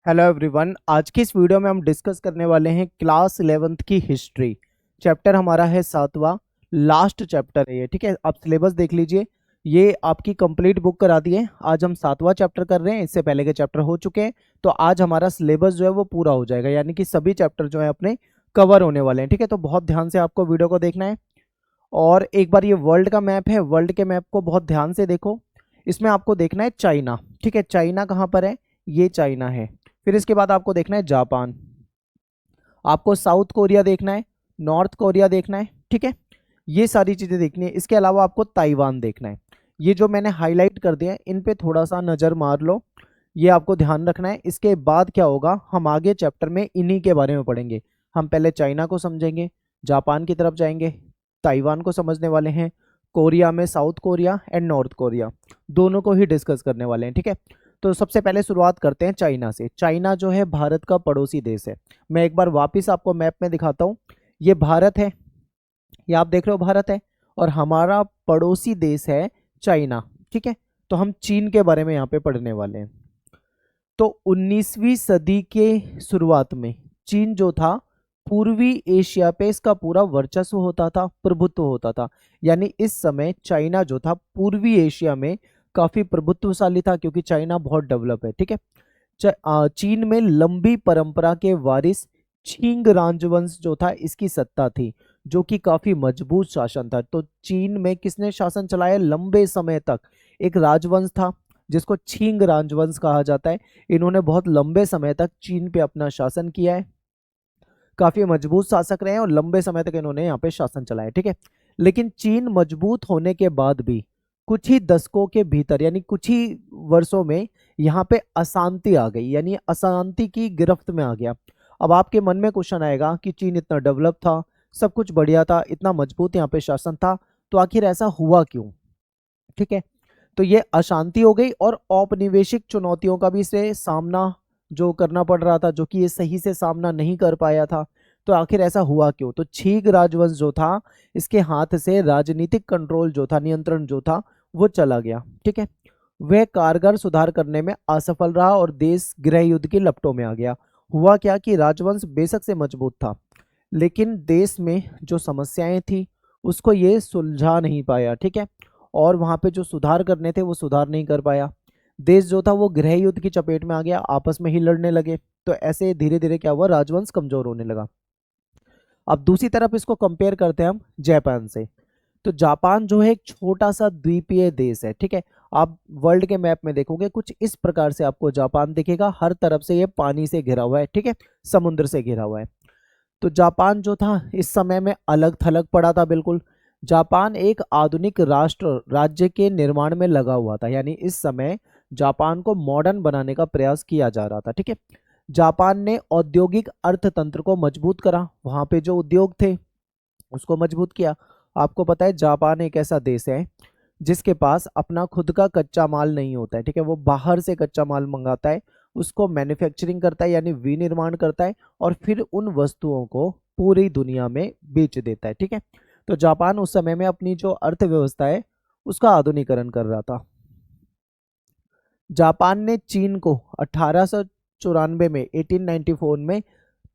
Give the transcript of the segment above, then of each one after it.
Hello everyone. आज की इस वीडियो में हम डिस्कस करने वाले हैं क्लास 11th की हिस्ट्री। चैप्टर हमारा है 7वां, लास्ट चैप्टर है ये। ठीक है, आप सिलेबस देख लीजिए, ये आपकी कंप्लीट बुक करा दी है। आज हम 7वां चैप्टर कर रहे हैं, इससे पहले के चैप्टर हो चुके हैं। तो आज हमारा सिलेबस जो है वो पूरा हो जाएगा, यानी कि सभी चैप्टर जो है अपने कवर होने वाले हैं। ठीक है, तो बहुत ध्यान से आपको वीडियो को देखना है। और एक बार ये वर्ल्ड का मैप है, वर्ल्ड के मैप को बहुत ध्यान से देखो। इसमें आपको देखना है चाइना। ठीक है, चाइना कहाँ पर है? ये चाइना है। फिर इसके बाद आपको देखना है जापान, आपको साउथ कोरिया देखना है, नॉर्थ कोरिया देखना है। ठीक है, ये सारी चीज़ें देखनी है। इसके अलावा आपको ताइवान देखना है। ये जो मैंने हाईलाइट कर दिया है, इन पे थोड़ा सा नज़र मार लो, ये आपको ध्यान रखना है। इसके बाद क्या होगा, हम आगे चैप्टर में इन्हीं के बारे में पढ़ेंगे। हम पहले चाइना को समझेंगे, जापान की तरफ जाएंगे, ताइवान को समझने वाले हैं, कोरिया में south Korea and north Korea दोनों को ही डिस्कस करने वाले हैं। ठीक है, तो सबसे पहले शुरुआत करते हैं चाइना से। चाइना जो है भारत का पड़ोसी देश है। मैं एक बार वापस आपको मैप में दिखाता हूँ। ये भारत है, ये आप देख रहे हो भारत है, और हमारा पड़ोसी देश है चाइना। ठीक है, तो हम चीन के बारे में यहाँ पे पढ़ने वाले हैं। तो 19वीं सदी के शुरुआत में चीन जो था, पूर्वी एशिया पे इसका पूरा वर्चस्व होता था, प्रभुत्व होता था। यानी इस समय चाइना जो था पूर्वी एशिया में काफी प्रभुत्वशाली था, क्योंकि चाइना बहुत डेवलप है। ठीक है, चीन में लंबी परंपरा के वारिस छिंग राजवंश जो था, इसकी सत्ता थी, जो कि काफी मजबूत शासन था। तो चीन में किसने शासन चलाया लंबे समय तक? एक राजवंश था जिसको छिंग राजवंश कहा जाता है। इन्होंने बहुत लंबे समय तक चीन पे अपना शासन किया है, काफी मजबूत शासक रहे हैं और लंबे समय तक इन्होंने यहाँ पे शासन चलाया। ठीक है, लेकिन चीन मजबूत होने के बाद भी कुछ ही दशकों के भीतर, यानी कुछ ही वर्षों में यहाँ पे अशांति आ गई, यानी अशांति की गिरफ्त में आ गया। अब आपके मन में क्वेश्चन आएगा कि चीन इतना डेवलप था, सब कुछ बढ़िया था, इतना मजबूत यहाँ पे शासन था, तो आखिर ऐसा हुआ क्यों? ठीक है, तो ये अशांति हो गई और औपनिवेशिक चुनौतियों का भी इसे सामना जो करना पड़ रहा था, जो कि ये सही से सामना नहीं कर पाया था। तो आखिर ऐसा हुआ क्यों? तो छीग राजवंश जो था, इसके हाथ से राजनीतिक कंट्रोल जो था, नियंत्रण जो था, वो चला गया। ठीक है, वह कारगर सुधार करने में असफल रहा और देश गृह युद्ध की लपटों में आ गया। हुआ क्या कि राजवंश बेशक से मजबूत था, लेकिन देश में जो समस्याएं थी उसको ये सुलझा नहीं पाया। ठीक है, और वहाँ पे जो सुधार करने थे वो सुधार नहीं कर पाया। देश जो था वो गृह युद्ध की चपेट में आ गया, आपस में ही लड़ने लगे। तो ऐसे धीरे धीरे क्या हुआ, राजवंश कमजोर होने लगा। अब दूसरी तरफ इसको कंपेयर करते हैं हम जापान से। तो जापान जो है एक छोटा सा द्वीपीय देश है। ठीक है, आप वर्ल्ड के मैप में देखोगे कुछ इस प्रकार से आपको जापान दिखेगा, हर तरफ से ये पानी से घिरा हुआ है। ठीक है, समुद्र से घिरा हुआ है। तो जापान जो था इस समय में अलग थलग पड़ा था बिल्कुल। जापान एक आधुनिक राष्ट्र राज्य के निर्माण में लगा हुआ था, यानी इस समय जापान को मॉडर्न बनाने का प्रयास किया जा रहा था। ठीक है, जापान ने औद्योगिक अर्थतंत्र को मजबूत करा, वहां पे जो उद्योग थे उसको मजबूत किया। आपको पता है जापान एक ऐसा देश है जिसके पास अपना खुद का कच्चा माल नहीं होता है। ठीक है, वो बाहर से कच्चा माल मंगाता है, उसको मैन्युफैक्चरिंग करता है, यानी विनिर्माण करता है, और फिर उन वस्तुओं को पूरी दुनिया में बेच देता है। ठीक है, तो जापान उस समय में अपनी जो अर्थव्यवस्था है उसका आधुनिकीकरण कर रहा था। जापान ने चीन को 1894 में 1894 में,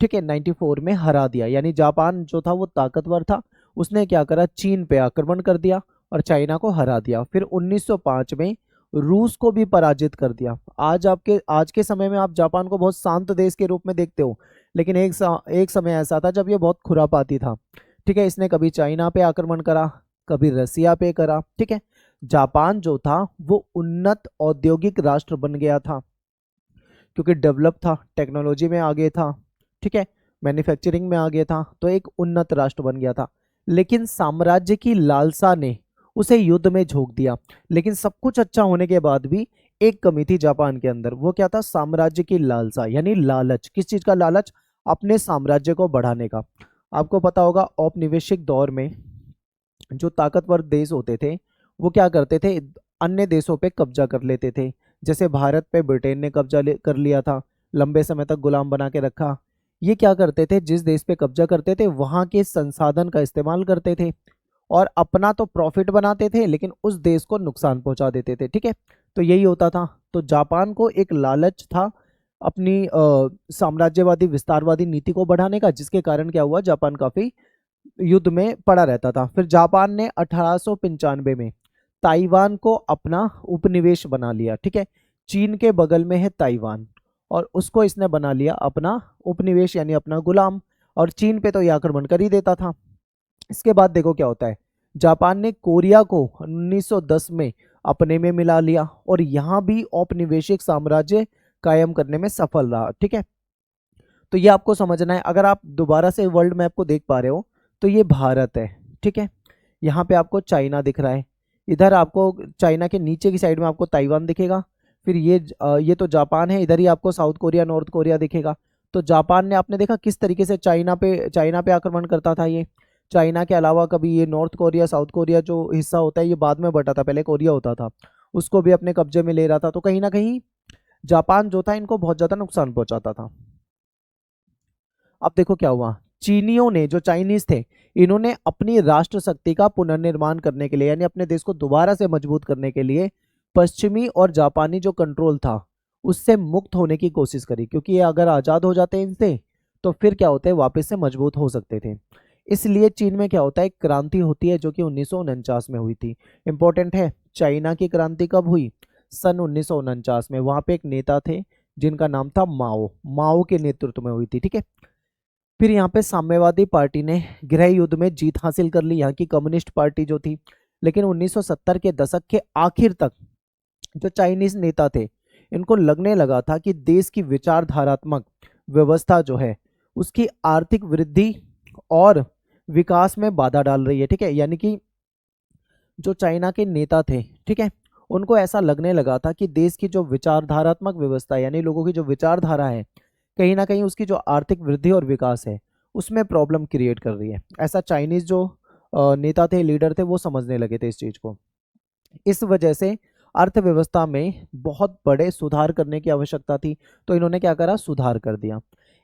ठीक है, 94 में हरा दिया। यानी जापान जो था वो ताकतवर था, उसने क्या करा, चीन पे आक्रमण कर दिया और चाइना को हरा दिया। फिर 1905 में रूस को भी पराजित कर दिया। आज के समय में आप जापान को बहुत शांत देश के रूप में देखते हो, लेकिन एक समय ऐसा था जब ये बहुत खुरापाती था। ठीक है, इसने कभी चाइना पे आक्रमण करा, कभी रसिया पे करा। ठीक है, जापान जो था वो उन्नत औद्योगिक राष्ट्र बन गया था, क्योंकि डेवलप था, टेक्नोलॉजी में आगे था। ठीक है, मैन्युफैक्चरिंग में आगे था, तो एक उन्नत राष्ट्र बन गया था। लेकिन साम्राज्य की लालसा ने उसे युद्ध में झोंक दिया। लेकिन सब कुछ अच्छा होने के बाद भी एक कमी थी जापान के अंदर, वो क्या था, साम्राज्य की लालसा, यानी लालच। किस चीज का लालच? अपने साम्राज्य को बढ़ाने का। आपको पता होगा औपनिवेशिक दौर में जो ताकतवर देश होते थे वो क्या करते थे, अन्य देशों पे कब्जा कर लेते थे। जैसे भारत पे ब्रिटेन ने कर लिया था, लंबे समय तक गुलाम बना के रखा। ये क्या करते थे, जिस देश पे कब्जा करते थे वहां के संसाधन का इस्तेमाल करते थे और अपना तो प्रॉफिट बनाते थे, लेकिन उस देश को नुकसान पहुंचा देते थे। ठीक है, तो यही होता था। तो जापान को एक लालच था अपनी साम्राज्यवादी विस्तारवादी नीति को बढ़ाने का, जिसके कारण क्या हुआ, जापान काफी युद्ध में पड़ा रहता था। फिर जापान ने 1895 में ताइवान को अपना उपनिवेश बना लिया, ठीक है। चीन के बगल में है ताइवान और उसको इसने बना लिया अपना उपनिवेश यानी अपना गुलाम, और चीन पे तो ये आक्रमण कर ही देता था। इसके बाद देखो क्या होता है, जापान ने कोरिया को 1910 में अपने में मिला लिया और यहाँ भी औपनिवेशिक साम्राज्य कायम करने में सफल रहा, ठीक है। तो ये आपको समझना है। अगर आप दोबारा से वर्ल्ड मैप को देख पा रहे हो तो ये भारत है, ठीक है। यहाँ पे आपको चाइना दिख रहा है, इधर आपको चाइना के नीचे की साइड में आपको ताइवान दिखेगा। फिर ये तो जापान है, इधर ही आपको साउथ कोरिया नॉर्थ कोरिया दिखेगा। तो जापान ने, आपने देखा किस तरीके से चाइना पे आक्रमण करता था। ये चाइना के अलावा कभी ये नॉर्थ कोरिया साउथ कोरिया जो हिस्सा होता है ये बाद में बटा था, पहले कोरिया होता था, उसको भी अपने कब्जे में ले रहा था। तो कहीं ना कहीं जापान जो था इनको बहुत ज़्यादा नुकसान पहुंचाता था। अब देखो क्या हुआ, चीनियों ने, जो चाइनीज थे, इन्होंने अपनी राष्ट्र शक्ति का पुनर्निर्माण करने के लिए यानी अपने देश को दोबारा से मजबूत करने के लिए पश्चिमी और जापानी जो कंट्रोल था उससे मुक्त होने की कोशिश करी, क्योंकि ये अगर आज़ाद हो जाते इनसे तो फिर क्या होते हैं, वापस से मजबूत हो सकते थे। इसलिए चीन में क्या होता है, एक क्रांति होती है जो कि 1949 में हुई थी। इंपॉर्टेंट है, चाइना की क्रांति कब हुई, सन 1949 में। वहां पे एक नेता थे जिनका नाम था माओ, माओ के नेतृत्व में हुई थी, ठीक है। फिर यहाँ पे साम्यवादी पार्टी ने गृह युद्ध में जीत हासिल कर ली, यहाँ की कम्युनिस्ट पार्टी जो थी। लेकिन 1970 के दशक के आखिर तक जो चाइनीज नेता थे इनको लगने लगा था कि देश की विचारधारात्मक व्यवस्था जो है उसकी आर्थिक वृद्धि और विकास में बाधा डाल रही है, ठीक है। यानी कि जो चाइना के नेता थे, ठीक है, उनको ऐसा लगने लगा था कि देश की जो विचारधारात्मक व्यवस्था यानी लोगों की जो विचारधारा है कहीं ना कहीं उसकी जो आर्थिक वृद्धि और विकास है उसमें प्रॉब्लम क्रिएट कर रही है। ऐसा चाइनीज जो नेता थे, लीडर थे, वो समझने लगे थे इस चीज को। इस वजह से अर्थव्यवस्था में बहुत बड़े सुधार करने की आवश्यकता थी। तो इन्होंने क्या करा, सुधार कर दिया।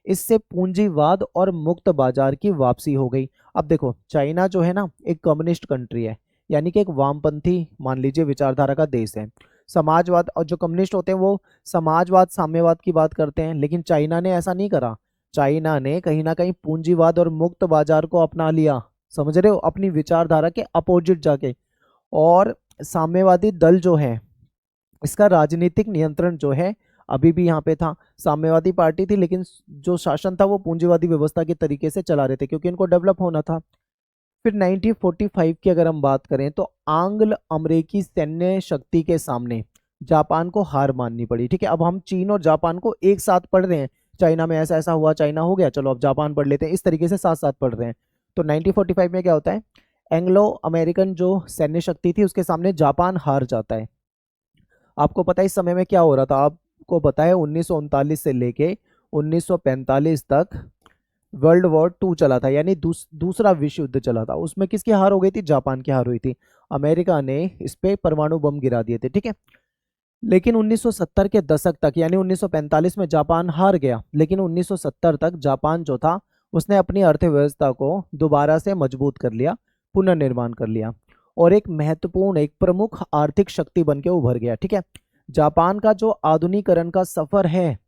इससे पूंजीवाद और मुक्त बाजार की वापसी हो गई। अब देखो चाइना जो है ना एक कम्युनिस्ट कंट्री है, यानी कि एक वामपंथी मान लीजिए विचारधारा का देश है। समाजवाद, और जो कम्युनिस्ट होते हैं वो समाजवाद साम्यवाद की बात करते हैं, लेकिन चाइना ने ऐसा नहीं करा। चाइना ने कहीं ना कहीं पूंजीवाद और मुक्त बाजार को अपना लिया, समझ रहे हो, अपनी विचारधारा के अपोजिट जाके। और साम्यवादी दल जो है इसका राजनीतिक नियंत्रण जो है अभी भी यहाँ पे था। साम्यवादी पार्टी थी लेकिन जो शासन था वो पूंजीवादी व्यवस्था के तरीके से चला रहे थे क्योंकि इनको डेवलप होना था। फिर 1945 की अगर हम बात करें तो आंग्ल अमेरिकी सैन्य शक्ति के सामने जापान को हार माननी पड़ी, ठीक है। अब हम चीन और जापान को एक साथ पढ़ रहे हैं, चाइना में ऐसा ऐसा हुआ, चाइना हो गया, चलो अब जापान पढ़ लेते हैं, इस तरीके से साथ साथ पढ़ रहे हैं। तो 1945 में क्या होता है, एंग्लो अमेरिकन जो सैन्य शक्ति थी उसके सामने जापान हार जाता है। आपको पता है इस समय में क्या हो रहा था, आपको पता है 1939 से लेके 1945 तक वर्ल्ड वॉर 2 चला था, यानी दूसरा विश्व युद्ध चला था। उसमें किसकी हार हो गई थी, जापान की हार हुई थी। अमेरिका ने इस पे परमाणु बम गिरा दिए थे, ठीक है। लेकिन 1970 के दशक तक यानी 1945 में जापान हार गया, लेकिन 1970 तक जापान जो था उसने अपनी अर्थव्यवस्था को दोबारा से मजबूत कर लिया, पुनर्निर्माण कर लिया और एक महत्वपूर्ण, एक प्रमुख आर्थिक शक्ति बन के उभर गया, ठीक है। जापान का जो आधुनिकीकरण का सफर है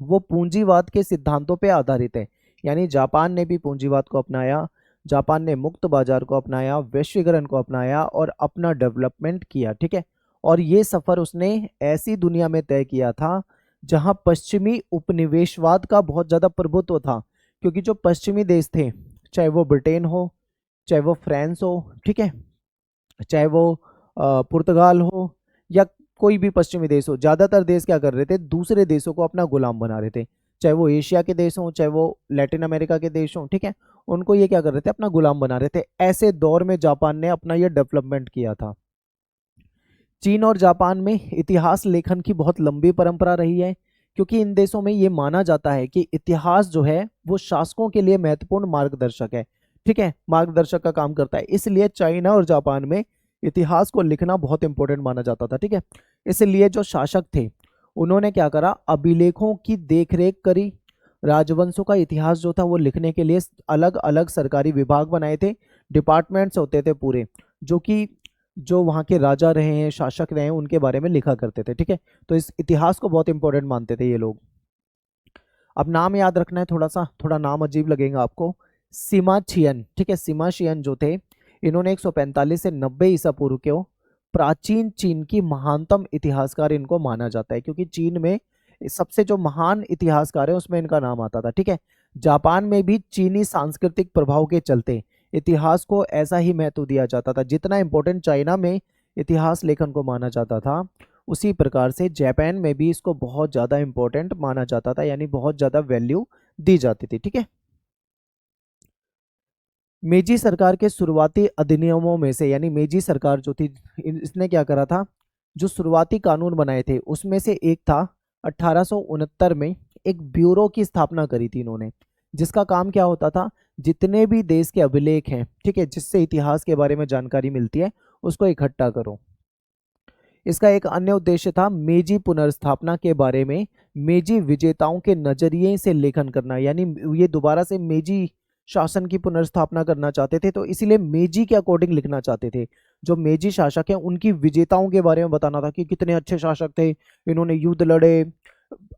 वो पूंजीवाद के सिद्धांतों पे आधारित है। यानी जापान ने भी पूंजीवाद को अपनाया, जापान ने मुक्त बाजार को अपनाया, वैश्वीकरण को अपनाया और अपना डेवलपमेंट किया, ठीक है। और ये सफर उसने ऐसी दुनिया में तय किया था जहां पश्चिमी उपनिवेशवाद का बहुत ज़्यादा प्रभुत्व था, क्योंकि जो पश्चिमी देश थे, चाहे वो ब्रिटेन हो, चाहे वो फ्रांस हो, ठीक है, चाहे वो पुर्तगाल हो या कोई भी पश्चिमी देश हो, ज़्यादातर देश क्या कर रहे थे, दूसरे देशों को अपना गुलाम बना रहे थे। चाहे वो एशिया के देश हों, चाहे वो लैटिन अमेरिका के देश हों, ठीक है, उनको ये क्या कर रहे थे, अपना गुलाम बना रहे थे। ऐसे दौर में जापान ने अपना ये डेवलपमेंट किया था। चीन और जापान में इतिहास लेखन की बहुत लंबी परंपरा रही है, क्योंकि इन देशों में ये माना जाता है कि इतिहास जो है वो शासकों के लिए महत्वपूर्ण मार्गदर्शक है, ठीक है, मार्गदर्शक का काम करता है। इसलिए चाइना और जापान में इतिहास को लिखना बहुत इंपॉर्टेंट माना जाता था, ठीक है। इसलिए जो शासक थे उन्होंने क्या करा, अभिलेखों की देखरेख करी, राजवंशों का इतिहास जो था वो लिखने के लिए अलग अलग सरकारी विभाग बनाए थे, डिपार्टमेंट्स होते थे पूरे, जो कि जो वहाँ के राजा रहे हैं, शासक रहे हैं, उनके बारे में लिखा करते थे, ठीक है। तो इस इतिहास को बहुत इंपॉर्टेंट मानते थे ये लोग। अब नाम याद रखना है, थोड़ा नाम अजीब लगेगा आपको। सिमा छियन, ठीक है, सिमा छियन जो थे, इन्होंने 145 से 90 ईसा पूर्व के प्राचीन चीन की महानतम इतिहासकार इनको माना जाता है, क्योंकि चीन में सबसे जो महान इतिहासकार है उसमें इनका नाम आता था, ठीक है। जापान में भी चीनी सांस्कृतिक प्रभाव के चलते इतिहास को ऐसा ही महत्व दिया जाता था, जितना इंपॉर्टेंट चाइना में इतिहास लेखन को माना जाता था, उसी प्रकार से जापान में भी इसको बहुत ज़्यादा इंपॉर्टेंट माना जाता था, यानी बहुत ज़्यादा वैल्यू दी जाती थी, ठीक है। मेजी सरकार के शुरुआती अधिनियमों में से, यानी मेजी सरकार जो थी इसने क्या करा था, जो शुरुआती कानून बनाए थे उसमें से एक था 1869 में एक ब्यूरो की स्थापना करी थी इन्होंने, जिसका काम क्या होता था, जितने भी देश के अभिलेख हैं, ठीक है, जिससे इतिहास के बारे में जानकारी मिलती है उसको इकट्ठा करो। इसका एक अन्य उद्देश्य था मेजी पुनर्स्थापना के बारे में मेजी विजेताओं के नजरिए से लेखन करना, यानी ये दोबारा से मेजी शासन की पुनर्स्थापना करना चाहते थे, तो इसीलिए मेजी के अकॉर्डिंग लिखना चाहते थे। जो मेजी शासक हैं उनकी विजेताओं के बारे में बताना था कि कितने अच्छे शासक थे, इन्होंने युद्ध लड़े,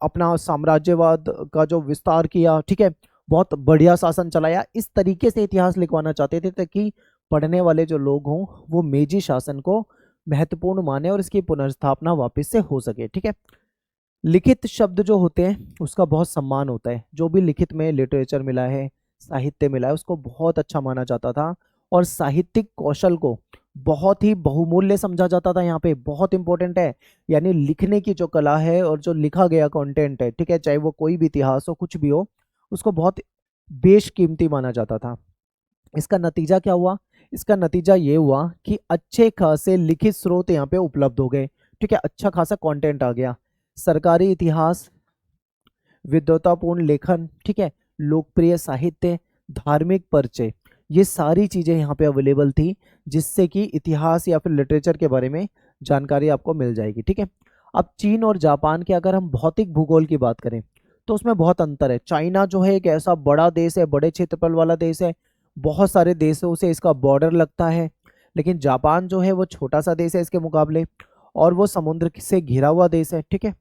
अपना साम्राज्यवाद का जो विस्तार किया, ठीक है, बहुत बढ़िया शासन चलाया। इस तरीके से इतिहास लिखवाना चाहते थे ताकि पढ़ने वाले जो लोग हों वो मेजी शासन को महत्वपूर्ण माने और इसकी पुनर्स्थापना वापस से हो सके, ठीक है। लिखित शब्द जो होते हैं उसका बहुत सम्मान होता है, जो भी लिखित में लिटरेचर मिला है, साहित्य मिला है, उसको बहुत अच्छा माना जाता था और साहित्यिक कौशल को बहुत ही बहुमूल्य समझा जाता था। यहाँ पे बहुत इंपॉर्टेंट है, यानी लिखने की जो कला है और जो लिखा गया कंटेंट है, ठीक है, चाहे वो कोई भी इतिहास हो, कुछ भी हो, उसको बहुत बेशकीमती माना जाता था। इसका नतीजा क्या हुआ, इसका नतीजा ये हुआ कि अच्छे खासे लिखित स्रोत यहाँ पे उपलब्ध हो गए, ठीक है, अच्छा खासा कंटेंट आ गया, सरकारी इतिहास, विद्वतापूर्ण लेखन, ठीक है, लोकप्रिय साहित्य, धार्मिक परिचय, ये सारी चीजें यहाँ पे अवेलेबल थी, जिससे कि इतिहास या फिर लिटरेचर के बारे में जानकारी आपको मिल जाएगी, ठीक है। अब चीन और जापान के अगर हम भौतिक भूगोल की बात करें तो उसमें बहुत अंतर है। चाइना जो है एक ऐसा बड़ा देश है, बड़े क्षेत्रफल वाला देश है, बहुत सारे देशों से इसका बॉर्डर लगता है, लेकिन जापान जो है वो छोटा सा देश है इसके मुकाबले, और वो समुद्र से घिरा हुआ देश है, ठीक है।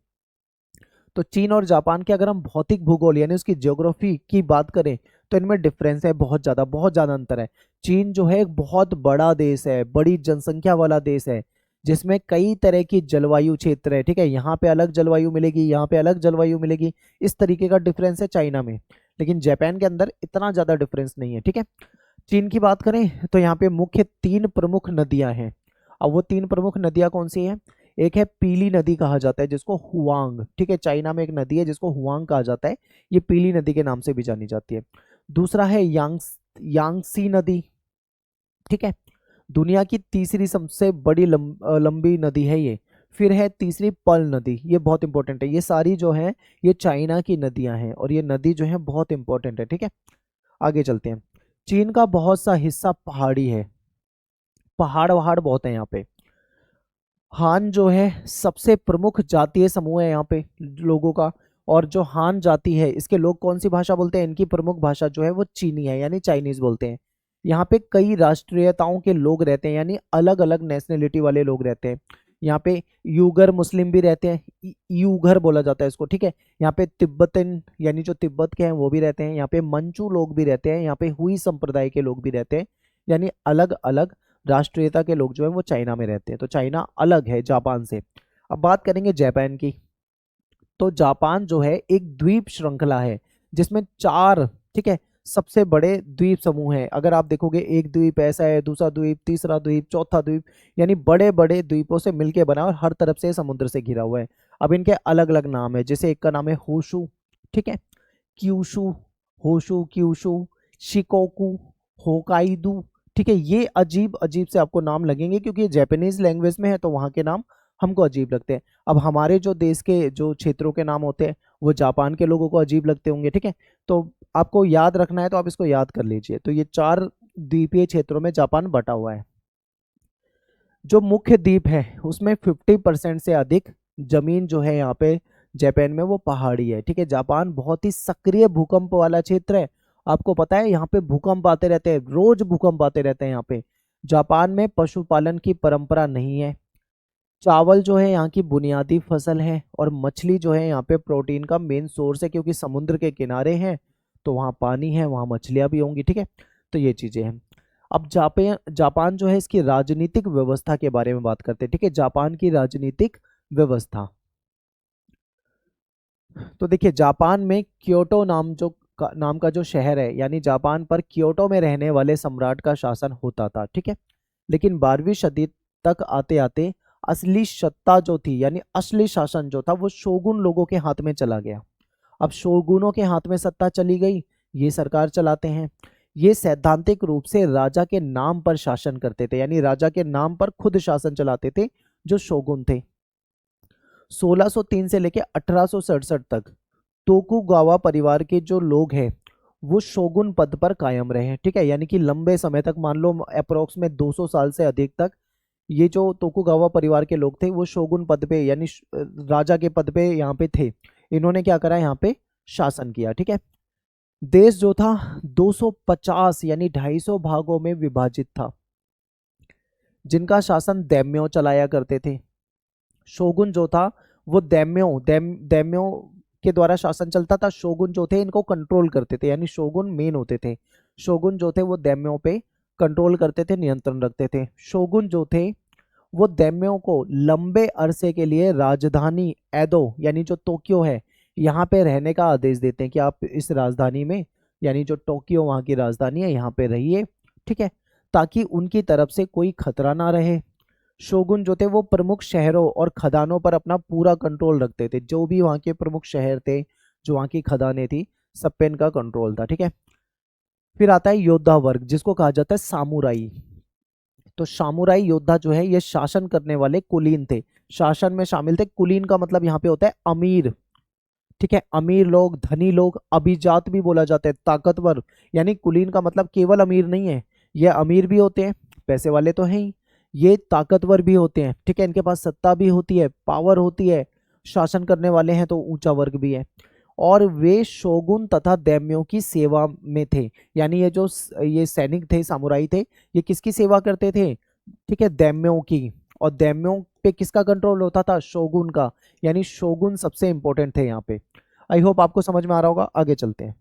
तो चीन और जापान के अगर हम भौतिक भूगोल यानी उसकी ज्योग्राफी की बात करें तो इनमें डिफरेंस है, बहुत ज़्यादा अंतर है। चीन जो है एक बहुत बड़ा देश है, बड़ी जनसंख्या वाला देश है, जिसमें कई तरह की जलवायु क्षेत्र है, ठीक है, यहाँ पे अलग जलवायु मिलेगी, यहाँ पे अलग जलवायु मिलेगी, इस तरीके का डिफरेंस है चाइना में, लेकिन जापान के अंदर इतना ज़्यादा डिफरेंस नहीं है, ठीक है। चीन की बात करें तो यहाँ पे मुख्य 3 प्रमुख नदियां हैं। अब वो 3 प्रमुख नदियां कौन सी हैं, एक है पीली नदी कहा जाता है जिसको हुआंग, ठीक है, चाइना में एक नदी है जिसको हुआंग कहा जाता है, ये पीली नदी के नाम से भी जानी जाती है। दूसरा है यांगसी नदी, ठीक है, दुनिया की तीसरी सबसे बड़ी लंबी नदी है ये। फिर है तीसरी पर्ल नदी, ये बहुत इंपॉर्टेंट है, ये सारी जो है ये चाइना की नदियां हैं और ये नदी जो है बहुत इंपॉर्टेंट है, ठीक है। आगे चलते हैं। चीन का बहुत सा हिस्सा पहाड़ी है, पहाड़ वहाड़ बहुत है यहाँ पे। हान जो है सबसे प्रमुख जातीय समूह है यहाँ पे लोगों का, और जो हान जाति है इसके लोग कौन सी भाषा बोलते हैं, इनकी प्रमुख भाषा जो है वो चीनी है, यानी चाइनीज बोलते हैं। यहाँ पे कई राष्ट्रीयताओं के लोग रहते हैं, यानी अलग अलग नेशनलिटी वाले लोग रहते हैं। यहाँ पे यूगर मुस्लिम भी रहते हैं, यूगर बोला जाता है इसको, ठीक है। यहाँ पे तिब्बतन यानी जो तिब्बत के हैं वो भी रहते हैं, यहाँ पे मंचू लोग भी रहते हैं, यहाँ पे हुई संप्रदाय के लोग भी रहते हैं, यानी अलग अलग राष्ट्रीयता के लोग जो है वो चाइना में रहते हैं। तो चाइना अलग है जापान से। अब बात करेंगे जापान की, तो जापान जो है एक द्वीप श्रृंखला है जिसमें 4, ठीक है, सबसे बड़े द्वीप समूह हैं। अगर आप देखोगे एक द्वीप ऐसा है, दूसरा द्वीप, तीसरा द्वीप, चौथा द्वीप, यानी बड़े बड़े द्वीपों से मिलके बना और हर तरफ से समुद्र से घिरा हुआ है। अब इनके अलग अलग नाम है, जैसे एक का नाम है होशु, ठीक है, क्यूशु, होशु, क्यूशु, शिकोकू, होकाइडू, ठीक है। ये अजीब अजीब से आपको नाम लगेंगे क्योंकि ये जापानीज लैंग्वेज में है, तो वहाँ के नाम हमको अजीब लगते हैं। अब हमारे जो देश के जो क्षेत्रों के नाम होते हैं वो जापान के लोगों को अजीब लगते होंगे, ठीक है। तो आपको याद रखना है तो आप इसको याद कर लीजिए। तो ये 4 द्वीपीय क्षेत्रों में जापान बटा हुआ है। जो मुख्य द्वीप है उसमें 50% से अधिक जमीन जो है यहाँ पे जापान में वो पहाड़ी है, ठीक है। जापान बहुत ही सक्रिय भूकंप वाला क्षेत्र है, आपको पता है यहाँ पे भूकंप आते रहते हैं, रोज भूकंप आते रहते हैं यहाँ पे। जापान में पशुपालन की परंपरा नहीं है, चावल जो है यहाँ की बुनियादी फसल है, और मछली जो है यहाँ पे प्रोटीन का मेन सोर्स है, क्योंकि समुद्र के किनारे हैं तो वहाँ पानी है, वहाँ मछलियाँ भी होंगी। ठीक है, तो ये चीज़ें हैं। अब जापान जापान जो है इसकी राजनीतिक व्यवस्था के बारे में बात करते हैं। ठीक है, जापान की राजनीतिक व्यवस्था। तो देखिए, जापान में क्योटो नाम का जो शहर है, यानी जापान पर क्योटो में रहने वाले सम्राट का शासन होता था। ठीक है, लेकिन 12वीं सदी तक आते आते असली सत्ता जो थी, यानी असली शासन जो था, वो शोगुन लोगों के हाथ में चला गया। अब शोगुनों के हाथ में सत्ता चली गई, ये सरकार चलाते हैं। ये सैद्धांतिक रूप से राजा के नाम पर शासन करते थे, यानी राजा के नाम पर खुद शासन चलाते थे जो शोगुन थे। 1603 से लेकर 1867 तक तोकुगावा परिवार के जो लोग हैं वो शोगुन पद पर कायम रहे हैं। ठीक है, यानी कि लंबे समय तक, मान लो अप्रोक्स में 200 साल से अधिक तक, ये जो तोकुगावा परिवार के लोग थे वो शोगुन पद पे, यानी राजा के पद पे यहाँ पे थे। इन्होंने क्या करा, यहाँ पे शासन किया। ठीक है, देश जो था 250 यानी 250 भागों में विभाजित था, जिनका शासन दैम्यो चलाया करते थे। शोगुन जो था वो दैम्यो के द्वारा शासन चलता था। शोगुन जो थे इनको कंट्रोल करते थे, यानी शोगुन मेन होते थे। शोगुन जो थे वो दैम्यो पे कंट्रोल करते थे, नियंत्रण रखते थे। शोगुन जो थे वो दैम्यो को लंबे अरसे के लिए राजधानी एदो, यानी जो टोक्यो है, यहाँ पे रहने का आदेश देते हैं कि आप इस राजधानी में, यानी जो टोक्यो वहाँ की राजधानी है, यहाँ पे रहिए। ठीक है, ताकि उनकी तरफ से कोई खतरा ना रहे। शोगुन जो थे वो प्रमुख शहरों और खदानों पर अपना पूरा कंट्रोल रखते थे। जो भी वहाँ के प्रमुख शहर थे, जो वहाँ की खदानें थी, सब पे इनका कंट्रोल था। ठीक है, फिर आता है योद्धा वर्ग, जिसको कहा जाता है सामुराई। तो सामुराई योद्धा जो है ये शासन करने वाले कुलीन थे, शासन में शामिल थे। कुलीन का मतलब यहाँ पे होता है अमीर। ठीक है, अमीर लोग, धनी लोग, अभिजात भी बोला जाता है, ताकतवर। यानी कुलीन का मतलब केवल अमीर नहीं है, ये अमीर भी होते हैं, पैसे वाले तो हैं ही, ये ताकतवर भी होते हैं। ठीक है, इनके पास सत्ता भी होती है, पावर होती है, शासन करने वाले हैं तो ऊंचा वर्ग भी है। और वे शोगुन तथा दैम्यों की सेवा में थे, यानी ये सैनिक थे, सामुराई थे, ये किसकी सेवा करते थे? ठीक है, दैम्यों की। और दैम्यों पे किसका कंट्रोल होता था? शोगुन का, यानी शोगुन सबसे इंपॉर्टेंट थे यहाँ पे। आई होप आपको समझ में आ रहा होगा। आगे चलते हैं।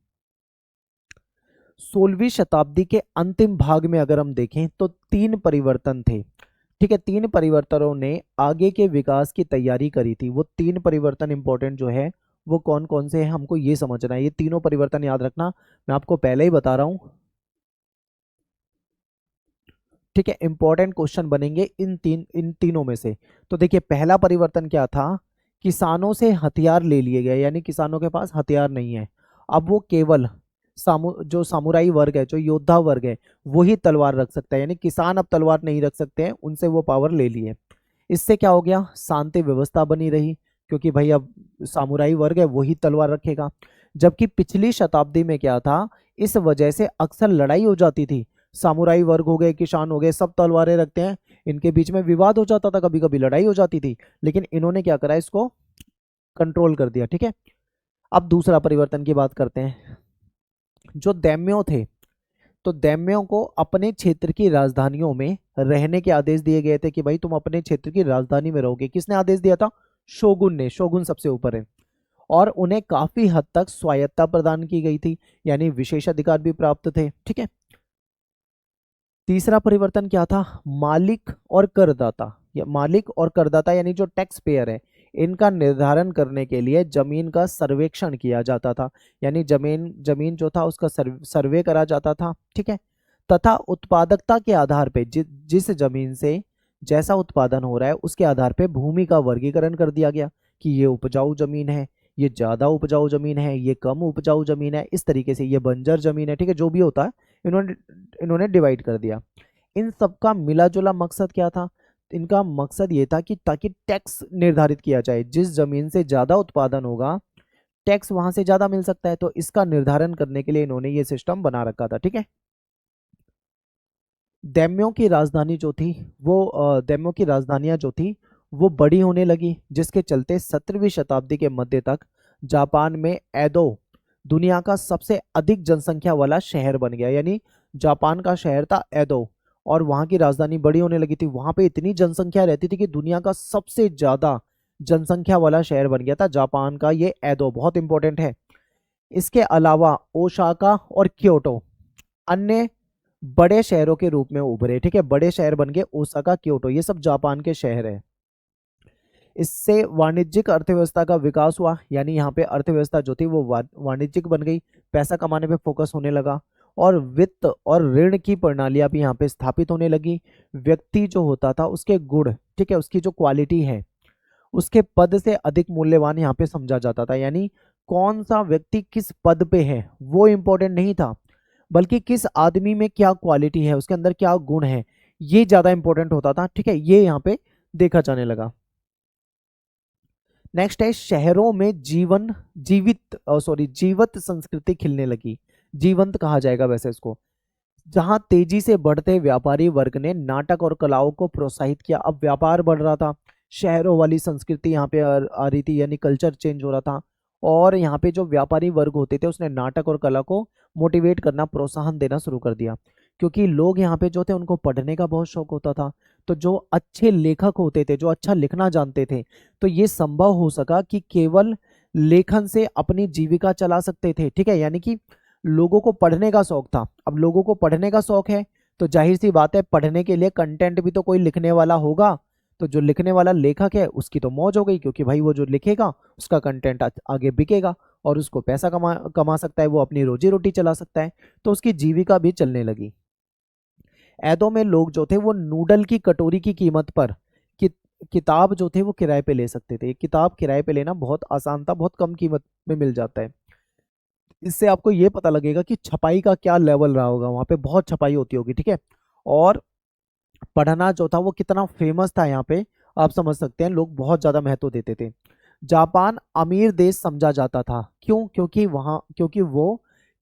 16वीं शताब्दी के अंतिम भाग में अगर हम देखें तो 3 परिवर्तन थे। ठीक है, 3 परिवर्तनों ने आगे के विकास की तैयारी करी थी। वो 3 परिवर्तन इंपॉर्टेंट जो है वो कौन कौन से हैं, हमको ये समझना है। ये तीनों परिवर्तन याद रखना, मैं आपको पहले ही बता रहा हूं। ठीक है, इंपॉर्टेंट क्वेश्चन बनेंगे इन तीनों में से। तो देखिए, पहला परिवर्तन क्या था? किसानों से हथियार ले लिए गए, यानी किसानों के पास हथियार नहीं है। अब वो केवल जो सामुराई वर्ग है, जो योद्धा वर्ग है, वही तलवार रख सकता है, यानी किसान अब तलवार नहीं रख सकते हैं, उनसे वो पावर ले लिए। इससे क्या हो गया? शांति व्यवस्था बनी रही, क्योंकि भाई अब सामुराई वर्ग है वही तलवार रखेगा। जबकि पिछली शताब्दी में क्या था, इस वजह से अक्सर लड़ाई हो जाती थी। सामुराई वर्ग हो गए, किसान हो गए, सब तलवारें रखते हैं, इनके बीच में विवाद हो जाता था, कभी कभी लड़ाई हो जाती थी। लेकिन इन्होंने क्या करा, इसको कंट्रोल कर दिया। ठीक है, अब दूसरा परिवर्तन की बात करते हैं। जो दैम्यो थे, तो दैम्यों को अपने क्षेत्र की राजधानियों में रहने के आदेश दिए गए थे कि भाई तुम अपने क्षेत्र की राजधानी में रहोगे। किसने आदेश दिया था? शोगुन ने। शोगुन सबसे ऊपर है। और उन्हें काफी हद तक स्वायत्ता प्रदान की गई थी, यानी विशेष अधिकार भी प्राप्त थे। ठीक है, तीसरा परिवर्तन क्या था? मालिक और करदाता, या मालिक और करदाता यानी जो टैक्स पेयर है, इनका निर्धारण करने के लिए जमीन का सर्वेक्षण किया जाता था, यानी जमीन जमीन जो था उसका सर्वे करा जाता था। ठीक है, तथा उत्पादकता के आधार पे जिस जमीन से जैसा उत्पादन हो रहा है उसके आधार पे भूमि का वर्गीकरण कर दिया गया कि ये उपजाऊ जमीन है, ये ज्यादा उपजाऊ जमीन है, ये कम उपजाऊ जमीन है, इस तरीके से ये बंजर जमीन है। ठीक है, जो भी होता है इन्होंने इन्होंने डिवाइड कर दिया। इन सबका मिला जुला मकसद क्या था? इनका मकसद ये था कि ताकि टैक्स निर्धारित किया जाए, जिस जमीन से ज्यादा उत्पादन होगा टैक्स वहां से ज्यादा मिल सकता है, तो इसका निर्धारण करने के लिए इन्होंने ये सिस्टम बना रखा था। ठीक है, दैम्यों की राजधानी जो थी दैम्यों की राजधानियां जो थी वो बड़ी होने लगी, जिसके चलते 17वीं शताब्दी के मध्य तक जापान में एदो दुनिया का सबसे अधिक जनसंख्या वाला शहर बन गया, यानी जापान का शहर था एदो। और वहाँ की राजधानी बड़ी होने लगी थी। वहाँ पे इतनी जनसंख्या रहती थी कि दुनिया का सबसे ज्यादा जनसंख्या वाला शहर बन गया था जापान का ये एदो। बहुत इंपॉर्टेंट है। इसके अलावा ओसाका और क्योटो अन्य बड़े शहरों के रूप में उभरे। ठीक है, बड़े शहर बन गए ओसाका, क्योटो, ये सब जापान के शहर है। इससे वाणिज्यिक अर्थव्यवस्था का विकास हुआ, यानी यहाँ पे अर्थव्यवस्था जो थी वो वाणिज्यिक बन गई, पैसा कमाने पे फोकस होने लगा, और वित्त और ऋण की प्रणालियां भी यहाँ पे स्थापित होने लगी। व्यक्ति जो होता था उसके गुण, ठीक है, उसकी जो क्वालिटी है उसके पद से अधिक मूल्यवान यहाँ पे समझा जाता था। यानी कौन सा व्यक्ति किस पद पे है वो इंपॉर्टेंट नहीं था, बल्कि किस आदमी में क्या क्वालिटी है, उसके अंदर क्या गुण है, ये ज्यादा इंपॉर्टेंट होता था। ठीक है, ये यहाँ पे देखा जाने लगा। नेक्स्ट है शहरों में जीवत संस्कृति खिलने लगी। जीवंत कहा जाएगा वैसे इसको, जहां तेजी से बढ़ते व्यापारी वर्ग ने नाटक और कलाओं को प्रोत्साहित किया। अब व्यापार बढ़ रहा था, शहरों वाली संस्कृति यहाँ पे आ रही थी, यानी कल्चर चेंज हो रहा था, और यहाँ पे जो व्यापारी वर्ग होते थे उसने नाटक और कला को मोटिवेट करना, प्रोत्साहन देना शुरू कर दिया। क्योंकि लोग यहाँ पे जो थे उनको पढ़ने का बहुत शौक होता था, तो जो अच्छे लेखक होते थे, जो अच्छा लिखना जानते थे, तो ये संभव हो सका कि केवल लेखन से अपनी जीविका चला सकते थे। ठीक है, यानी कि लोगों को पढ़ने का शौक था। अब लोगों को पढ़ने का शौक है तो जाहिर सी बात है पढ़ने के लिए कंटेंट भी तो कोई लिखने वाला होगा। तो जो लिखने वाला लेखक है उसकी तो मौज हो गई, क्योंकि भाई वो जो लिखेगा उसका कंटेंट आगे बिकेगा और उसको पैसा कमा सकता है, वो अपनी रोजी रोटी चला सकता है, तो उसकी जीविका भी चलने लगी। एदो में लोग जो थे वो नूडल की कटोरी की कीमत पर कि, किताब जो थे वो किराए पे ले सकते थे। किताब किराए पे लेना बहुत आसान था, बहुत कम कीमत में मिल जाता है। इससे आपको ये पता लगेगा कि छपाई का क्या लेवल रहा होगा, वहां पे बहुत छपाई होती होगी। ठीक है, और पढ़ना जो था वो कितना फेमस था यहाँ पे आप समझ सकते हैं, लोग बहुत ज्यादा महत्व देते थे। जापान अमीर देश समझा जाता था, क्यों? क्योंकि वो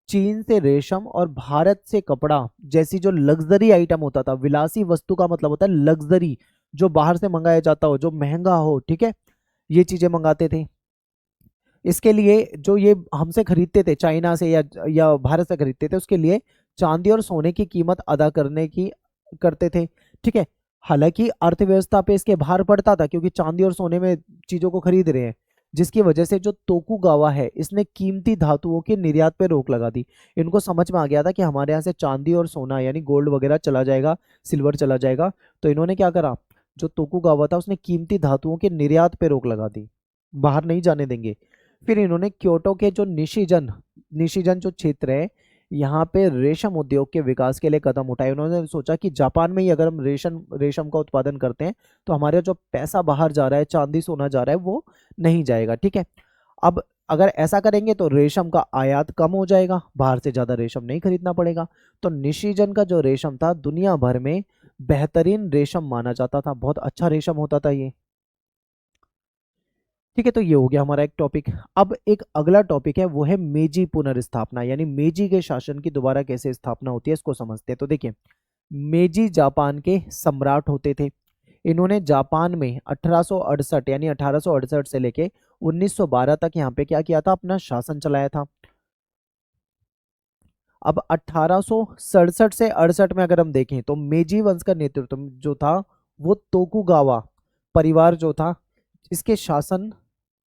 चीन से रेशम और भारत से कपड़ा जैसी जो लग्जरी आइटम होता था, विलासी वस्तु का मतलब होता है लग्जरी, जो बाहर से मंगाया जाता हो, जो महंगा हो, ठीक है, ये चीजें मंगाते थे। इसके लिए जो ये हमसे खरीदते थे चाइना से या भारत से खरीदते थे, उसके लिए चांदी और सोने की कीमत अदा करते थे। ठीक है, हालांकि अर्थव्यवस्था पे इसके भार पड़ता था, क्योंकि चांदी और सोने में चीजों को खरीद रहे हैं, जिसकी वजह से जो तोकुगावा है इसने कीमती धातुओं के निर्यात पे रोक लगा दी। इनको समझ में आ गया था कि हमारे यहाँ से चांदी और सोना यानी गोल्ड वगैरह चला जाएगा, सिल्वर चला जाएगा, तो इन्होंने क्या करा, जो तोकुगावा था उसने कीमती धातुओं के निर्यात पे रोक लगा दी, बाहर नहीं जाने देंगे। फिर इन्होंने क्योटो के जो निशिजन जो क्षेत्र है यहाँ पे रेशम उद्योग के विकास के लिए कदम उठाए। उन्होंने सोचा कि जापान में ही अगर हम रेशम का उत्पादन करते हैं तो हमारे जो पैसा बाहर जा रहा है, चांदी सोना जा रहा है, वो नहीं जाएगा। ठीक है, अब अगर ऐसा करेंगे तो रेशम का आयात कम हो जाएगा, बाहर से ज्यादा रेशम नहीं खरीदना पड़ेगा। तो निशिजन का जो रेशम था दुनिया भर में बेहतरीन रेशम माना जाता था, बहुत अच्छा रेशम होता था ये। ठीक है, तो ये हो गया हमारा एक टॉपिक। अब एक अगला टॉपिक है, वो है मेजी पुनर्स्थापना, यानी मेजी के शासन की दोबारा कैसे स्थापना होती है इसको समझते हैं। तो देखिए, मेजी जापान के सम्राट होते थे। इन्होंने जापान में 1868 यानी 1868 से लेके 1912 तक यहाँ पे क्या किया था, अपना शासन चलाया था। अब 1867 से 68 में अगर हम देखें तो मेजी वंश का नेतृत्व जो था वो तोकुगावा परिवार जो था इसके शासन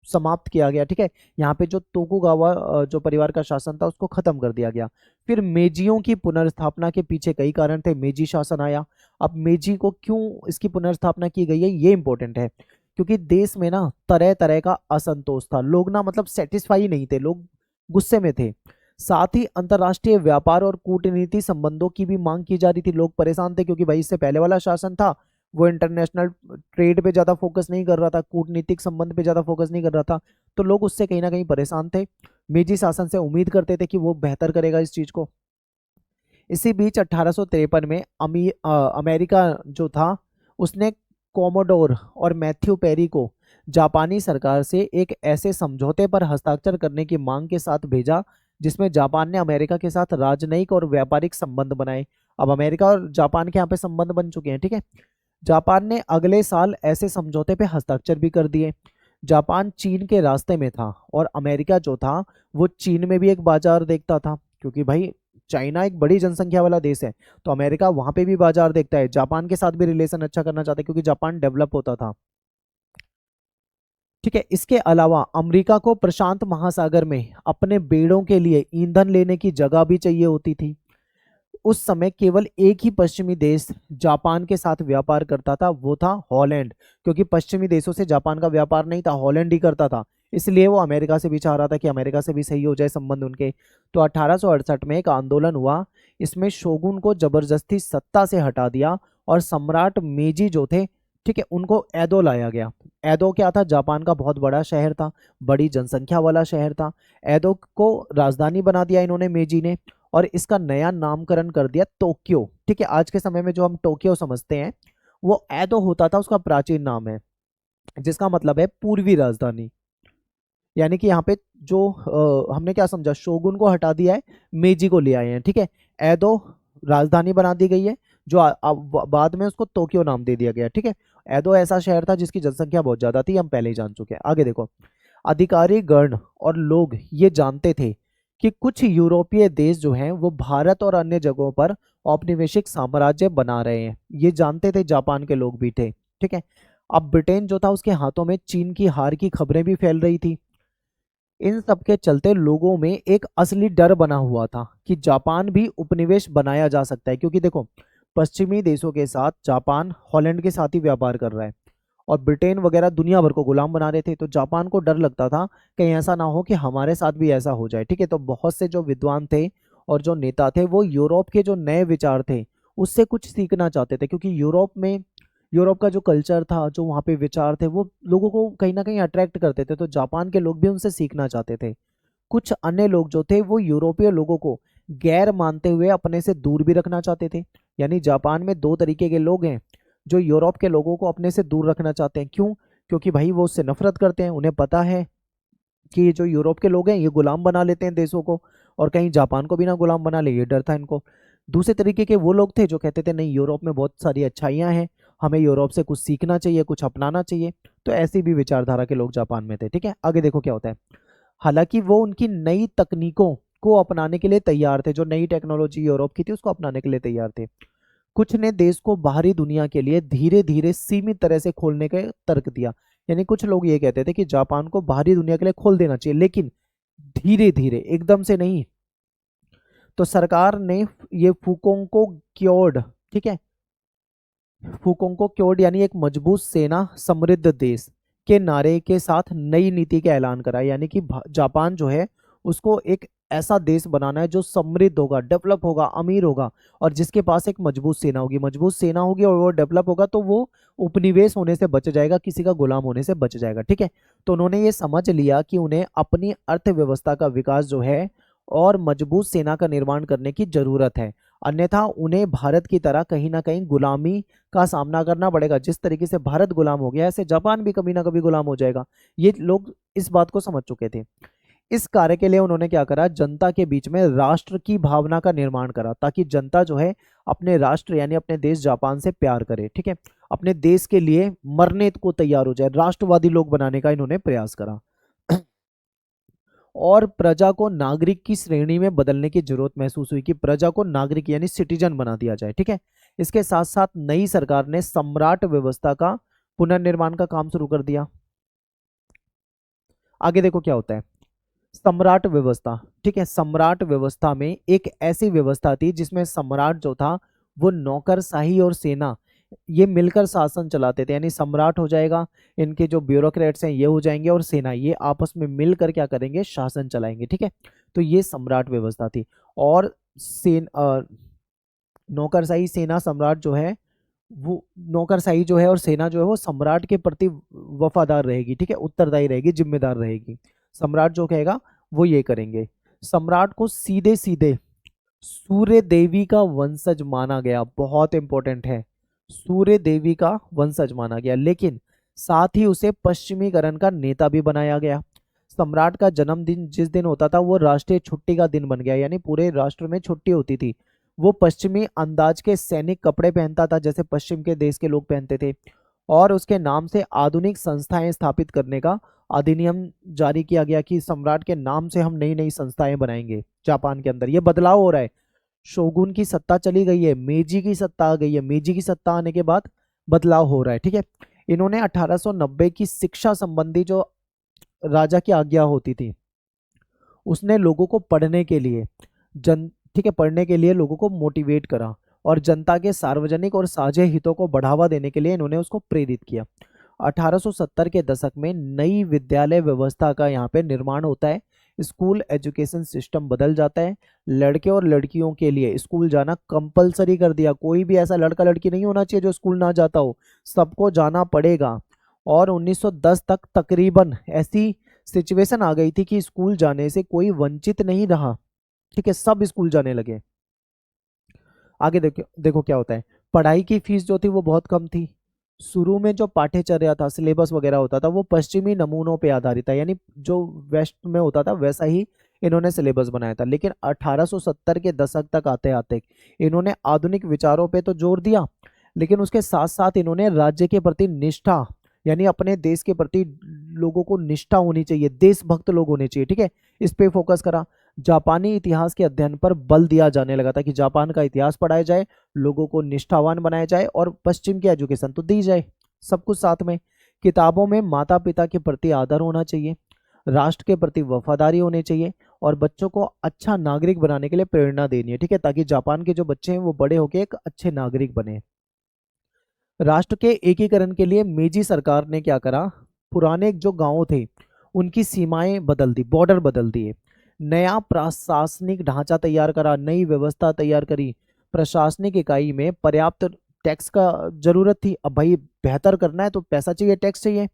समाप्त किया गया। ठीक है, यहाँ पे जो तोकुगावा जो परिवार का शासन था उसको खत्म कर दिया गया। फिर मेजियों की पुनर्स्थापना के पीछे कई कारण थे, मेजी शासन आया। अब मेजी को क्यों इसकी पुनर्स्थापना की गई है ये इंपॉर्टेंट है, क्योंकि देश में ना तरह तरह का असंतोष था, लोग ना मतलब सेटिस्फाई नहीं थे, लोग गुस्से में थे। साथ ही अंतरराष्ट्रीय व्यापार और कूटनीति संबंधों की भी मांग की जा रही थी, लोग परेशान थे, क्योंकि भाई इससे पहले वाला शासन था वो इंटरनेशनल ट्रेड पे ज्यादा फोकस नहीं कर रहा था, कूटनीतिक संबंध पे ज्यादा फोकस नहीं कर रहा था, तो लोग उससे कहीं ना कहीं परेशान थे। मेजी शासन से उम्मीद करते थे कि वो बेहतर करेगा इस चीज को। इसी बीच 1853 में अमेरिका जो था उसने कोमोडोर और मैथ्यू पेरी को जापानी सरकार से एक ऐसे समझौते पर हस्ताक्षर करने की मांग के साथ भेजा जिसमें जापान ने अमेरिका के साथ राजनयिक और व्यापारिक संबंध बनाए। अब अमेरिका और जापान के यहाँ पे संबंध बन चुके हैं। ठीक है, जापान ने अगले साल ऐसे समझौते पे हस्ताक्षर भी कर दिए। जापान चीन के रास्ते में था और अमेरिका जो था वो चीन में भी एक बाजार देखता था, क्योंकि भाई चाइना एक बड़ी जनसंख्या वाला देश है, तो अमेरिका वहां पे भी बाजार देखता है, जापान के साथ भी रिलेशन अच्छा करना चाहता है क्योंकि जापान डेवलप होता था। ठीक है, इसके अलावा अमेरिका को प्रशांत महासागर में अपने बेड़ों के लिए ईंधन लेने की जगह भी चाहिए होती थी। उस समय केवल एक ही पश्चिमी देश जापान के साथ व्यापार करता था, वो था हॉलैंड, क्योंकि पश्चिमी देशों से जापान का व्यापार नहीं था, हॉलैंड ही करता था। इसलिए वो अमेरिका से भी चाह रहा था कि अमेरिका से भी सही हो जाए संबंध उनके। तो 1868 में एक आंदोलन हुआ, इसमें शोगुन को जबरदस्ती सत्ता से हटा दिया और सम्राट मेजी जो थे, ठीक है, उनको एदो लाया गया। एदो क्या था? जापान का बहुत बड़ा शहर था, बड़ी जनसंख्या वाला शहर था। एदो को राजधानी बना दिया इन्होंने, मेजी ने, और इसका नया नामकरण कर दिया टोक्यो। ठीक है, आज के समय में जो हम टोक्यो समझते हैं वो एदो होता था, उसका प्राचीन नाम है, जिसका मतलब है पूर्वी राजधानी। यानी कि यहाँ पे जो हमने क्या समझा, शोगुन को हटा दिया है, मेजी को ले आए हैं। ठीक है, एदो राजधानी बना दी गई है, जो बाद में उसको टोक्यो नाम दे दिया गया। ठीक है, एदो ऐसा शहर था जिसकी जनसंख्या बहुत ज्यादा थी, हम पहले ही जान चुके हैं। आगे देखो, अधिकारी गण और लोग ये जानते थे कि कुछ यूरोपीय देश जो हैं वो भारत और अन्य जगहों पर औपनिवेशिक साम्राज्य बना रहे हैं, ये जानते थे, जापान के लोग भी थे। ठीक है, अब ब्रिटेन जो था उसके हाथों में चीन की हार की खबरें भी फैल रही थी। इन सब के चलते लोगों में एक असली डर बना हुआ था कि जापान भी उपनिवेश बनाया जा सकता है, क्योंकि देखो पश्चिमी देशों के साथ जापान हॉलैंड के साथ ही व्यापार कर रहा है और ब्रिटेन वगैरह दुनिया भर को गुलाम बना रहे थे, तो जापान को डर लगता था कहीं ऐसा ना हो कि हमारे साथ भी ऐसा हो जाए। ठीक है, तो बहुत से जो विद्वान थे और जो नेता थे वो यूरोप के जो नए विचार थे उससे कुछ सीखना चाहते थे, क्योंकि यूरोप का जो कल्चर था, जो वहाँ पे विचार थे, वो लोगों को कहीं ना कहीं अट्रैक्ट करते थे, तो जापान के लोग भी उनसे सीखना चाहते थे। कुछ अन्य लोग जो थे वो यूरोपीय लोगों को गैर मानते हुए अपने से दूर भी रखना चाहते थे। यानी जापान में दो तरीके के लोग हैं, जो यूरोप के लोगों को अपने से दूर रखना चाहते हैं। क्यों? क्योंकि भाई वो उससे नफरत करते हैं, उन्हें पता है कि ये जो यूरोप के लोग हैं ये गुलाम बना लेते हैं देशों को, और कहीं जापान को भी ना गुलाम बना ले, ये डर था इनको। दूसरे तरीके के वो लोग थे जो कहते थे नहीं, यूरोप में बहुत सारी अच्छाइयाँ हैं, हमें यूरोप से कुछ सीखना चाहिए, कुछ अपनाना चाहिए। तो ऐसी भी विचारधारा के लोग जापान में थे। ठीक है, आगे देखो क्या होता है। हालांकि वो उनकी नई तकनीकों को अपनाने के लिए तैयार थे, जो नई टेक्नोलॉजी यूरोप की थी उसको अपनाने के लिए तैयार थे। कुछ ने देश को बाहरी दुनिया के लिए धीरे धीरे सीमित तरह से खोलने का तर्क दिया। यानी कुछ लोग ये कहते थे कि जापान को बाहरी दुनिया के लिए खोल देना चाहिए, लेकिन धीरे धीरे, एकदम से नहीं। तो सरकार ने ये फुकोंको क्योड, ठीक है, फुकोंको क्योड यानी एक मजबूत सेना समृद्ध देश के नारे के साथ नई नीति का ऐलान करा। यानी कि जापान जो है उसको एक ऐसा देश बनाना है जो समृद्ध होगा, डेवलप होगा, अमीर होगा, और जिसके पास एक मजबूत सेना होगी। मजबूत सेना होगी और वो डेवलप होगा तो वो उपनिवेश होने से बच जाएगा, किसी का गुलाम होने से बच जाएगा। ठीक है, तो उन्होंने ये समझ लिया कि उन्हें अपनी अर्थव्यवस्था का विकास जो है और मजबूत सेना का निर्माण करने की जरूरत है, अन्यथा उन्हें भारत की तरह कहीं ना कहीं गुलामी का सामना करना पड़ेगा। जिस तरीके से भारत गुलाम हो गया, ऐसे जापान भी कभी ना कभी गुलाम हो जाएगा। ये लोग इस बात को समझ चुके थे। इस कार्य के लिए उन्होंने क्या करा, जनता के बीच में राष्ट्र की भावना का निर्माण करा, ताकि जनता जो है अपने राष्ट्र यानी अपने देश जापान से प्यार करे। ठीक है, अपने देश के लिए मरने को तैयार हो जाए, राष्ट्रवादी लोग बनाने का इन्होंने प्रयास करा। और प्रजा को नागरिक की श्रेणी में बदलने की जरूरत महसूस हुई, कि प्रजा को नागरिक यानी सिटीजन बना दिया जाए। ठीक है, इसके साथ साथ नई सरकार ने सम्राट व्यवस्था का पुनर्निर्माण का काम शुरू कर दिया। आगे देखो क्या होता है, सम्राट व्यवस्था। ठीक है, सम्राट व्यवस्था में एक ऐसी व्यवस्था थी जिसमें सम्राट जो था वो नौकरशाही और सेना ये मिलकर शासन चलाते थे। यानी सम्राट हो जाएगा, इनके जो ब्यूरोक्रेट्स हैं ये हो जाएंगे, और सेना ये आपस में मिलकर क्या करेंगे, शासन चलाएंगे। ठीक है, तो ये सम्राट व्यवस्था थी। और नौकरशाही सेना सम्राट जो है वो, नौकरशाही जो है और सेना जो है वो सम्राट के प्रति वफादार रहेगी। ठीक है, उत्तरदायी रहेगी, जिम्मेदार रहेगी। सम्राट जो कहेगा वो ये करेंगे। सम्राट को सीधे सीधे सूर्य देवी का वंशज माना गया, बहुत इंपॉर्टेंट है, सूर्य देवी का वंशज माना गया, लेकिन साथ ही उसे पश्चिमीकरण का नेता भी बनाया गया। सम्राट का जन्मदिन जिस दिन होता था वो राष्ट्रीय छुट्टी का दिन बन गया, यानी पूरे राष्ट्र में छुट्टी होती थी। वो पश्चिमी अंदाज के सैनिक कपड़े पहनता था जैसे पश्चिम के देश के लोग पहनते थे, और उसके नाम से आधुनिक संस्थाएं स्थापित करने का अधिनियम जारी किया गया कि सम्राट के नाम से हम नई नई संस्थाएं बनाएंगे। जापान के अंदर ये बदलाव हो रहा है, शोगुन की सत्ता चली गई है, मेजी की सत्ता आ गई है। मेजी की सत्ता आने के बाद बदलाव हो रहा है, ठीक है। इन्होंने 1890 की शिक्षा संबंधी जो राजा की आज्ञा होती थी, उसने लोगों को पढ़ने के लिए जन ठीक है, पढ़ने के लिए लोगों को मोटिवेट करा, और जनता के सार्वजनिक और साझे हितों को बढ़ावा देने के लिए इन्होंने उसको प्रेरित किया। 1870 के दशक में नई विद्यालय व्यवस्था का यहाँ पे निर्माण होता है। स्कूल एजुकेशन सिस्टम बदल जाता है। लड़के और लड़कियों के लिए स्कूल जाना कंपलसरी कर दिया। कोई भी ऐसा लड़का लड़की नहीं होना चाहिए जो स्कूल ना जाता हो, सबको जाना पड़ेगा। और 1910 तक तकरीबन ऐसी सिचुएशन आ गई थी कि स्कूल जाने से कोई वंचित नहीं रहा, ठीक है, सब स्कूल जाने लगे। आगे देखो देखो क्या होता है। पढ़ाई की फीस जो थी वो बहुत कम थी। शुरू में जो पाठ्यचर्या था, सिलेबस वगैरह होता था, वो पश्चिमी नमूनों पे आधारित था, यानी जो वेस्ट में होता था वैसा ही इन्होंने सिलेबस बनाया था। लेकिन 1870 के दशक तक आते आते इन्होंने आधुनिक विचारों पे तो जोर दिया, लेकिन उसके साथ साथ इन्होंने राज्य के प्रति निष्ठा, यानी अपने देश के प्रति लोगों को निष्ठा होनी चाहिए, देशभक्त लोग होने चाहिए, ठीक है, इस पे फोकस करा। जापानी इतिहास के अध्ययन पर बल दिया जाने लगा था कि जापान का इतिहास पढ़ाया जाए, लोगों को निष्ठावान बनाया जाए और पश्चिम की एजुकेशन तो दी जाए, सब कुछ साथ में। किताबों में माता पिता के प्रति आदर होना चाहिए, राष्ट्र के प्रति वफादारी होनी चाहिए, और बच्चों को अच्छा नागरिक बनाने के लिए प्रेरणा देनी है, ठीक है, ताकि जापान के जो बच्चे हैं वो बड़े होकर एक अच्छे नागरिक बने। राष्ट्र के एकीकरण के लिए मेजी सरकार ने क्या करा, पुराने जो गांव थे उनकी सीमाएं बदल दी, बॉर्डर बदल दिए, नया प्रशासनिक ढांचा तैयार करा, नई व्यवस्था तैयार करी। प्रशासनिक इकाई में पर्याप्त टैक्स का जरूरत थी। अब भाई बेहतर करना है तो पैसा चाहिए, टैक्स चाहिए,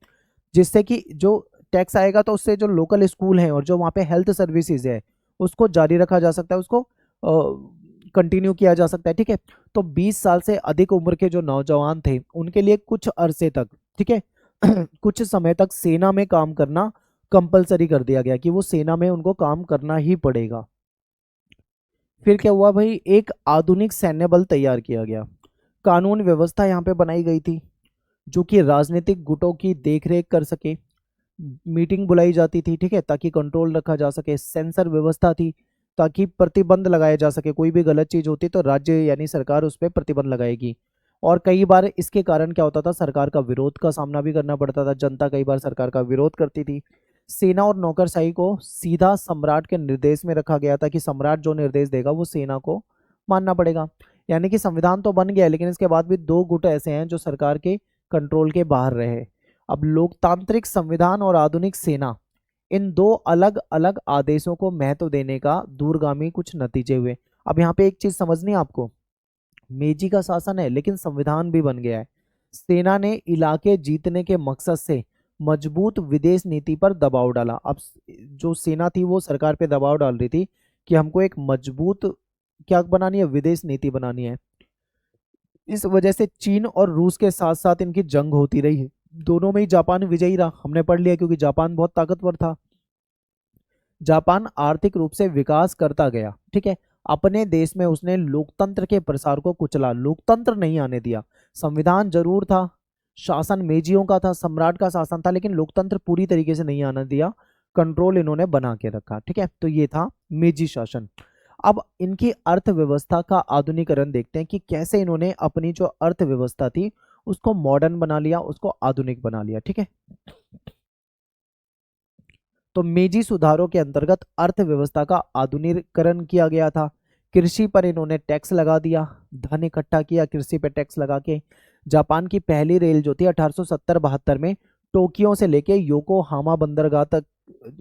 जिससे कि जो टैक्स आएगा तो उससे जो लोकल स्कूल हैं और जो वहाँ पे हेल्थ सर्विसेज है उसको जारी रखा जा सकता है, उसको कंटिन्यू किया जा सकता है, ठीक है। तो 20 साल से अधिक उम्र के जो नौजवान थे उनके लिए कुछ अरसे तक, ठीक है, कुछ समय तक सेना में काम करना कंपलसरी कर दिया गया, कि वो सेना में उनको काम करना ही पड़ेगा। फिर क्या हुआ भाई, एक आधुनिक सैन्य बल तैयार किया गया। कानून व्यवस्था यहाँ पे बनाई गई थी जो कि राजनीतिक गुटों की देखरेख कर सके। मीटिंग बुलाई जाती थी, ठीक है, ताकि कंट्रोल रखा जा सके। सेंसर व्यवस्था थी ताकि प्रतिबंध लगाया जा सके, कोई भी गलत चीज होती तो राज्य यानी सरकार उस पर प्रतिबंध लगाएगी। और कई बार इसके कारण क्या होता था, सरकार का विरोध का सामना भी करना पड़ता था, जनता कई बार सरकार का विरोध करती थी। सेना और नौकरशाही को सीधा सम्राट के निर्देश में रखा गया था, कि सम्राट जो निर्देश देगा वो सेना को मानना पड़ेगा। यानी कि संविधान तो बन गया है, लेकिन इसके बाद भी दो गुट ऐसे हैं जो सरकार के कंट्रोल के बाहर रहे। अब लोकतांत्रिक संविधान और आधुनिक सेना, इन दो अलग अलग आदेशों को महत्व देने का दूरगामी कुछ नतीजे हुए। अब यहाँ पे एक चीज समझनी है आपको, मेजी का शासन है लेकिन संविधान भी बन गया है। सेना ने इलाके जीतने के मकसद से मजबूत विदेश नीति पर दबाव डाला। अब जो सेना थी वो सरकार पे दबाव डाल रही थी कि हमको एक मजबूत क्या बनानी है, विदेश नीति बनानी है। इस वजह से चीन और रूस के साथ साथ इनकी जंग होती रही। दोनों में ही जापान विजयी रहा, हमने पढ़ लिया, क्योंकि जापान बहुत ताकतवर था। जापान आर्थिक रूप से विकास करता गया, ठीक है। अपने देश में उसने लोकतंत्र के प्रसार को कुचला, लोकतंत्र नहीं आने दिया। संविधान जरूर था, शासन मेजियों का था, सम्राट का शासन था, लेकिन लोकतंत्र पूरी तरीके से नहीं आने दिया, कंट्रोल इन्होंने बना के रखा, ठीक है। तो ये था मेजी शासन। अब इनकी अर्थव्यवस्था का आधुनिकीकरण देखते हैं कि कैसे इन्होंने अपनी जो अर्थव्यवस्था थी उसको मॉडर्न बना लिया, उसको आधुनिक बना लिया, ठीक है। तो मेजी सुधारों के अंतर्गत अर्थव्यवस्था का आधुनिकीकरण किया गया था। कृषि पर इन्होंने टैक्स लगा दिया, धन इकट्ठा किया कृषि पर टैक्स लगा के। जापान की पहली रेल जो थी 1870-72 में टोक्यो से लेके योकोहामा बंदरगाह तक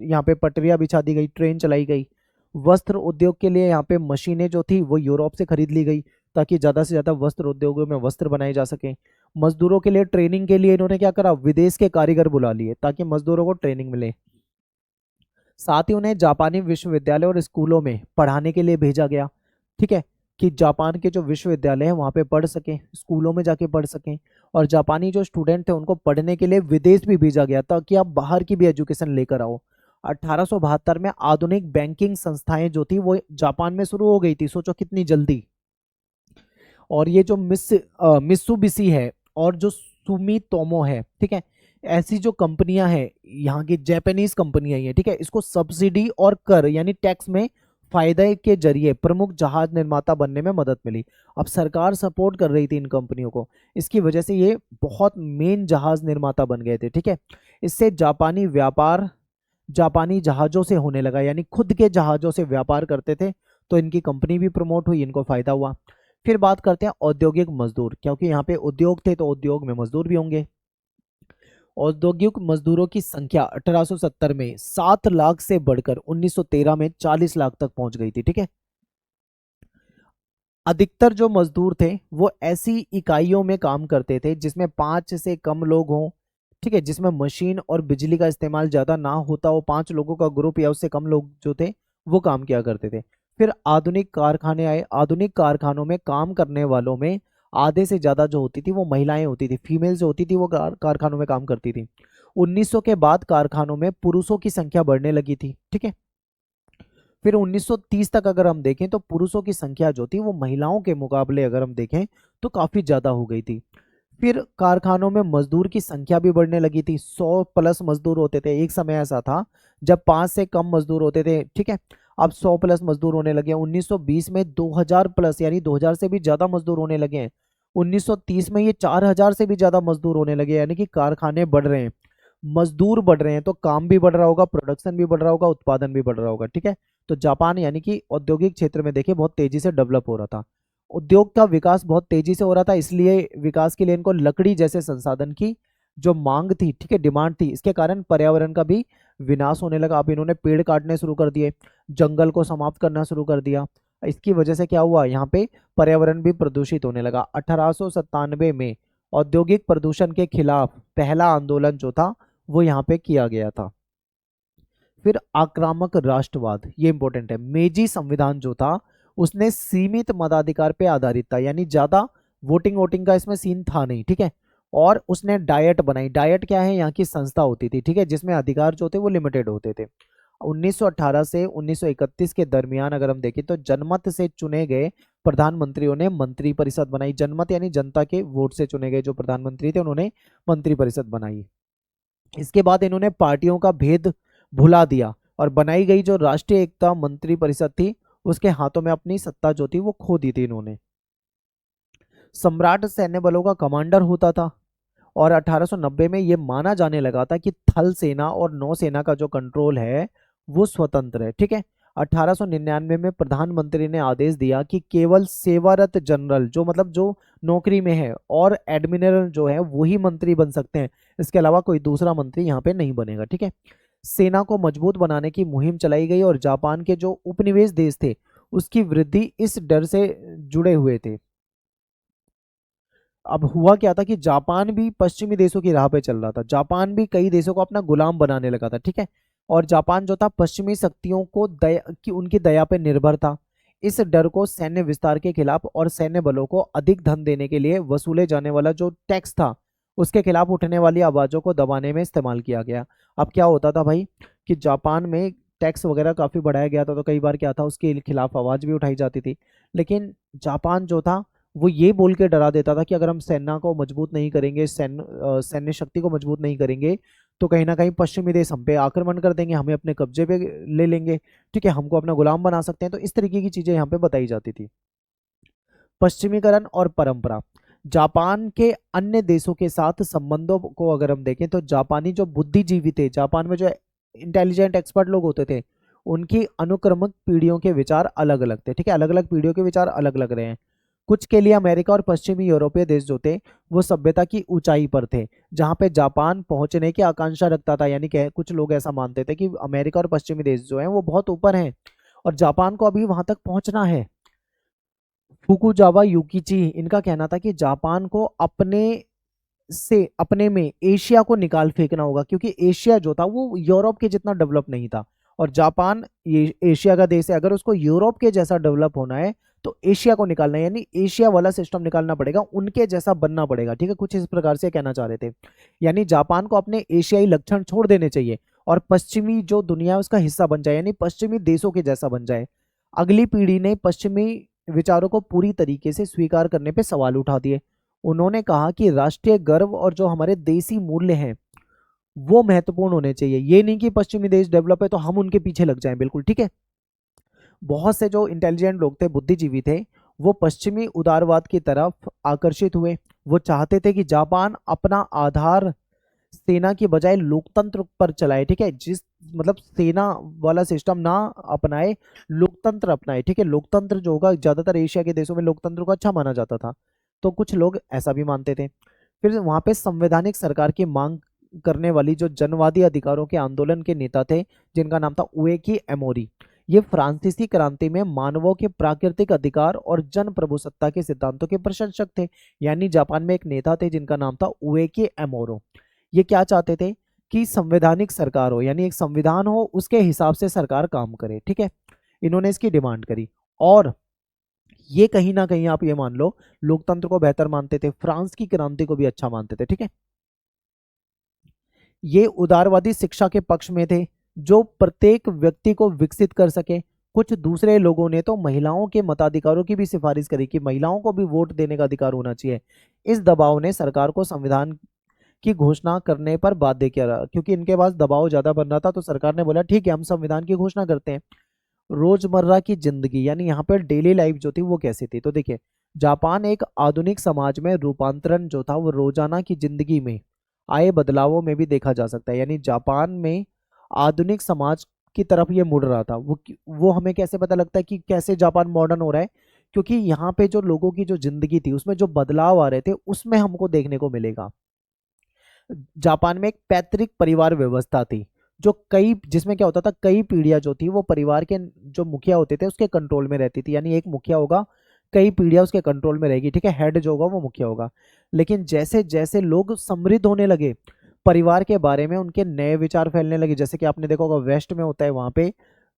यहाँ पे पटरियां बिछा दी गई, ट्रेन चलाई गई। वस्त्र उद्योग के लिए यहाँ पे मशीनें जो थी वो यूरोप से खरीद ली गई, ताकि ज़्यादा से ज़्यादा वस्त्र उद्योगों में वस्त्र बनाए जा सके। मजदूरों के लिए ट्रेनिंग के लिए इन्होंने क्या करा, विदेश के कारीगर बुला लिए ताकि मजदूरों को ट्रेनिंग मिले। साथ ही उन्हें जापानी विश्वविद्यालय और स्कूलों में पढ़ाने के लिए भेजा गया, ठीक है, कि जापान के जो विश्वविद्यालय हैं वहाँ पे पढ़ सकें, स्कूलों में जाके पढ़ सकें। और जापानी जो स्टूडेंट थे उनको पढ़ने के लिए विदेश भी भेजा गया ताकि आप बाहर की भी एजुकेशन लेकर आओ। 1872 में आधुनिक बैंकिंग संस्थाएं जो थी वो जापान में शुरू हो गई थी, सोचो कितनी जल्दी। और ये जो मित्सुबिशी है और जो सुमितोमो है, ठीक है, ऐसी जो कंपनियां हैं यहाँ की जापानीज कंपनियां ही है, ठीक है, इसको सब्सिडी और कर यानी टैक्स में फायदे के जरिए प्रमुख जहाज निर्माता बनने में मदद मिली। अब सरकार सपोर्ट कर रही थी इन कंपनियों को, इसकी वजह से ये बहुत मेन जहाज निर्माता बन गए थे, ठीक है। इससे जापानी व्यापार जापानी जहाजों से होने लगा, यानी खुद के जहाजों से व्यापार करते थे, तो इनकी कंपनी भी प्रमोट हुई, इनको फायदा हुआ। फिर बात करते हैं औद्योगिक मजदूर, क्योंकि यहाँ पे उद्योग थे तो उद्योग में मजदूर भी होंगे। औद्योगिक मजदूरों की संख्या 1870 में 7 लाख से बढ़कर 1913 में 40 लाख तक पहुंच गई थी, ठीक है। अधिकतर जो मजदूर थे वो ऐसी इकाइयों में काम करते थे जिसमें 5 से कम लोग हों, ठीक है, जिसमें मशीन और बिजली का इस्तेमाल ज़्यादा ना होता हो, 5 लोगों का ग्रुप या उससे कम लोग जो थे वो काम किया करते थे। फिर आधुनिक कारखाने आए। आधुनिक कारखानों में काम करने वालों में आधे से ज़्यादा जो होती थी वो महिलाएं होती थी, फीमेल जो होती थी वो कारखानों में काम करती थी। 1900 के बाद कारखानों में पुरुषों की संख्या बढ़ने लगी थी, ठीक है। फिर 1930 तक अगर हम देखें तो पुरुषों की संख्या जो थी वो महिलाओं के मुकाबले अगर हम देखें तो काफ़ी ज़्यादा हो गई थी। फिर कारखानों में मजदूर की संख्या भी बढ़ने लगी थी, 100 प्लस मजदूर होते थे। एक समय ऐसा था जब 5 से कम मजदूर होते थे, ठीक है। अब 100 प्लस मजदूर होने लगे। 1920 में 2000 प्लस, यानी 2000 से भी ज़्यादा मजदूर होने लगे हैं। 1930 में ये 4000 से भी ज़्यादा मजदूर होने लगे, यानी कि कारखाने बढ़ रहे हैं, मजदूर बढ़ रहे हैं, तो काम भी बढ़ रहा होगा, प्रोडक्शन भी बढ़ रहा होगा, उत्पादन भी बढ़ रहा होगा, ठीक है। तो जापान यानी कि औद्योगिक क्षेत्र में देखिए बहुत तेजी से डेवलप हो रहा था। उद्योग का विकास बहुत तेजी से हो रहा था, इसलिए विकास के लिए इनको लकड़ी जैसे संसाधन की जो मांग थी, ठीक है, डिमांड थी, इसके कारण पर्यावरण का भी विनाश होने लगा। अब इन्होंने पेड़ काटने शुरू कर दिए, जंगल को समाप्त करना शुरू कर दिया। इसकी वजह से क्या हुआ, यहाँ पे पर्यावरण भी प्रदूषित होने लगा। 1897 में औद्योगिक प्रदूषण के खिलाफ पहला आंदोलन जो था वो यहाँ पे किया गया था। फिर आक्रामक राष्ट्रवाद, ये इंपॉर्टेंट है। मेजी संविधान जो था उसने सीमित मताधिकार पे आधारित था, यानी ज्यादा वोटिंग वोटिंग का इसमें सीन था नहीं, ठीक है। और उसने डायट बनाई। डायट क्या है, यहाँ की संस्था होती थी, ठीक है, जिसमें अधिकार जो थे वो लिमिटेड होते थे। 1918 से 1931 के दरमियान अगर हम देखें तो जनमत से चुने गए प्रधानमंत्रियों ने मंत्री परिषद बनाई। जनमत यानी जनता के वोट से चुने गए जो प्रधानमंत्री थे उन्होंने मंत्री परिषद बनाई। इसके बाद इन्होंने पार्टियों का भेद भुला दिया और बनाई गई जो राष्ट्रीय एकता मंत्री परिषद थी उसके हाथों में अपनी सत्ता जो थी वो खो दी थी इन्होंने। सम्राट सैन्य बलों का कमांडर होता था और 1890 में ये माना जाने लगा था कि थल सेना और नौसेना का जो कंट्रोल है वो स्वतंत्र है, ठीक है। 1899 में प्रधानमंत्री ने आदेश दिया कि केवल सेवारत जनरल, जो मतलब जो नौकरी में है, और एडमिरल जो है वही मंत्री बन सकते हैं, इसके अलावा कोई दूसरा मंत्री यहाँ पे नहीं बनेगा, ठीक है। सेना को मजबूत बनाने की मुहिम चलाई गई और जापान के जो उपनिवेश देश थे उसकी वृद्धि इस डर से जुड़े हुए थे। अब हुआ क्या था कि जापान भी पश्चिमी देशों की राह पे चल रहा था। जापान भी कई देशों को अपना गुलाम बनाने लगा था, ठीक है। और जापान जो था पश्चिमी शक्तियों को दया की उनकी दया पे निर्भर था। इस डर को सैन्य विस्तार के खिलाफ और सैन्य बलों को अधिक धन देने के लिए वसूले जाने वाला जो टैक्स था उसके खिलाफ उठने वाली आवाजों को दबाने में इस्तेमाल किया गया। अब क्या होता था भाई कि जापान में टैक्स वगैरह काफी बढ़ाया गया था, तो कई बार क्या था उसके खिलाफ आवाज भी उठाई जाती थी। लेकिन जापान जो था वो ये बोल के डरा देता था कि अगर हम सेना को मजबूत नहीं करेंगे, सैन्य शक्ति को मजबूत नहीं करेंगे, तो कहीं ना कहीं पश्चिमी देश हम पे आक्रमण कर देंगे, हमें अपने कब्जे पे ले लेंगे, ठीक है, हमको अपना गुलाम बना सकते हैं। तो इस तरीके की चीजें यहाँ पे बताई जाती थी। पश्चिमीकरण और परंपरा, जापान के अन्य देशों के साथ संबंधों को अगर हम देखें तो जापानी जो बुद्धिजीवी थे, जापान में जो इंटेलिजेंट एक्सपर्ट लोग होते थे, उनकी अनुक्रमिक पीढ़ियों के विचार अलग अलग थे, ठीक है, अलग अलग पीढ़ियों के विचार अलग अलग रहे हैं। कुछ के लिए अमेरिका और पश्चिमी यूरोपीय देश जो थे वो सभ्यता की ऊंचाई पर थे, जहां पे जापान पहुंचने की आकांक्षा रखता था, यानी कि कुछ लोग ऐसा मानते थे कि अमेरिका और पश्चिमी देश जो है वो बहुत ऊपर हैं और जापान को अभी वहां तक पहुंचना है। फुकुजावा युकिची, इनका कहना था कि जापान को अपने में एशिया को निकाल फेंकना होगा, क्योंकि एशिया जो था वो यूरोप के जितना डेवलप नहीं था और जापान ये एशिया का देश है, अगर उसको यूरोप के जैसा डेवलप होना है तो एशिया को निकालना है, यानी एशिया वाला सिस्टम निकालना पड़ेगा, उनके जैसा बनना पड़ेगा, ठीक है, कुछ इस प्रकार से कहना चाह रहे थे। यानी जापान को अपने एशियाई लक्षण छोड़ देने चाहिए और पश्चिमी जो दुनिया है उसका हिस्सा बन जाए, यानी पश्चिमी देशों के जैसा बन जाए। अगली पीढ़ी ने पश्चिमी विचारों को पूरी तरीके से स्वीकार करने पे सवाल उठा दिए। उन्होंने कहा कि राष्ट्रीय गर्व और जो हमारे देसी मूल्य हैं वो महत्वपूर्ण होने चाहिए, ये नहीं कि पश्चिमी देश डेवलप है तो हम उनके पीछे लग जाएं, बिल्कुल, ठीक है। बहुत से जो इंटेलिजेंट लोग थे, बुद्धिजीवी थे, वो पश्चिमी उदारवाद की तरफ आकर्षित हुए। वो चाहते थे कि जापान अपना आधार सेना की बजाय लोकतंत्र पर चलाए, ठीक है, जिस मतलब सेना वाला सिस्टम ना अपनाए, लोकतंत्र अपनाए, ठीक है। लोकतंत्र जो होगा, ज्यादातर एशिया के देशों में लोकतंत्र को अच्छा माना जाता था, तो कुछ लोग ऐसा भी मानते थे। फिर वहां पे संवैधानिक सरकार की मांग करने वाली जो जनवादी अधिकारों के आंदोलन के नेता थे, जिनका नाम था उएकी एमोरी, ये फ्रांसीसी क्रांति में मानवों के प्राकृतिक अधिकार और जन प्रभुसत्ता के सिद्धांतों के प्रशंसक थे। यानी जापान में एक नेता थे जिनका नाम था उएकी एमोरो। ये क्या चाहते थे कि संवैधानिक सरकार हो, यानी एक संविधान हो, उसके हिसाब से सरकार काम करे, ठीक है। इन्होंने इसकी डिमांड करी, और ये कहीं ना कहीं आप ये मान लो, लोकतंत्र को बेहतर मानते थे, फ्रांस की क्रांति को भी अच्छा मानते थे, ठीक है। ये उदारवादी शिक्षा के पक्ष में थे, जो प्रत्येक व्यक्ति को विकसित कर सके। कुछ दूसरे लोगों ने तो महिलाओं के मताधिकारों की भी सिफारिश करी कि महिलाओं को भी वोट देने का अधिकार होना चाहिए। इस दबाव ने सरकार को संविधान की घोषणा करने पर बाध्य किया, क्योंकि इनके पास दबाव ज्यादा बन रहा था, तो सरकार ने बोला ठीक है, हम संविधान की घोषणा करते हैं। रोजमर्रा की जिंदगी, यानी यहाँ पर डेली लाइफ जो थी वो कैसी थी, तो देखिए, जापान एक आधुनिक समाज में रूपांतरण जो था वो रोजाना की जिंदगी में आए बदलावों में भी देखा जा सकता है। यानी जापान में आधुनिक समाज की तरफ ये मुड़ रहा था। वो हमें कैसे पता लगता है कि कैसे जापान मॉडर्न हो रहा है, क्योंकि यहाँ पे जो लोगों की जो जिंदगी थी उसमें जो बदलाव आ रहे थे, उसमें हमको देखने को मिलेगा। जापान में एक पैतृक परिवार व्यवस्था थी, जो कई जिसमें क्या होता था, कई पीढ़ियां जो थी वो परिवार के जो मुखिया होते थे उसके कंट्रोल में रहती थी। यानी एक मुखिया होगा, कई पीढ़ियां उसके कंट्रोल में रहेगी, ठीक है, हेड जो होगा वो मुखिया होगा। लेकिन जैसे जैसे लोग समृद्ध होने लगे, परिवार के बारे में उनके नए विचार फैलने लगे। जैसे कि आपने देखा होगा, वेस्ट में होता है, वहां पे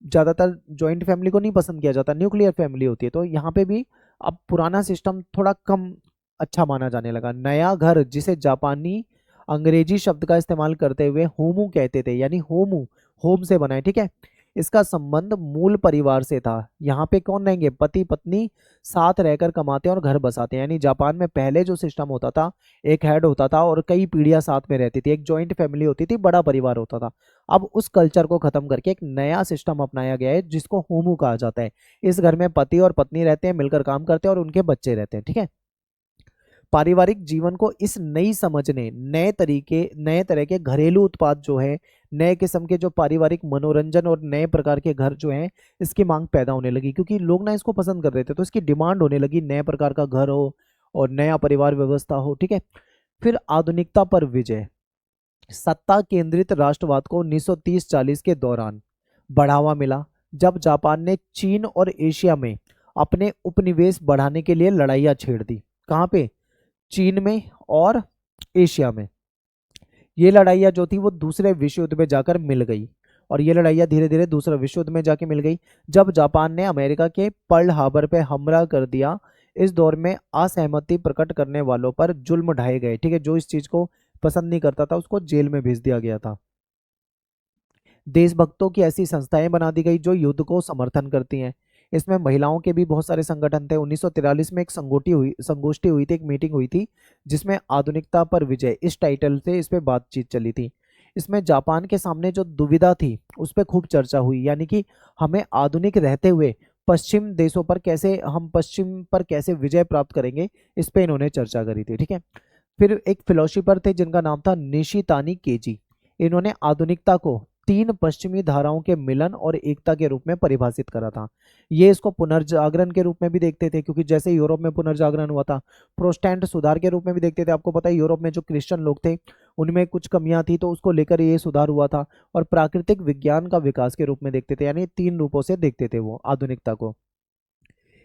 ज्यादातर ज्वाइंट फैमिली को नहीं पसंद किया जाता, न्यूक्लियर फैमिली होती है। तो यहाँ पे भी अब पुराना सिस्टम थोड़ा कम अच्छा माना जाने लगा। नया घर, जिसे जापानी अंग्रेजी शब्द का इस्तेमाल करते हुए होमू कहते थे, यानी होमू, होम से बना है, ठीक है। इसका संबंध मूल परिवार से था। यहाँ पे कौन रहेंगे, पति पत्नी साथ रहकर कमाते हैं और घर बसाते हैं। यानी जापान में पहले जो सिस्टम होता था, एक हेड होता था और कई पीढ़ियां साथ में रहती थी, एक जॉइंट फैमिली होती थी, बड़ा परिवार होता था। अब उस कल्चर को खत्म करके एक नया सिस्टम अपनाया गया है, जिसको होमू कहा जाता है। इस घर में पति और पत्नी रहते हैं, मिलकर काम करते हैं और उनके बच्चे रहते हैं, ठीक है। पारिवारिक जीवन को इस नई समझ ने नए तरह के घरेलू उत्पाद जो है, नए किस्म के जो पारिवारिक मनोरंजन और नए प्रकार के घर जो हैं, इसकी मांग पैदा होने लगी, क्योंकि लोग ना इसको पसंद कर रहे थे, तो इसकी डिमांड होने लगी, नए प्रकार का घर हो और नया परिवार व्यवस्था हो, ठीक है। फिर आधुनिकता पर विजय। सत्ता केंद्रित राष्ट्रवाद को 1930-40 के दौरान बढ़ावा मिला, जब जापान ने चीन और एशिया में अपने उपनिवेश बढ़ाने के लिए लड़ाइयाँ छेड़ दी। कहाँ पे, चीन में और एशिया में। ये लड़ाइयाँ जो थी वो दूसरे विश्व युद्ध में जाकर मिल गई, और ये लड़ाइयाँ धीरे धीरे दूसरे विश्व युद्ध में जाके मिल गई, जब जापान ने अमेरिका के पर्ल हार्बर पे हमला कर दिया। इस दौर में असहमति प्रकट करने वालों पर जुल्म ढाए गए, ठीक है। जो इस चीज को पसंद नहीं करता था उसको जेल में भेज दिया गया था। देशभक्तों की ऐसी संस्थाएं बना दी गई जो युद्ध को समर्थन करती हैं। इसमें महिलाओं के भी बहुत सारे संगठन थे। 1943 में एक संगोष्ठी हुई थी, एक मीटिंग हुई थी, जिसमें आधुनिकता पर विजय इस टाइटल से इस पे बातचीत चली थी। इसमें जापान के सामने जो दुविधा थी उस पर खूब चर्चा हुई, यानी कि हमें आधुनिक रहते हुए पश्चिम पर कैसे विजय प्राप्त करेंगे, इस पे इन्होंने चर्चा करी थी, ठीक है। फिर एक फिलोसोफर थे जिनका नाम था निशितानी केजी। इन्होंने आधुनिकता को तीन पश्चिमी धाराओं के मिलन और एकता के रूप में परिभाषित करा था। ये इसको पुनर्जागरण के रूप में भी देखते थे, क्योंकि जैसे यूरोप में पुनर्जागरण हुआ था, प्रोटेस्टेंट सुधार के रूप में भी देखते थे। आपको पता है यूरोप में जो क्रिश्चियन लोग थे उनमें कुछ कमियां थी, तो उसको लेकर ये सुधार हुआ था। और प्राकृतिक विज्ञान का विकास के रूप में देखते थे, यानी तीन रूपों से देखते थे वो आधुनिकता को।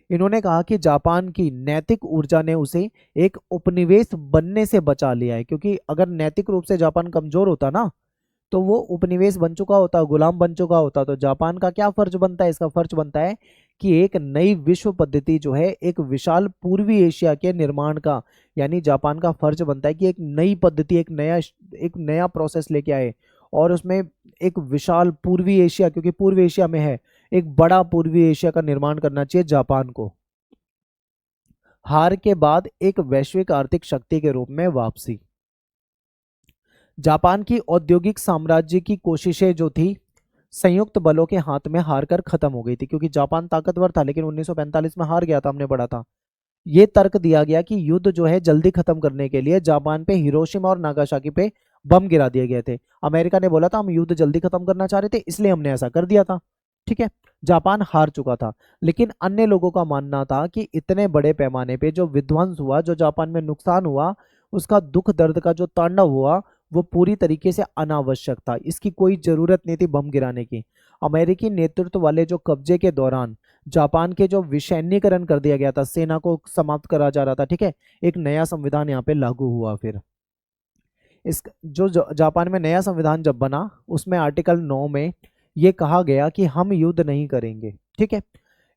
इन्होंने कहा कि जापान की नैतिक ऊर्जा ने उसे एक उपनिवेश बनने से बचा लिया है, क्योंकि अगर नैतिक रूप से जापान कमजोर होता ना, तो वो उपनिवेश बन चुका होता, गुलाम बन चुका होता। तो जापान का क्या फर्ज बनता है, इसका फर्ज बनता है कि एक नई विश्व पद्धति जो है, एक विशाल पूर्वी एशिया के निर्माण का, यानी जापान का फर्ज बनता है कि एक नई पद्धति, एक नया प्रोसेस लेके आए, और उसमें एक विशाल पूर्वी एशिया, क्योंकि पूर्वी एशिया में है, एक बड़ा पूर्वी एशिया का निर्माण करना चाहिए जापान को। हार के बाद एक वैश्विक आर्थिक शक्ति के रूप में वापसी। जापान की औद्योगिक साम्राज्य की कोशिशें जो थी संयुक्त बलों के हाथ में हारकर खत्म हो गई थी, क्योंकि जापान ताकतवर था लेकिन 1945 में हार गया था, हमने पढ़ा था। ये तर्क दिया गया कि युद्ध जो है जल्दी खत्म करने के लिए जापान पे हिरोशिमा और नागासाकी पे बम गिरा दिए गए थे। अमेरिका ने बोला था हम युद्ध जल्दी खत्म करना चाह रहे थे इसलिए हमने ऐसा कर दिया था। ठीक है, जापान हार चुका था, लेकिन अन्य लोगों का मानना था कि इतने बड़े पैमाने पे जो विध्वंस हुआ, जो जापान में नुकसान हुआ, उसका दुख दर्द का जो तांडव हुआ वो पूरी तरीके से अनावश्यक था। इसकी कोई जरूरत नहीं थी बम गिराने की। अमेरिकी नेतृत्व वाले जो कब्जे के दौरान जापान के जो विसैन्यीकरण कर दिया गया था, सेना को समाप्त करा जा रहा था, ठीक है, एक नया संविधान यहाँ पे लागू हुआ। फिर इस जापान में नया संविधान जब बना, उसमें आर्टिकल 9 में ये कहा गया कि हम युद्ध नहीं करेंगे। ठीक है,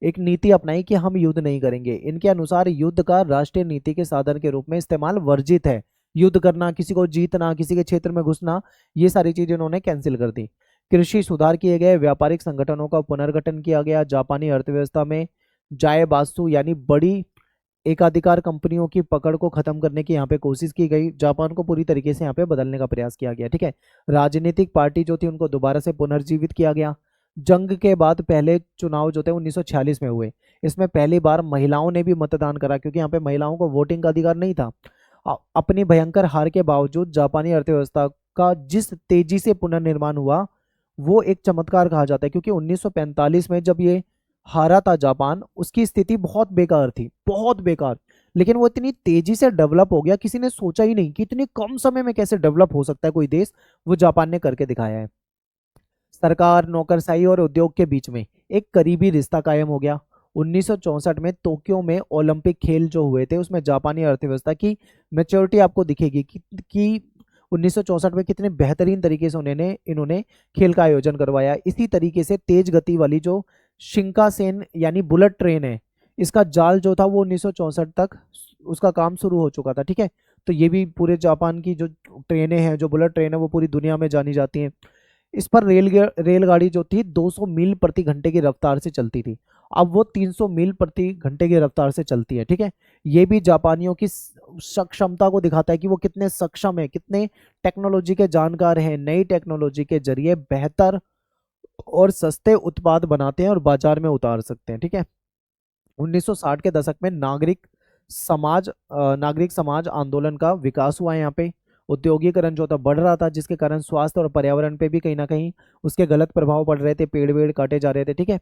एक नीति अपनाई कि हम युद्ध नहीं करेंगे। इनके अनुसार युद्ध का राष्ट्रीय नीति के साधन के रूप में इस्तेमाल वर्जित है। युद्ध करना, किसी को जीतना, किसी के क्षेत्र में घुसना, ये सारी चीजें इन्होंने कैंसिल कर दी। कृषि सुधार किए गए, व्यापारिक संगठनों का पुनर्गठन किया गया, जापानी अर्थव्यवस्था में जायबासु यानी बड़ी एकाधिकार कंपनियों की पकड़ को खत्म करने की यहाँ पे कोशिश की गई। जापान को पूरी तरीके से यहाँ पे बदलने का प्रयास किया गया। ठीक है, राजनीतिक पार्टी जो थी उनको दोबारा से पुनर्जीवित किया गया। जंग के बाद पहले चुनाव जो थे 1946 में हुए, इसमें पहली बार महिलाओं ने भी मतदान करा, क्योंकि यहाँ पे महिलाओं को वोटिंग का अधिकार नहीं था। अपनी भयंकर हार के बावजूद जापानी अर्थव्यवस्था का जिस तेजी से पुनर्निर्माण हुआ वो एक चमत्कार कहा जाता है, क्योंकि 1945 में जब ये हारा था जापान, उसकी स्थिति बहुत बेकार थी, बहुत बेकार, लेकिन वो इतनी तेजी से डेवलप हो गया, किसी ने सोचा ही नहीं कि इतनी कम समय में कैसे डेवलप हो सकता है कोई देश, वो जापान ने करके दिखाया है। सरकार, नौकरशाही और उद्योग के बीच में एक करीबी रिश्ता कायम हो गया। 1964 में टोक्यो में ओलंपिक खेल जो हुए थे, उसमें जापानी अर्थव्यवस्था की मैच्योरिटी आपको दिखेगी कि 1964 में कितने बेहतरीन तरीके से इन्होंने खेल का आयोजन करवाया। इसी तरीके से तेज गति वाली जो शिंकासेन यानी बुलेट ट्रेन है, इसका जाल जो था वो 1964 तक उसका काम शुरू हो चुका था। ठीक है, तो ये भी पूरे जापान की जो ट्रेनें हैं, जो बुलेट ट्रेन है, वो पूरी दुनिया में जानी जाती हैं। इस पर रेलगाड़ी जो थी 200 मील प्रति घंटे की रफ्तार से चलती थी, अब वो 300 मील प्रति घंटे की रफ्तार से चलती है। ठीक है, ये भी जापानियों की सक्षमता को दिखाता है कि वो कितने सक्षम है, कितने टेक्नोलॉजी के जानकार हैं, नई टेक्नोलॉजी के जरिए बेहतर और सस्ते उत्पाद बनाते हैं और बाजार में उतार सकते हैं। ठीक है, 1960 के दशक में नागरिक समाज आंदोलन का विकास हुआ है। यहाँ पे औद्योगिकरण जो था बढ़ रहा था, जिसके कारण स्वास्थ्य और पर्यावरण पे भी कहीं ना कहीं उसके गलत प्रभाव पड़ रहे थे, पेड़ वेड़ काटे जा रहे थे। ठीक है,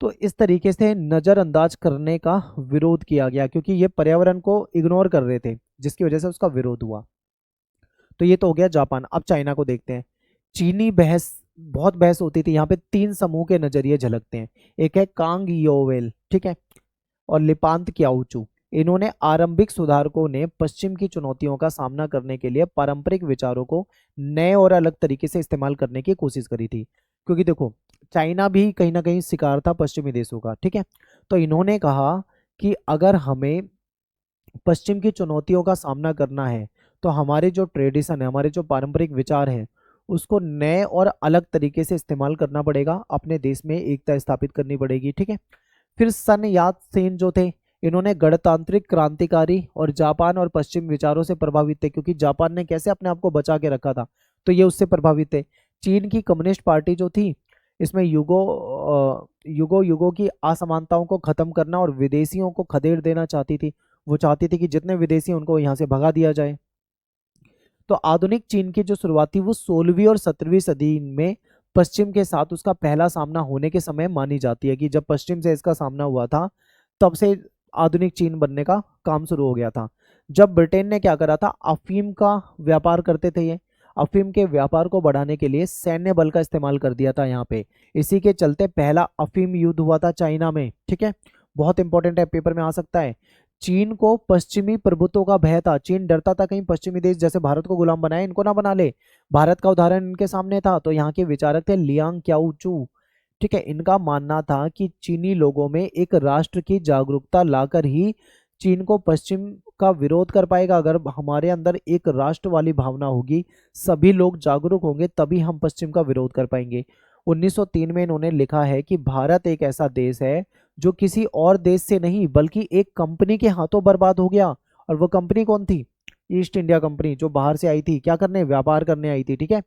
तो इस तरीके से नज़रअंदाज करने का विरोध किया गया, क्योंकि ये पर्यावरण को इग्नोर कर रहे थे, जिसकी वजह से उसका विरोध हुआ। तो ये तो हो गया जापान। अब चाइना को देखते हैं। चीनी बहुत बहस होती थी। यहाँ पे 3 समूह के नजरिए झलकते हैं। एक है कांग योवेल, ठीक है, और लिपांत क्याउचू। इन्होंने आरंभिक सुधारकों ने पश्चिम की चुनौतियों का सामना करने के लिए पारंपरिक विचारों को नए और अलग तरीके से इस्तेमाल करने की कोशिश करी थी, क्योंकि देखो चाइना भी कहीं ना कहीं शिकार था पश्चिमी देशों का। ठीक है, तो इन्होंने कहा कि अगर हमें पश्चिम की चुनौतियों का सामना करना है तो हमारे जो ट्रेडिशन है, हमारे जो पारंपरिक विचार हैं, उसको नए और अलग तरीके से इस्तेमाल करना पड़ेगा, अपने देश में एकता स्थापित करनी पड़ेगी। ठीक है, फिर सन यात सेन जो थे, इन्होंने गणतांत्रिक क्रांतिकारी और जापान और पश्चिम विचारों से प्रभावित थे, क्योंकि जापान ने कैसे अपने आप को बचा के रखा था, तो ये उससे प्रभावित थे। चीन की कम्युनिस्ट पार्टी जो थी, इसमें युगों की असमानताओं को खत्म करना और विदेशियों को खदेड़ देना चाहती थी। वो चाहती थी कि जितने विदेशी हैं उनको यहाँ से भगा दिया जाए। तो आधुनिक चीन की जो शुरुआत थी वो 16वीं और 17वीं सदी में पश्चिम के साथ उसका पहला सामना होने के समय मानी जाती है, कि जब पश्चिम से इसका सामना हुआ था तब से आधुनिक चीन बनने का काम शुरू हो गया था। जब ब्रिटेन ने क्या करा था, अफीम का व्यापार करते थे ये, अफीम के व्यापार को बढ़ाने के लिए सैन्य बल का इस्तेमाल कर दिया था यहाँ पे। इसी के चलते पहला अफीम युद्ध हुआ था चाइना में। ठीक है, बहुत इंपॉर्टेंट है, पेपर में आ सकता है। चीन को पश्चिमी प्रभुत्व का भय था। चीन डरता था कहीं पश्चिमी देश जैसे भारत को गुलाम बनाए, इनको ना बना ले। भारत का उदाहरण इनके सामने था। तो यहाँ के विचारक थे लियांग क्याओचू। ठीक है, इनका मानना था कि चीनी लोगों में एक राष्ट्र की जागरूकता लाकर ही चीन को पश्चिम का विरोध कर पाएगा। अगर हमारे अंदर एक राष्ट्र वाली भावना होगी, सभी लोग जागरूक होंगे, तभी हम पश्चिम का विरोध कर पाएंगे। 1903 में इन्होंने लिखा है कि भारत एक ऐसा देश है जो किसी और देश से नहीं बल्कि एक कंपनी के हाथों बर्बाद हो गया। और वो कंपनी कौन थी? ईस्ट इंडिया कंपनी, जो बाहर से आई थी क्या करने, व्यापार करने आई थी। ठीक है,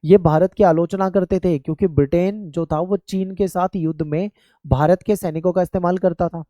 ये भारत की आलोचना करते थे क्योंकि ब्रिटेन जो था वो चीन के साथ युद्ध में भारत के सैनिकों का इस्तेमाल करता था।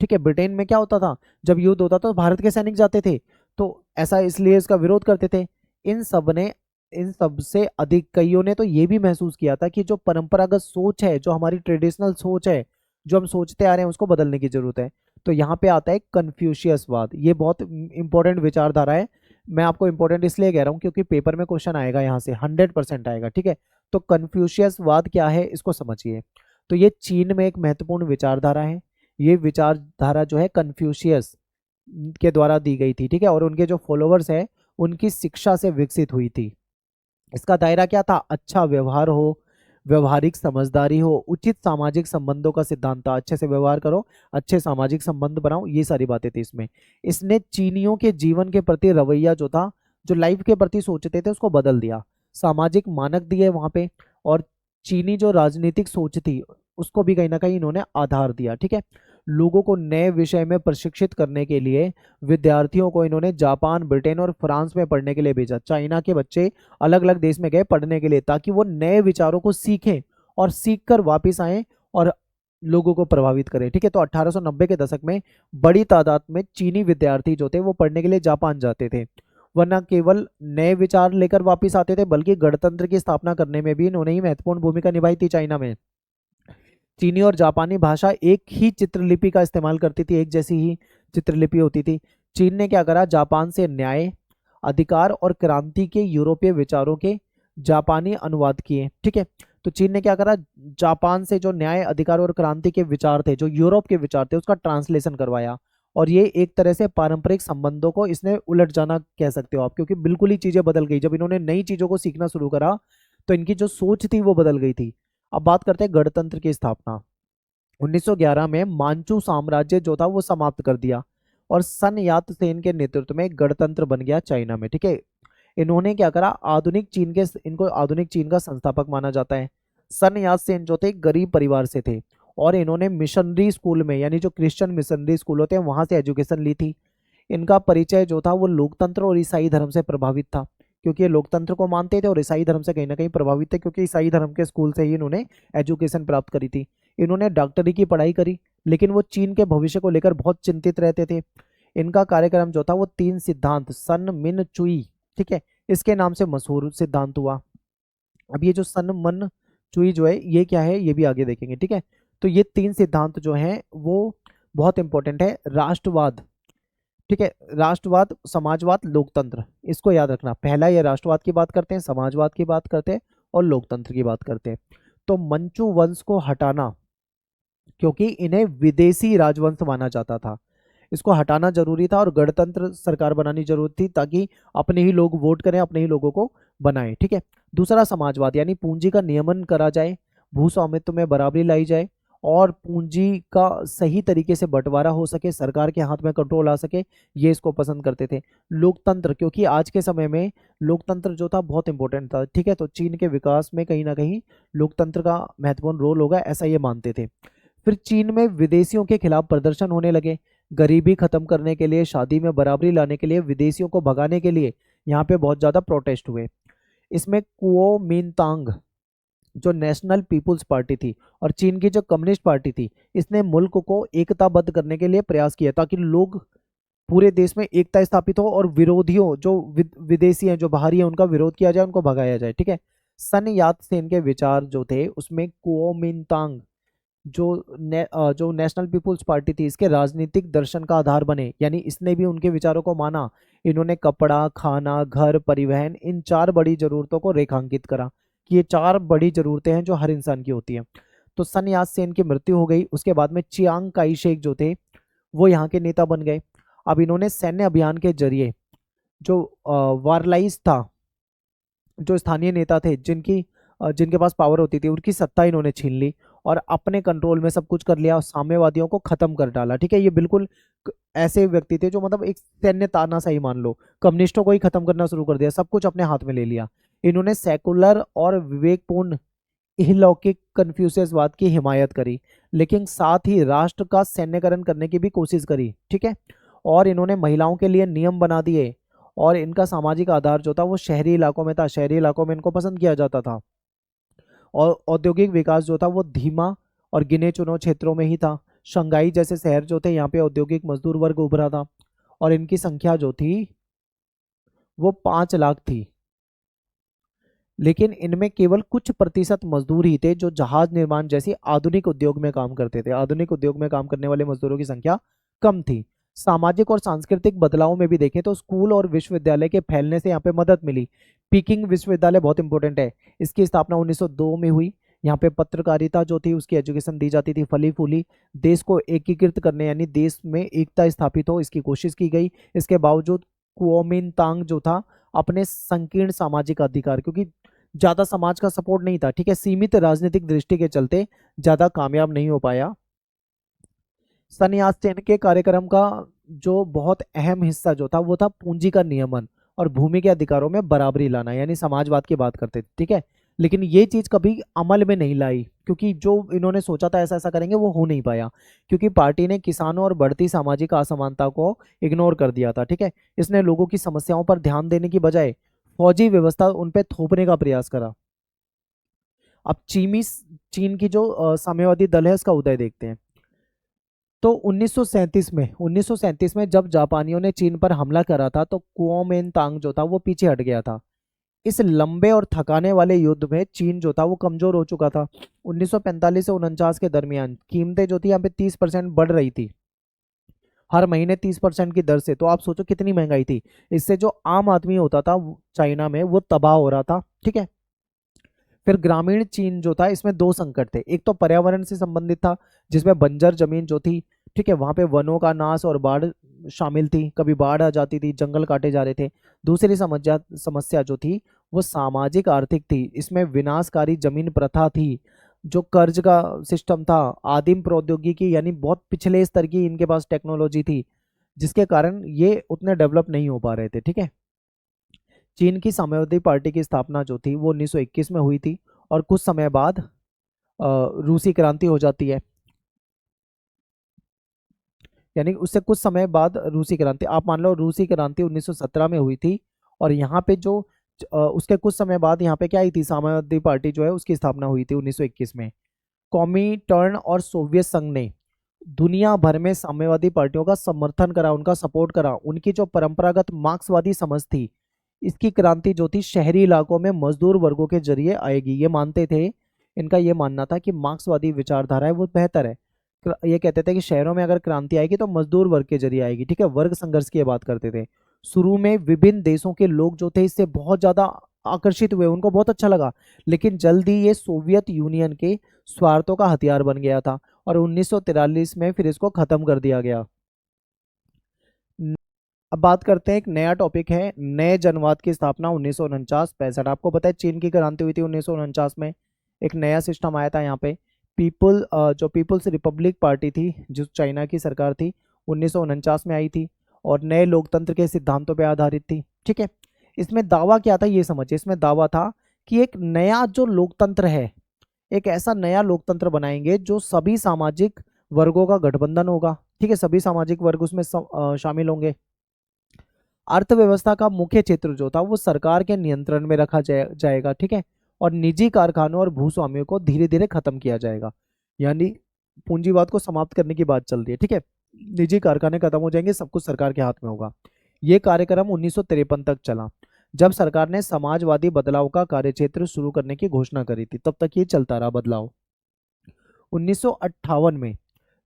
ठीक है, ब्रिटेन में क्या होता था, जब युद्ध होता था तो भारत के सैनिक जाते थे, तो ऐसा इसलिए इसका विरोध करते थे। इन सब ने इन सब से अधिक कईयों ने तो ये भी महसूस किया था कि जो परंपरागत सोच है, जो हमारी ट्रेडिशनल सोच है, जो हम सोचते आ रहे हैं, उसको बदलने की जरूरत है। तो यहाँ पे आता है कन्फ्यूशियसवाद। ये बहुत इंपॉर्टेंट विचारधारा है। मैं आपको इंपॉर्टेंट इसलिए कह रहा हूँ क्योंकि पेपर में क्वेश्चन आएगा, यहाँ से 100% आएगा। ठीक है, तो कन्फ्यूशियसवाद क्या है इसको समझिए। तो ये चीन में एक महत्वपूर्ण विचारधारा है। ये विचारधारा जो है कन्फ्यूशियस के द्वारा दी गई थी। ठीक है, और उनके जो फॉलोअर्स हैं उनकी शिक्षा से विकसित हुई थी। इसका दायरा क्या था, अच्छा व्यवहार हो, व्यवहारिक समझदारी हो, उचित सामाजिक संबंधों का सिद्धांत था। अच्छे से व्यवहार करो, अच्छे सामाजिक संबंध बनाओ, ये सारी बातें थी इसमें। इसने चीनियों के जीवन के प्रति रवैया जो था, जो लाइफ के प्रति सोचते थे, उसको बदल दिया। सामाजिक मानक दिए वहां पे, और चीनी जो राजनीतिक सोच थी उसको भी कहीं ना कहीं इन्होंने आधार दिया। ठीक है, लोगों को नए विषय में प्रशिक्षित करने के लिए विद्यार्थियों को इन्होंने जापान, ब्रिटेन और फ्रांस में पढ़ने के लिए भेजा। चाइना के बच्चे अलग अलग देश में गए पढ़ने के लिए, ताकि वो नए विचारों को सीखें और सीख कर वापिस आए और लोगों को प्रभावित करें। ठीक है, तो 1890 के दशक में बड़ी तादाद में चीनी विद्यार्थी जो थे वो पढ़ने के लिए जापान जाते थे। वरना केवल नए विचार लेकर वापिस आते थे, बल्कि गणतंत्र की स्थापना करने में भी इन्होंने ही महत्वपूर्ण भूमिका निभाई थी। चाइना में चीनी और जापानी भाषा एक ही चित्रलिपि का इस्तेमाल करती थी, एक जैसी ही चित्रलिपि होती थी। चीन ने क्या करा, जापान से न्याय, अधिकार और क्रांति के यूरोपीय विचारों के जापानी अनुवाद किए। ठीक है, तो चीन ने क्या करा, जापान से जो न्याय, अधिकार और क्रांति के विचार थे, जो यूरोप के विचार थे, उसका ट्रांसलेशन करवाया। और ये एक तरह से पारंपरिक संबंधों को इसने उलट जाना कह सकते हो आप, क्योंकि बिल्कुल ही चीजें बदल गई। जब इन्होंने नई चीजों को सीखना शुरू करा तो इनकी जो सोच थी वो बदल गई थी। अब बात करते हैं गणतंत्र की स्थापना। 1911 में मांचू साम्राज्य जो था वो समाप्त कर दिया और सन यात सेन के नेतृत्व में गणतंत्र बन गया चाइना में। ठीक है, इन्होंने क्या करा, इनको आधुनिक चीन का संस्थापक माना जाता है। सन यात सेन जो थे गरीब परिवार से थे और इन्होंने मिशनरी स्कूल में, यानी जो क्रिश्चियन मिशनरी स्कूल होते हैं वहां से एजुकेशन ली थी। इनका परिचय जो था वो लोकतंत्र और ईसाई धर्म से प्रभावित था, क्योंकि ये लोकतंत्र को मानते थे और ईसाई धर्म से कहीं ना कहीं प्रभावित थे, क्योंकि ईसाई धर्म के स्कूल से ही इन्होंने एजुकेशन प्राप्त करी थी। इन्होंने डॉक्टरी की पढ़ाई करी, लेकिन वो चीन के भविष्य को लेकर बहुत चिंतित रहते थे। इनका कार्यक्रम जो था वो 3 सिद्धांत, सन मिन चुई, ठीक है, इसके नाम से मशहूर सिद्धांत हुआ। अब ये जो सन मन चुई जो है ये क्या है, ये भी आगे देखेंगे। ठीक है, तो ये 3 सिद्धांत जो हैं वो बहुत इंपॉर्टेंट है। राष्ट्रवाद, ठीक है, राष्ट्रवाद, समाजवाद, लोकतंत्र, इसको याद रखना। पहला ये राष्ट्रवाद की बात करते हैं, समाजवाद की बात करते हैं और लोकतंत्र की बात करते हैं। तो मंचू वंश को हटाना, क्योंकि इन्हें विदेशी राजवंश माना जाता था, इसको हटाना जरूरी था और गणतंत्र सरकार बनानी जरूरी थी, ताकि अपने ही लोग वोट करें, अपने ही लोगों को बनाएं। ठीक है, दूसरा समाजवाद, यानी पूंजी का नियमन करा जाए, भू स्वामित्व में बराबरी लाई जाए और पूंजी का सही तरीके से बंटवारा हो सके, सरकार के हाथ में कंट्रोल आ सके, ये इसको पसंद करते थे। लोकतंत्र, क्योंकि आज के समय में लोकतंत्र जो था बहुत इंपॉर्टेंट था। ठीक है, तो चीन के विकास में कहीं ना कहीं लोकतंत्र का महत्वपूर्ण रोल होगा, ऐसा ये मानते थे। फिर चीन में विदेशियों के खिलाफ प्रदर्शन होने लगे। गरीबी खत्म करने के लिए, शादी में बराबरी लाने के लिए, विदेशियों को भगाने के लिए यहाँ पे बहुत ज़्यादा प्रोटेस्ट हुए। इसमें कुओमिंतांग जो नेशनल पीपुल्स पार्टी थी और चीन की जो कम्युनिस्ट पार्टी थी, इसने मुल्क को एकताबद्ध करने के लिए प्रयास किया, ताकि लोग पूरे देश में एकता स्थापित हो और विरोधियों, जो विदेशी हैं, जो बाहरी हैं, उनका विरोध किया जाए, उनको भगाया जाए। ठीक है, सन यात सेन के विचार जो थे उसमें कुओमिंतांग जो नेशनल पीपुल्स पार्टी थी, इसके राजनीतिक दर्शन का आधार बने, यानी इसने भी उनके विचारों को माना। इन्होंने कपड़ा, खाना, घर, परिवहन, इन 4 बड़ी जरूरतों को रेखांकित करा कि ये 4 बड़ी जरूरतें हैं जो हर इंसान की होती हैं। तो सन यात सेन की मृत्यु हो गई। उसके बाद में चियांग काई शेक जो थे वो यहाँ के नेता बन गए। अब इन्होंने सैन्य अभियान के जरिए जो वारलाइज था, जो स्थानीय नेता थे, जिनके पास पावर होती थी, उनकी सत्ता इन्होंने छीन ली और अपने कंट्रोल में सब कुछ कर लिया और साम्यवादियों को खत्म कर डाला। ठीक है, ये बिल्कुल ऐसे व्यक्ति थे जो मतलब एक सैन्य तानाशाही मान लो, कम्युनिस्टों को ही खत्म करना शुरू कर दिया, सब कुछ अपने हाथ में ले लिया। इन्होंने सेकुलर और विवेकपूर्ण इहलौकिक कन्फ्यूशियसवाद की हिमायत करी, लेकिन साथ ही राष्ट्र का सैन्यकरण करने की भी कोशिश करी। ठीक है, और इन्होंने महिलाओं के लिए नियम बना दिए और इनका सामाजिक आधार जो था वो शहरी इलाकों में था, शहरी इलाकों में इनको पसंद किया जाता था। और औद्योगिक विकास जो था वो धीमा और गिने चुने क्षेत्रों में ही था। शंघाई जैसे शहर जो थे यहाँ पे औद्योगिक मजदूर वर्ग उभरा था, और इनकी संख्या जो थी वो 5 लाख थी। लेकिन इनमें केवल कुछ प्रतिशत मजदूर ही थे जो जहाज निर्माण जैसी आधुनिक उद्योग में काम करते थे। आधुनिक उद्योग में काम करने वाले मजदूरों की संख्या कम थी। सामाजिक और सांस्कृतिक बदलाव में भी देखें तो स्कूल और विश्वविद्यालय के फैलने से यहाँ पे मदद मिली। पीकिंग विश्वविद्यालय बहुत इंपॉर्टेंट है, इसकी स्थापना 1902 में हुई। यहाँ पे पत्रकारिता जो थी उसकी एजुकेशन दी जाती थी फली फूली। देश को एकीकृत करने यानी देश में एकता स्थापित हो इसकी कोशिश की गई। इसके बावजूद कुओमिंतांग जो था अपने संकीर्ण सामाजिक अधिकार, क्योंकि ज्यादा समाज का सपोर्ट नहीं था, ठीक है, सीमित राजनीतिक दृष्टि के चलते ज्यादा कामयाब नहीं हो पाया। सन यात्सेन के कार्यक्रम का जो बहुत अहम हिस्सा जो था वो था पूंजी का नियमन और भूमि के अधिकारों में बराबरी लाना, यानी समाजवाद की बात करते थे, ठीक है। लेकिन ये चीज कभी अमल में नहीं लाई, क्योंकि जो इन्होंने सोचा था ऐसा ऐसा करेंगे वो हो नहीं पाया, क्योंकि पार्टी ने किसानों और बढ़ती सामाजिक असमानता को इग्नोर कर दिया था, ठीक है। इसने लोगों की समस्याओं पर ध्यान देने की बजाय फौजी व्यवस्था उन पे थोपने का प्रयास करा। अब चीन की जो साम्यवादी दल है उसका उदय देखते हैं। तो 1937 में जब जापानियों ने चीन पर हमला करा था तो कुओमिंतांग जो था वो पीछे हट गया था। इस लंबे और थकाने वाले युद्ध में चीन जो था वो कमजोर हो चुका था। 1945 से 49 के दरमियान कीमतें जो थी यहाँ पे 30% बढ़ रही थी, हर महीने 30% की दर से। तो आप सोचो कितनी महंगाई थी। इससे जो आम आदमी होता था चाइना में वो तबाह हो रहा था, ठीक है। फिर ग्रामीण चीन जो था इसमें दो संकट थे। एक तो पर्यावरण से संबंधित था, जिसमें बंजर जमीन जो थी, ठीक है, वहां पे वनों का नाश और बाढ़ शामिल थी। कभी बाढ़ आ जाती थी, जंगल काटे जा रहे थे। दूसरी समस्या समस्या जो थी वो सामाजिक आर्थिक थी। इसमें विनाशकारी जमीन प्रथा थी, जो कर्ज का सिस्टम था, आदिम प्रौद्योगिकी यानी बहुत पिछले स्तर की इनके पास टेक्नोलॉजी थी, जिसके कारण ये उतने डेवलप नहीं हो पा रहे थे, ठीक है। चीन की साम्यवादी पार्टी की स्थापना जो थी वो 1921 में हुई थी, और कुछ समय बाद रूसी क्रांति हो जाती है। यानी उससे कुछ समय बाद रूसी क्रांति, आप मान लो रूसी क्रांति 1917 में हुई थी, और यहाँ पे जो उसके कुछ समय बाद यहाँ पे क्या आई थी, साम्यवादी पार्टी जो है उसकी स्थापना हुई थी 1921 में। कॉमिंटर्न और सोवियत संघ ने दुनिया भर में साम्यवादी पार्टियों का समर्थन करा, उनका सपोर्ट करा। उनकी जो परंपरागत मार्क्सवादी समझ थी, इसकी क्रांति जो थी शहरी इलाकों में मजदूर वर्गों के जरिए आएगी, ये मानते थे। इनका ये मानना था कि मार्क्सवादी विचारधारा है वो बेहतर है। ये कहते थे कि शहरों में अगर क्रांति आएगी तो मजदूर वर्ग के जरिए आएगी, ठीक है, वर्ग संघर्ष की ये बात करते थे। शुरू में विभिन्न देशों के लोग जो थे इससे बहुत ज्यादा आकर्षित हुए, उनको बहुत अच्छा लगा। लेकिन जल्द ही ये सोवियत यूनियन के स्वार्थों का हथियार बन गया था, और 1943 में फिर इसको खत्म कर दिया गया। अब बात करते हैं, एक नया टॉपिक है नए जनवाद की स्थापना 1949-65। आपको पता है चीन की क्रांति हुई थी 1949 में। एक नया सिस्टम आया था यहाँ पे। जो पीपल्स रिपब्लिक पार्टी थी जो चाइना की सरकार थी, 1949 में आई थी, और नए लोकतंत्र के सिद्धांतों पर आधारित थी, ठीक है। इसमें दावा क्या था ये समझिए। इसमें दावा था कि एक नया जो लोकतंत्र है, एक ऐसा नया लोकतंत्र बनाएंगे जो सभी सामाजिक वर्गों का गठबंधन होगा, ठीक है, सभी सामाजिक वर्ग उसमें शामिल होंगे। अर्थव्यवस्था का मुख्य क्षेत्र जो था वो सरकार के नियंत्रण में रखा जाएगा, ठीक है। और निजी कारखानों और भूस्वामियों को धीरे धीरे खत्म किया जाएगा, यानी पूंजीवाद को समाप्त करने की बात चल रही है, ठीक है। निजी कारखाने खत्म हो जाएंगे, सब कुछ सरकार के हाथ में होगा। ये कार्यक्रम 1953 तक चला, जब सरकार ने समाजवादी बदलाव का कार्यक्षेत्र शुरू करने की घोषणा करी थी। तब तक ये चलता रहा बदलाव। 1958 में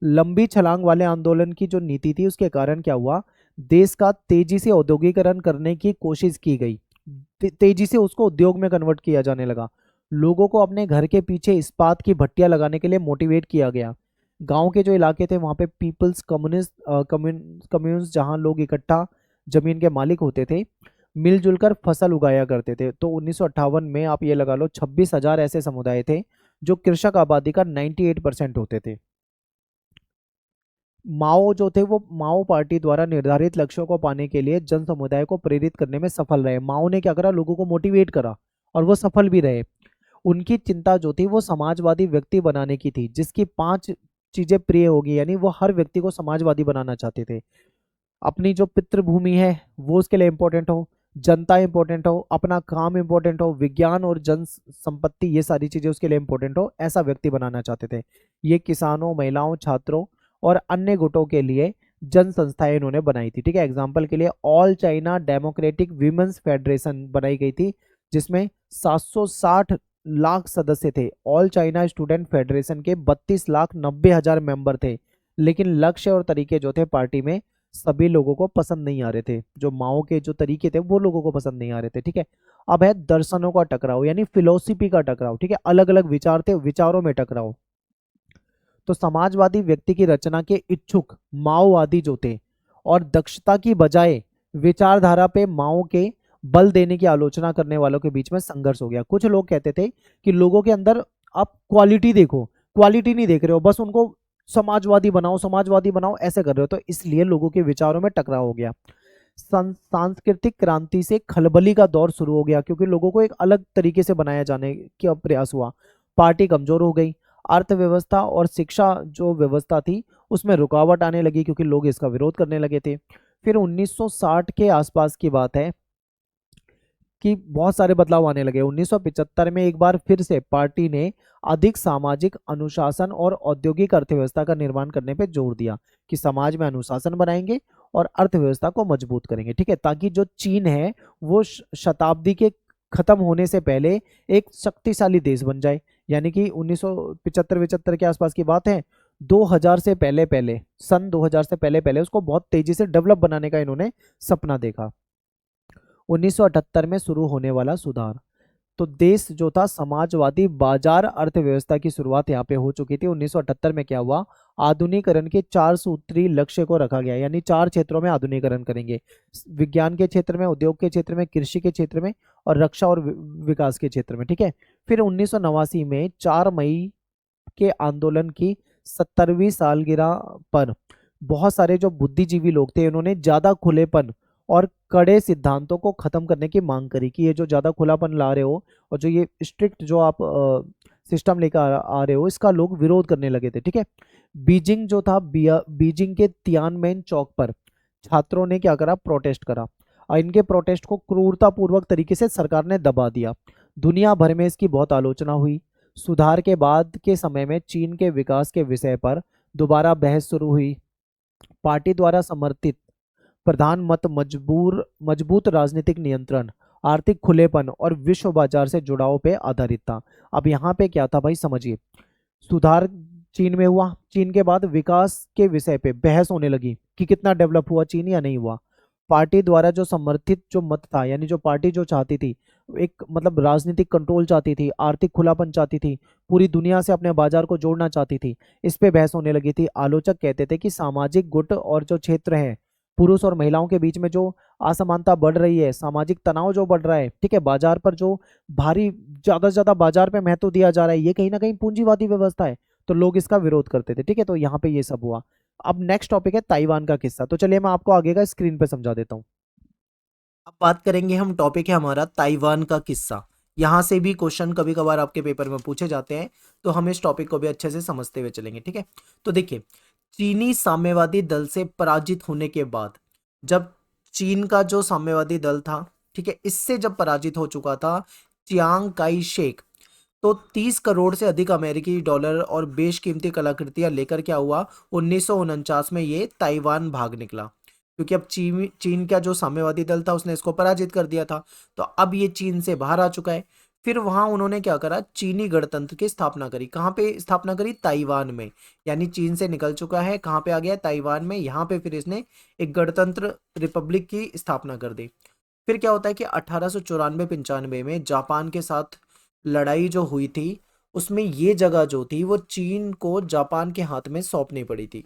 लंबी छलांग वाले आंदोलन की जो नीति थी उसके कारण क्या हुआ, देश का तेजी से औद्योगिकरण करने की कोशिश की गई। तेजी से उसको उद्योग में कन्वर्ट किया जाने लगा। लोगों को अपने घर के पीछे इस्पात की भट्टियां लगाने के लिए मोटिवेट किया गया। गांव के जो इलाके थे वहां पे पीपल्स कम्युन्स जहां लोग इकट्ठा जमीन के मालिक होते थे, मिलजुल कर फसल उगाया करते थे। तो 1958 में आप ये लगा लो 26,000 ऐसे समुदाय थे जो कृषक आबादी का 98% होते थे। माओ जो थे वो माओ पार्टी द्वारा निर्धारित लक्ष्यों को पाने के लिए जन समुदाय को प्रेरित करने में सफल रहे। माओ ने क्या करा, लोगों को मोटिवेट करा, और वो सफल भी रहे। उनकी चिंता जो थी वो समाजवादी व्यक्ति बनाने की थी, जिसकी 5 चीजें प्रिय होगी, यानी वो हर व्यक्ति को समाजवादी बनाना चाहते थे। अपनी जो पितृभूमि है वो उसके लिए इंपॉर्टेंट हो, जनता इंपॉर्टेंट हो, अपना काम इंपॉर्टेंट हो, विज्ञान और जन संपत्ति ये सारी चीजें उसके लिए इंपॉर्टेंट हो, ऐसा व्यक्ति बनाना चाहते थे। ये किसानों, महिलाओं, छात्रों और अन्य गुटों के लिए जन संस्थाएं इन्होंने बनाई थी। ठीक है, एग्जाम्पल के लिए all China democratic women's federation बनाई गई थी, जिसमें 760 लाख सदस्य थे। ऑल चाइना स्टूडेंट फेडरेशन के 32,90,000 मेंबर थे। लेकिन लक्ष्य और तरीके जो थे पार्टी में सभी लोगों को पसंद नहीं आ रहे थे। जो माओ के जो तरीके थे वो लोगों को पसंद नहीं आ रहे थे। ठीक है, अब है दर्शनों का टकराव यानी फिलोसफी का टकराव। ठीक है, अलग अलग विचार थे, विचारों में टकराव। तो समाजवादी व्यक्ति की रचना के इच्छुक माओवादी जो थे और दक्षता की बजाय विचारधारा पे माओ के बल देने की आलोचना करने वालों के बीच में संघर्ष हो गया। कुछ लोग कहते थे कि लोगों के अंदर आप क्वालिटी देखो, क्वालिटी नहीं देख रहे हो, बस उनको समाजवादी बनाओ, समाजवादी बनाओ, ऐसे कर रहे हो। तो इसलिए लोगों के विचारों में टकराव हो गया। सांस्कृतिक क्रांति से खलबली का दौर शुरू हो गया, क्योंकि लोगों को एक अलग तरीके से बनाया जाने का प्रयास हुआ। पार्टी कमजोर हो गई, अर्थव्यवस्था और शिक्षा जो व्यवस्था थी उसमें रुकावट आने लगी, क्योंकि लोग इसका विरोध करने लगे थे। फिर 1960 के आसपास की बात है कि बहुत सारे बदलाव आने लगे। 1975 में एक बार फिर से पार्टी ने अधिक सामाजिक अनुशासन और औद्योगिक अर्थव्यवस्था का निर्माण करने पर जोर दिया कि समाज में अनुशासन बनाएंगे और अर्थव्यवस्था को मजबूत करेंगे। ठीक है, ताकि जो चीन है वो शताब्दी के खत्म होने से पहले एक शक्तिशाली देश बन जाए। यानी कि 1975-75 के आसपास की बात है। 2000 से पहले पहले, सन 2000 से पहले पहले उसको बहुत तेजी से डेवलप बनाने का इन्होंने सपना देखा। 1978 में शुरू होने वाला सुधार, तो देश जो था समाजवादी बाजार अर्थव्यवस्था की शुरुआत यहाँ पे हो चुकी थी। 1978 में क्या हुआ, आधुनिकरण के 4 सूत्री लक्ष्य को रखा गया, यानी 4 क्षेत्रों में आधुनिकरण करेंगे। विज्ञान के क्षेत्र में, उद्योग के क्षेत्र में, कृषि के क्षेत्र में और रक्षा और विकास के क्षेत्र में। ठीक है, फिर 1989 में 4 मई के आंदोलन की 70वीं सालगिरह पर बहुत सारे जो बुद्धिजीवी लोग थे उन्होंने ज्यादा खुलेपन और कड़े सिद्धांतों को खत्म करने की मांग करी कि ये जो ज्यादा खुलापन ला रहे हो और जो ये स्ट्रिक्ट जो आप सिस्टम लेकर आ रहे हो, इसका लोग विरोध करने लगे थे। ठीक है, बीजिंग जो था, बीजिंग के तियानमेन चौक पर छात्रों ने क्या करा, प्रोटेस्ट करा और इनके प्रोटेस्ट को क्रूरतापूर्वक तरीके से सरकार ने दबा दिया। दुनिया भर में इसकी बहुत आलोचना हुई। सुधार के बाद के समय में चीन के विकास के विषय पर दोबारा बहस शुरू हुई। पार्टी द्वारा समर्थित प्रधान मत मजबूत राजनीतिक नियंत्रण, आर्थिक खुलेपन और विश्व बाजार से जुड़ाव पे आधारित था। अब यहाँ पे क्या था भाई, समझिए। सुधार चीन में हुआ, चीन के बाद विकास के विषय पे बहस होने लगी कि कितना डेवलप हुआ चीन या नहीं हुआ। पार्टी द्वारा जो समर्थित जो मत था, यानी जो पार्टी जो चाहती थी, एक मतलब राजनीतिक कंट्रोल चाहती थी, आर्थिक खुलापन चाहती थी, पूरी दुनिया से अपने बाजार को जोड़ना चाहती थी, इस पे बहस होने लगी थी। आलोचक कहते थे कि सामाजिक गुट और जो क्षेत्र है, पुरुष और महिलाओं के बीच में जो असमानता बढ़ रही है, सामाजिक तनाव जो बढ़ रहा है, ठीक है, बाजार पर जो भारी ज्यादा से ज्यादा बाजार पे महत्व दिया जा रहा है, ये कहीं ना कहीं पूंजीवादी व्यवस्था है, तो लोग इसका विरोध करते थे। ठीक है, तो यहाँ पे ये सब हुआ। अब नेक्स्ट टॉपिक है ताइवान का किस्सा। तो चलिए मैं आपको आगे का स्क्रीन पे समझा देता हूँ। अब बात करेंगे हम, टॉपिक है हमारा ताइवान का किस्सा। यहाँ से भी क्वेश्चन कभी कभार आपके पेपर में पूछे जाते हैं, तो हम इस टॉपिक को भी अच्छे से समझते हुए चलेंगे। ठीक है, तो देखिए, चीनी साम्यवादी दल से पराजित होने के बाद, जब चीन का जो साम्यवादी दल था, ठीक है, इससे जब पराजित हो चुका था चियांग काई शेक, तो 30 करोड़ से अधिक अमेरिकी डॉलर और बेशकीमती कलाकृतियां लेकर क्या हुआ, 1949 में ये ताइवान भाग निकला। क्योंकि अब चीन चीन का जो साम्यवादी दल था उसने इसको पराजित कर दिया था, तो अब ये चीन से बाहर आ चुका है। फिर वहां उन्होंने क्या करा, चीनी गणतंत्र की स्थापना करी। कहाँ पे स्थापना करी, ताइवान में। यानी चीन से निकल चुका है, कहाँ पे आ गया, ताइवान में। यहाँ पे फिर इसने एक गणतंत्र रिपब्लिक की स्थापना कर दी। फिर क्या होता है कि 1894-95 में जापान के साथ लड़ाई जो हुई थी, उसमें ये जगह जो थी वो चीन को जापान के हाथ में सौंपनी पड़ी थी,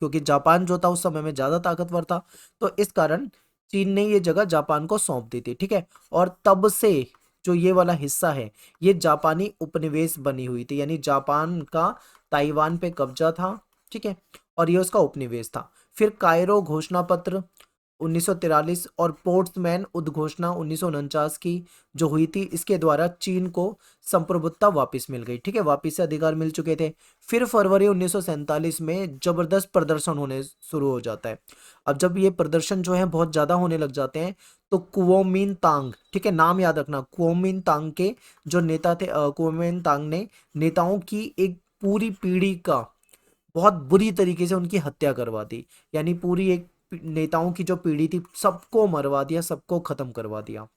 क्योंकि जापान जो था उस समय में ज्यादा ताकतवर था, तो इस कारण चीन ने ये जगह जापान को सौंप दी थी। ठीक है, और तब से जो ये वाला हिस्सा है ये जापानी उपनिवेश बनी हुई थी, यानी जापान का ताइवान पे कब्जा था। ठीक है, और ये उसका उपनिवेश था। फिर कायरो घोषणा पत्र 1943 और पोर्ट्समैन उद्घोषणा 1949 की जो हुई थी, इसके द्वारा चीन को संप्रभुत्ता वापस मिल गई। ठीक है, वापस से अधिकार मिल चुके थे। फिर फरवरी 1947 में जबरदस्त प्रदर्शन होने शुरू हो जाता है। अब जब ये प्रदर्शन जो है बहुत ज्यादा होने लग जाते हैं, तो कुओमिंतांग, ठीक है नाम याद रखना, कुओमिंतांग के जो नेता थे, कुओमिंतांग ने नेताओं की एक पूरी पीढ़ी का बहुत बुरी तरीके से उनकी हत्या करवा दी। यानी पूरी एक नेताओं की जो पीढ़ी थी सबको मरवा दिया, सबको खत्म करवा दिया।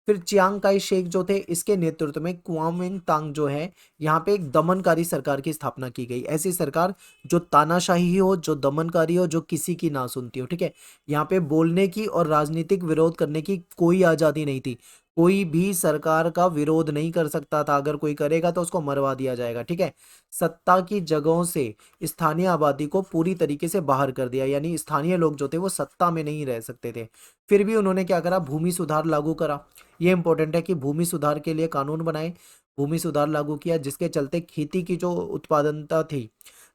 फिर चियांग काई शेक जो थे, इसके नेतृत्व में कुओमिंतांग जो है, यहाँ पे एक दमनकारी सरकार की स्थापना की गई। ऐसी सरकार जो तानाशाही हो, जो दमनकारी हो, जो किसी की ना सुनती हो। ठीक है, यहाँ पे बोलने की और राजनीतिक विरोध करने की कोई आजादी नहीं थी। कोई भी सरकार का विरोध नहीं कर सकता था, अगर कोई करेगा तो उसको मरवा दिया जाएगा। ठीक है, सत्ता की जगहों से स्थानीय आबादी को पूरी तरीके से बाहर कर दिया, यानी स्थानीय लोग जो थे वो सत्ता में नहीं रह सकते थे। फिर भी उन्होंने क्या करा, भूमि सुधार लागू करा। ये इंपॉर्टेंट है कि भूमि सुधार के लिए कानून बनाए, भूमि सुधार लागू किया, जिसके चलते खेती की जो उत्पादनता थी,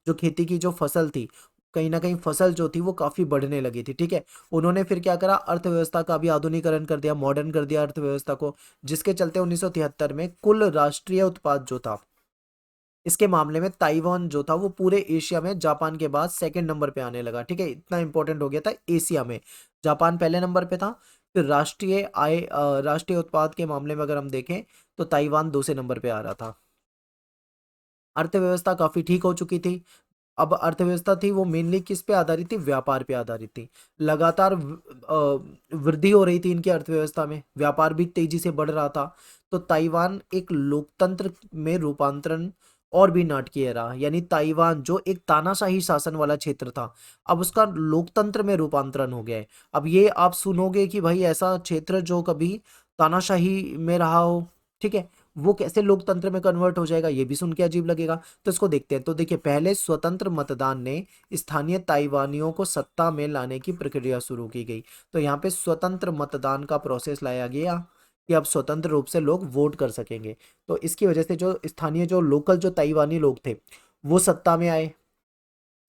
जो खेती की जो फसल थी, कहीं ना कहीं फसल जो थी वो काफी बढ़ने लगी थी। ठीक है, उन्होंने फिर क्या करा, अर्थव्यवस्था का भी आधुनिकरण कर दिया, मॉडर्न कर दिया अर्थव्यवस्था को, जिसके चलते 1973 में कुल राष्ट्रीय उत्पाद जो था, इसके मामले में ताइवान जो था वो पूरे एशिया में जापान के बाद सेकंड नंबर पे आने लगा। ठीक है, इतना इंपॉर्टेंट हो गया था एशिया में, जापान पहले नंबर पे था। फिर राष्ट्रीय उत्पाद के मामले में अगर हम देखें तो ताइवान दूसरे नंबर पे आ रहा था। अर्थव्यवस्था काफी ठीक हो चुकी थी। अब अर्थव्यवस्था थी वो मेनली किस पे आधारित थी, व्यापार पे आधारित थी। लगातार वृद्धि हो रही थी इनकी अर्थव्यवस्था में, व्यापार भी तेजी से बढ़ रहा था। तो ताइवान एक लोकतंत्र में रूपांतरण और भी नाटकीय रहा। यानी ताइवान जो एक तानाशाही शासन वाला क्षेत्र था, अब उसका लोकतंत्र में रूपांतरण हो गया है। अब ये आप सुनोगे कि भाई ऐसा क्षेत्र जो कभी तानाशाही में रहा हो, ठीक है, वो कैसे लोकतंत्र में कन्वर्ट हो जाएगा, ये भी सुन के अजीब लगेगा। तो इसको देखते हैं। तो देखिए, पहले स्वतंत्र मतदान ने स्थानीय ताइवानियों को सत्ता में लाने की प्रक्रिया शुरू की गई। तो यहाँ पे स्वतंत्र मतदान का प्रोसेस लाया गया कि अब स्वतंत्र रूप से लोग वोट कर सकेंगे। तो इसकी वजह से जो स्थानीय जो लोकल जो ताइवानी लोग थे वो सत्ता में आए।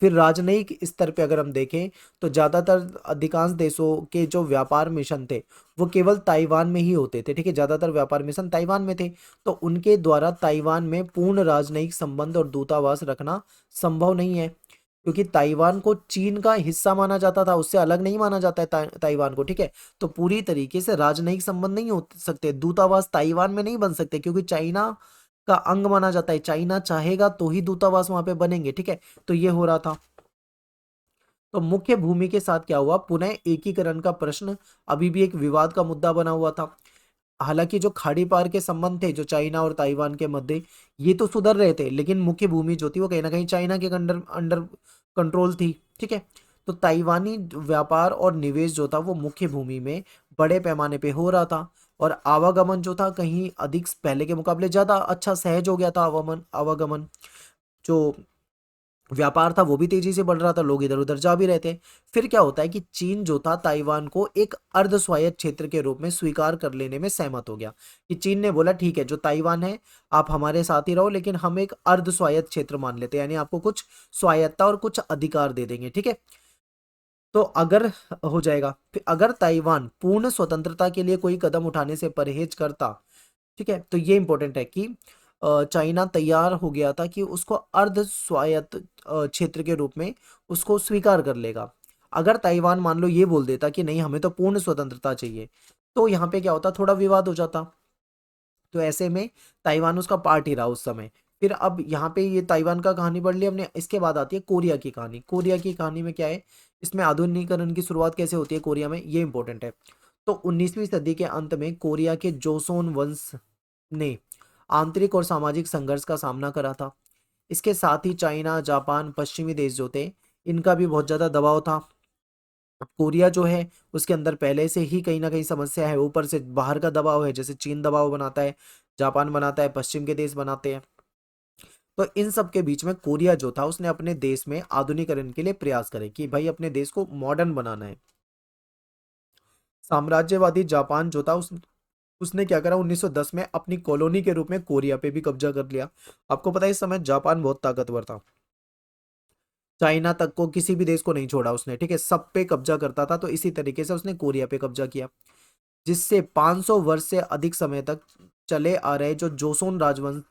फिर राजनयिक स्तर पे अगर हम देखें तो ज्यादातर अधिकांश देशों के जो व्यापार मिशन थे वो केवल ताइवान में ही होते थे। ठीक है, ज्यादातर व्यापार मिशन ताइवान में थे। तो उनके द्वारा ताइवान में पूर्ण राजनयिक संबंध और दूतावास रखना संभव नहीं है, क्योंकि ताइवान को चीन का हिस्सा माना जाता था, उससे अलग नहीं माना जाता है ताइवान को। ठीक है, तो पूरी तरीके से राजनयिक संबंध नहीं हो सकते, दूतावास ताइवान में नहीं बन सकते, क्योंकि चाइना का अंग माना जाता है। चाइना चाहेगा तो ही दूतावास वहां पे बनेंगे। ठीक है, तो ये हो रहा था। तो मुख्य भूमि के साथ क्या हुआ, पुनः एकीकरण का प्रश्न अभी भी एक विवाद का मुद्दा बना हुआ था। हालांकि जो खाड़ी पार के संबंध थे जो चाइना और ताइवान के मध्य, ये तो सुधर रहे थे, लेकिन मुख्य भूमि जो थी वो कहीं ना कहीं चाइना के अंडर अंडर कंट्रोल थी। ठीक है, तो ताइवानी व्यापार और निवेश जो था वो मुख्य भूमि में बड़े पैमाने पे हो रहा था। और आवागमन जो था कहीं अधिक पहले के मुकाबले ज्यादा अच्छा सहज हो गया था। आवागमन आवागमन जो व्यापार था वो भी तेजी से बढ़ रहा था, लोग इधर उधर जा भी रहे थे। फिर क्या होता है कि चीन जो था ताइवान को एक अर्ध स्वायत्त क्षेत्र के रूप में स्वीकार कर लेने में सहमत हो गया। कि चीन ने बोला ठीक है, जो ताइवान है आप हमारे साथ ही रहो, लेकिन हम एक अर्ध स्वायत्त क्षेत्र मान लेते हैं, यानी आपको कुछ स्वायत्ता और कुछ अधिकार दे देंगे। ठीक है, तो अगर हो जाएगा, फिर अगर ताइवान पूर्ण स्वतंत्रता के लिए कोई कदम उठाने से परहेज करता, ठीक है, तो ये इंपॉर्टेंट है कि चाइना तैयार हो गया था कि उसको अर्ध स्वायत्त क्षेत्र के रूप में उसको स्वीकार कर लेगा। अगर ताइवान मान लो ये बोल देता कि नहीं हमें तो पूर्ण स्वतंत्रता चाहिए, तो यहाँ पे क्या होता, थोड़ा विवाद हो जाता। तो ऐसे में ताइवान उसका पार्ट ही रहा उस समय। फिर अब यहाँ पे ये ताइवान का कहानी पढ़ ली हमने। इसके बाद आती है कोरिया की कहानी। कोरिया की कहानी में क्या है, इसमें आधुनिकीकरण की शुरुआत कैसे होती है कोरिया में, ये इंपॉर्टेंट है। तो 19वीं सदी के अंत में कोरिया के जोसोन वंश ने आंतरिक और सामाजिक संघर्ष का सामना करा था। इसके साथ ही चाइना, जापान, पश्चिमी देश जो थे, इनका भी बहुत ज्यादा दबाव था। कोरिया जो है उसके अंदर पहले से ही कहीं ना कहीं समस्या है, ऊपर से बाहर का दबाव है, जैसे चीन दबाव बनाता है, जापान बनाता है, पश्चिम के देश बनाते हैं। तो इन सब के बीच में कोरिया जो था उसने अपने देश में आधुनिकरण के लिए प्रयास करे कि भाई अपने देश को मॉडर्न बनाना है। साम्राज्यवादी जापान जो था उसने क्या करा, 1910 में अपनी कॉलोनी के रूप में कोरिया पे भी कब्जा कर लिया। आपको पता है इस समय जापान बहुत ताकतवर था। चाइना तक को, किसी भी देश को नहीं छोड़ा उसने, ठीक है, सब पे कब्जा करता था। तो इसी तरीके से उसने कोरिया पे कब्जा किया, जिससे 500 वर्ष से अधिक समय तक चले आ रहे जो जोसोन राजवंश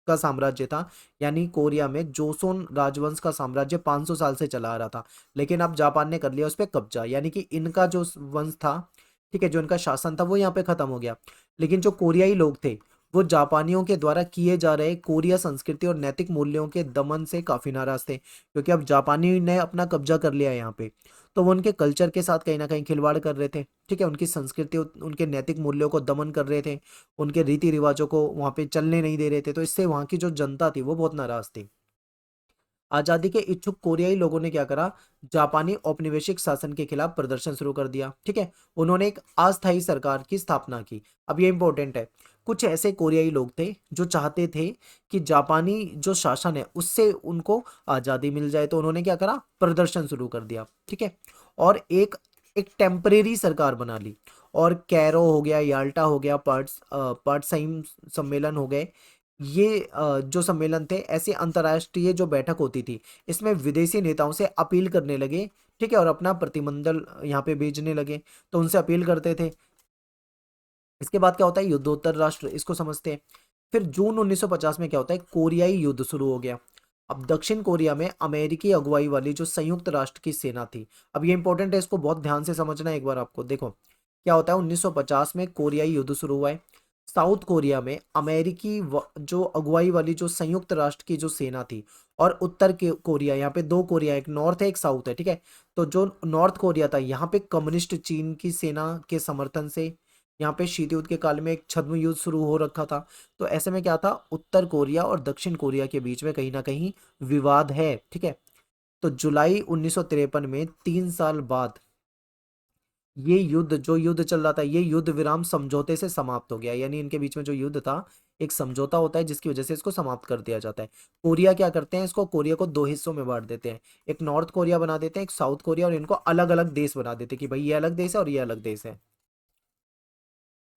का साम्राज्य था, यानी कोरिया में जोसोन राजवंश का साम्राज्य 500 साल से चला आ रहा था, लेकिन अब जापान ने कर लिया उस पर कब्जा, यानी कि इनका जो वंश था, ठीक है, जो इनका शासन था वो यहाँ पे खत्म हो गया। लेकिन जो कोरियाई लोग थे वो जापानियों के द्वारा किए जा रहे कोरिया संस्कृति और नैतिक मूल्यों के दमन से काफी नाराज थे, क्योंकि अब जापानी ने अपना कब्जा कर लिया यहाँ पे। तो वो उनके कल्चर के साथ कहीं ना कहीं खिलवाड़ कर रहे थे, ठीक है, उनकी संस्कृति उनके नैतिक मूल्यों को दमन कर रहे थे, उनके रीति रिवाजों को वहां पे चलने नहीं दे रहे थे। तो इससे वहां की जो जनता थी वो बहुत नाराज थी। आजादी के इच्छुक कोरियाई लोगों ने क्या करा, जापानी औपनिवेशिक शासन के खिलाफ प्रदर्शन शुरू कर दिया, ठीक है, उन्होंने एक अस्थायी सरकार की स्थापना की। अब ये इंपॉर्टेंट है, कुछ ऐसे कोरियाई लोग थे जो चाहते थे कि जापानी जो शासन है उससे उनको आजादी मिल जाए, तो उन्होंने क्या करा, प्रदर्शन शुरू कर दिया, ठीक है, और एक एक टेम्परेरी सरकार बना ली। और कैरो हो गया, याल्टा हो गया, पार्टसाइम सम्मेलन हो गए, ये जो सम्मेलन थे ऐसे अंतर्राष्ट्रीय जो बैठक होती थी, इसमें विदेशी नेताओं से अपील करने लगे, ठीक है, और अपना प्रतिनिधिमंडल यहाँ पे भेजने लगे, तो उनसे अपील करते थे। इसके बाद क्या होता है, युद्धोत्तर राष्ट्र, इसको समझते हैं। फिर जून 1950 में क्या होता है, कोरियाई युद्ध शुरू हो गया। अब दक्षिण कोरिया में अमेरिकी अगुवाई वाली जो संयुक्त राष्ट्र की सेना थी, अब ये इंपॉर्टेंट है, इसको बहुत ध्यान से समझना है एक बार आपको। देखो क्या होता है, 1950 में कोरियाई युद्ध शुरू हुआ है। साउथ कोरिया में अमेरिकी जो अगुवाई वाली जो संयुक्त राष्ट्र की जो सेना थी, और उत्तर के कोरिया, यहाँ पे दो कोरिया, एक नॉर्थ है एक साउथ है, ठीक है, तो जो नॉर्थ कोरिया था यहाँ पे कम्युनिस्ट चीन की सेना के समर्थन से यहाँ पे शीत युद्ध के काल में एक छद्म युद्ध शुरू हो रखा था। तो ऐसे में क्या था, उत्तर कोरिया और दक्षिण कोरिया के बीच में कहीं ना कहीं विवाद है, ठीक है। तो जुलाई 1953 में 3 साल बाद ये युद्ध, जो युद्ध चल रहा था, ये युद्ध विराम समझौते से समाप्त हो गया, यानी इनके बीच में जो युद्ध था, एक समझौता होता है जिसकी वजह से इसको समाप्त कर दिया जाता है। कोरिया क्या करते हैं, इसको कोरिया को दो हिस्सों में बांट देते हैं, एक नॉर्थ कोरिया बना देते हैं, एक साउथ कोरिया, और इनको अलग अलग देश बना देते हैं कि भाई ये अलग देश है और ये अलग देश है।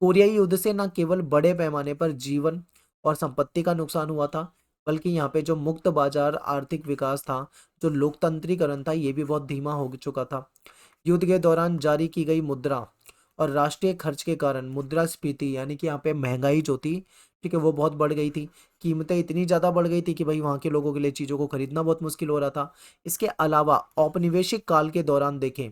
कोरियाई युद्ध से न केवल बड़े पैमाने पर जीवन और संपत्ति का नुकसान हुआ था, बल्कि यहाँ पे जो मुक्त बाजार आर्थिक विकास था, जो लोकतंत्रीकरण था, ये भी बहुत धीमा हो चुका था। युद्ध के दौरान जारी की गई मुद्रा और राष्ट्रीय खर्च के कारण मुद्रास्फीति, यानी कि यहाँ पे महंगाई जो थी, ठीक है, वो बहुत बढ़ गई थी। कीमतें इतनी ज़्यादा बढ़ गई थी कि भाई वहाँ के लोगों के लिए चीज़ों को खरीदना बहुत मुश्किल हो रहा था। इसके अलावा औपनिवेशिक काल के दौरान देखें,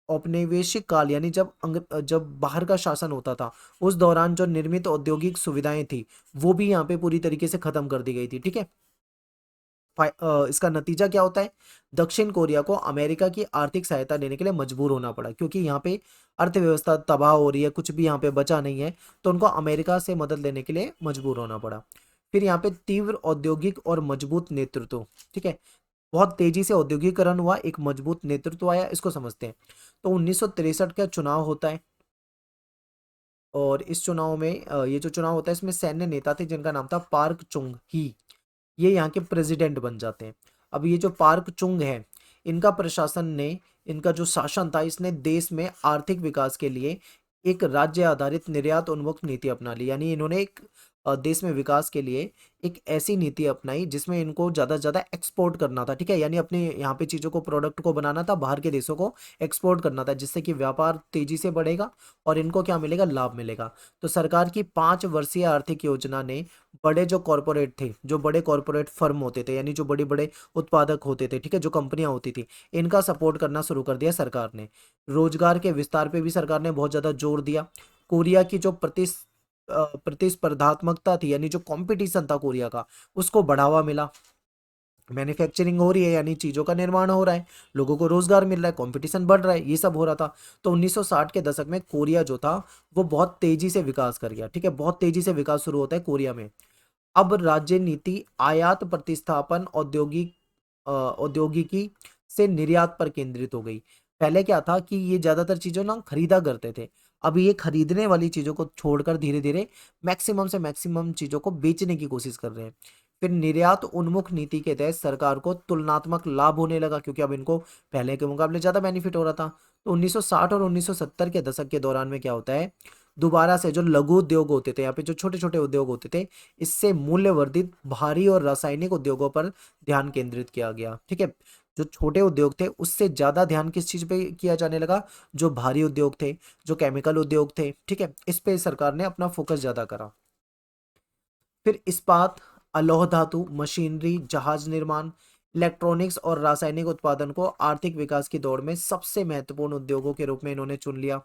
औपनिवेशिक काल यानी जब बाहर का शासन होता था, उस दौरान जो निर्मित औद्योगिक सुविधाएं थी वो भी यहाँ पे पूरी तरीके से खत्म कर दी गई थी, ठीक है। इसका नतीजा क्या होता है, दक्षिण कोरिया को अमेरिका की आर्थिक सहायता देने के लिए मजबूर होना पड़ा, क्योंकि यहाँ पे अर्थव्यवस्था तबाह हो रही है, कुछ भी यहाँ पे बचा नहीं है, तो उनको अमेरिका से मदद लेने के लिए मजबूर होना पड़ा। फिर यहाँ पे तीव्र औद्योगिक और मजबूत नेतृत्व, ठीक है, बहुत तेजी से औद्योगिकरण हुआ, एक मजबूत नेतृत्व आया, इसको समझते हैं। तो 1963 का चुनाव होता है, और इस चुनाव में ये जो चुनाव होता है इसमें सैन्य नेता थे जिनका नाम था पार्क चुंग ही, ये यहाँ के प्रेसिडेंट बन जाते हैं। अब ये जो पार्क चुंग है, इनका प्रशासन ने, इनका जो शासन था, इसने देश में आर्थिक विकास के लिए एक राज्य आधारित निर्यात उन्मुख नीति अपना ली, यानी इन्होंने एक देश में विकास के लिए एक ऐसी नीति अपनाई जिसमें इनको ज़्यादा से ज़्यादा एक्सपोर्ट करना था, ठीक है, यानी अपने यहाँ पे चीज़ों को, प्रोडक्ट को बनाना था, बाहर के देशों को एक्सपोर्ट करना था, जिससे कि व्यापार तेजी से बढ़ेगा और इनको क्या मिलेगा, लाभ मिलेगा। तो सरकार की 5 वर्षीय आर्थिक योजना ने बड़े जो कॉरपोरेट थे, जो बड़े कॉरपोरेट फर्म होते थे, यानी जो बड़े बड़े उत्पादक होते थे, ठीक है, जो कंपनियां होती थी, इनका सपोर्ट करना शुरू कर दिया सरकार ने। रोजगार के विस्तार पे भी सरकार ने बहुत ज़्यादा जोर दिया। कोरिया की जो प्रतिस्पर्धात्मकता थी, यानी जो कंपटीशन था कोरिया का, उसको बढ़ावा मिला। मैन्युफैक्चरिंग हो रही है, यानी चीज़ों का निर्माण हो रहा है, लोगों को रोजगार मिल रहा है, कंपटीशन बढ़ रहा है, ये सब हो रहा था। तो 1960 के दशक में कोरिया जो था वो बहुत तेजी से विकास कर गया, ठीक है, बहुत तेजी से विकास शुरू होता है कोरिया में। अब राज्य नीति आयात प्रतिस्थापन औद्योगिकी से निर्यात पर केंद्रित हो गई। पहले क्या था कि ये ज्यादातर चीजों ना खरीदा करते थे, अब ये खरीदने वाली चीजों को छोड़कर धीरे धीरे मैक्सिमम से मैक्सिमम चीजों को बेचने की कोशिश कर रहे हैं। फिर निर्यात उन्मुख नीति के तहत सरकार को तुलनात्मक लाभ होने लगा, क्योंकि अब इनको पहले के मुकाबले ज्यादा बेनिफिट हो रहा था। तो 1960 और 1970 के दशक के दौरान में क्या होता है, दोबारा से जो लघु उद्योग होते थे, यहाँ पे जो छोटे छोटे उद्योग होते थे, इससे मूल्य वर्धित भारी और रासायनिक उद्योगों पर ध्यान केंद्रित किया गया। ठीक है, जो छोटे उद्योग थे उससे ज्यादा ध्यान किस चीज पे किया जाने लगा, जो भारी उद्योग थे, जो केमिकल उद्योग थे, ठीक है, इस पे सरकार ने अपना फोकस ज्यादा करा। फिर इस्पात, अलौह धातु, मशीनरी, जहाज निर्माण, इलेक्ट्रॉनिक्स और रासायनिक उत्पादन को आर्थिक विकास की दौड़ में सबसे महत्वपूर्ण उद्योगों के रूप में इन्होंने चुन लिया।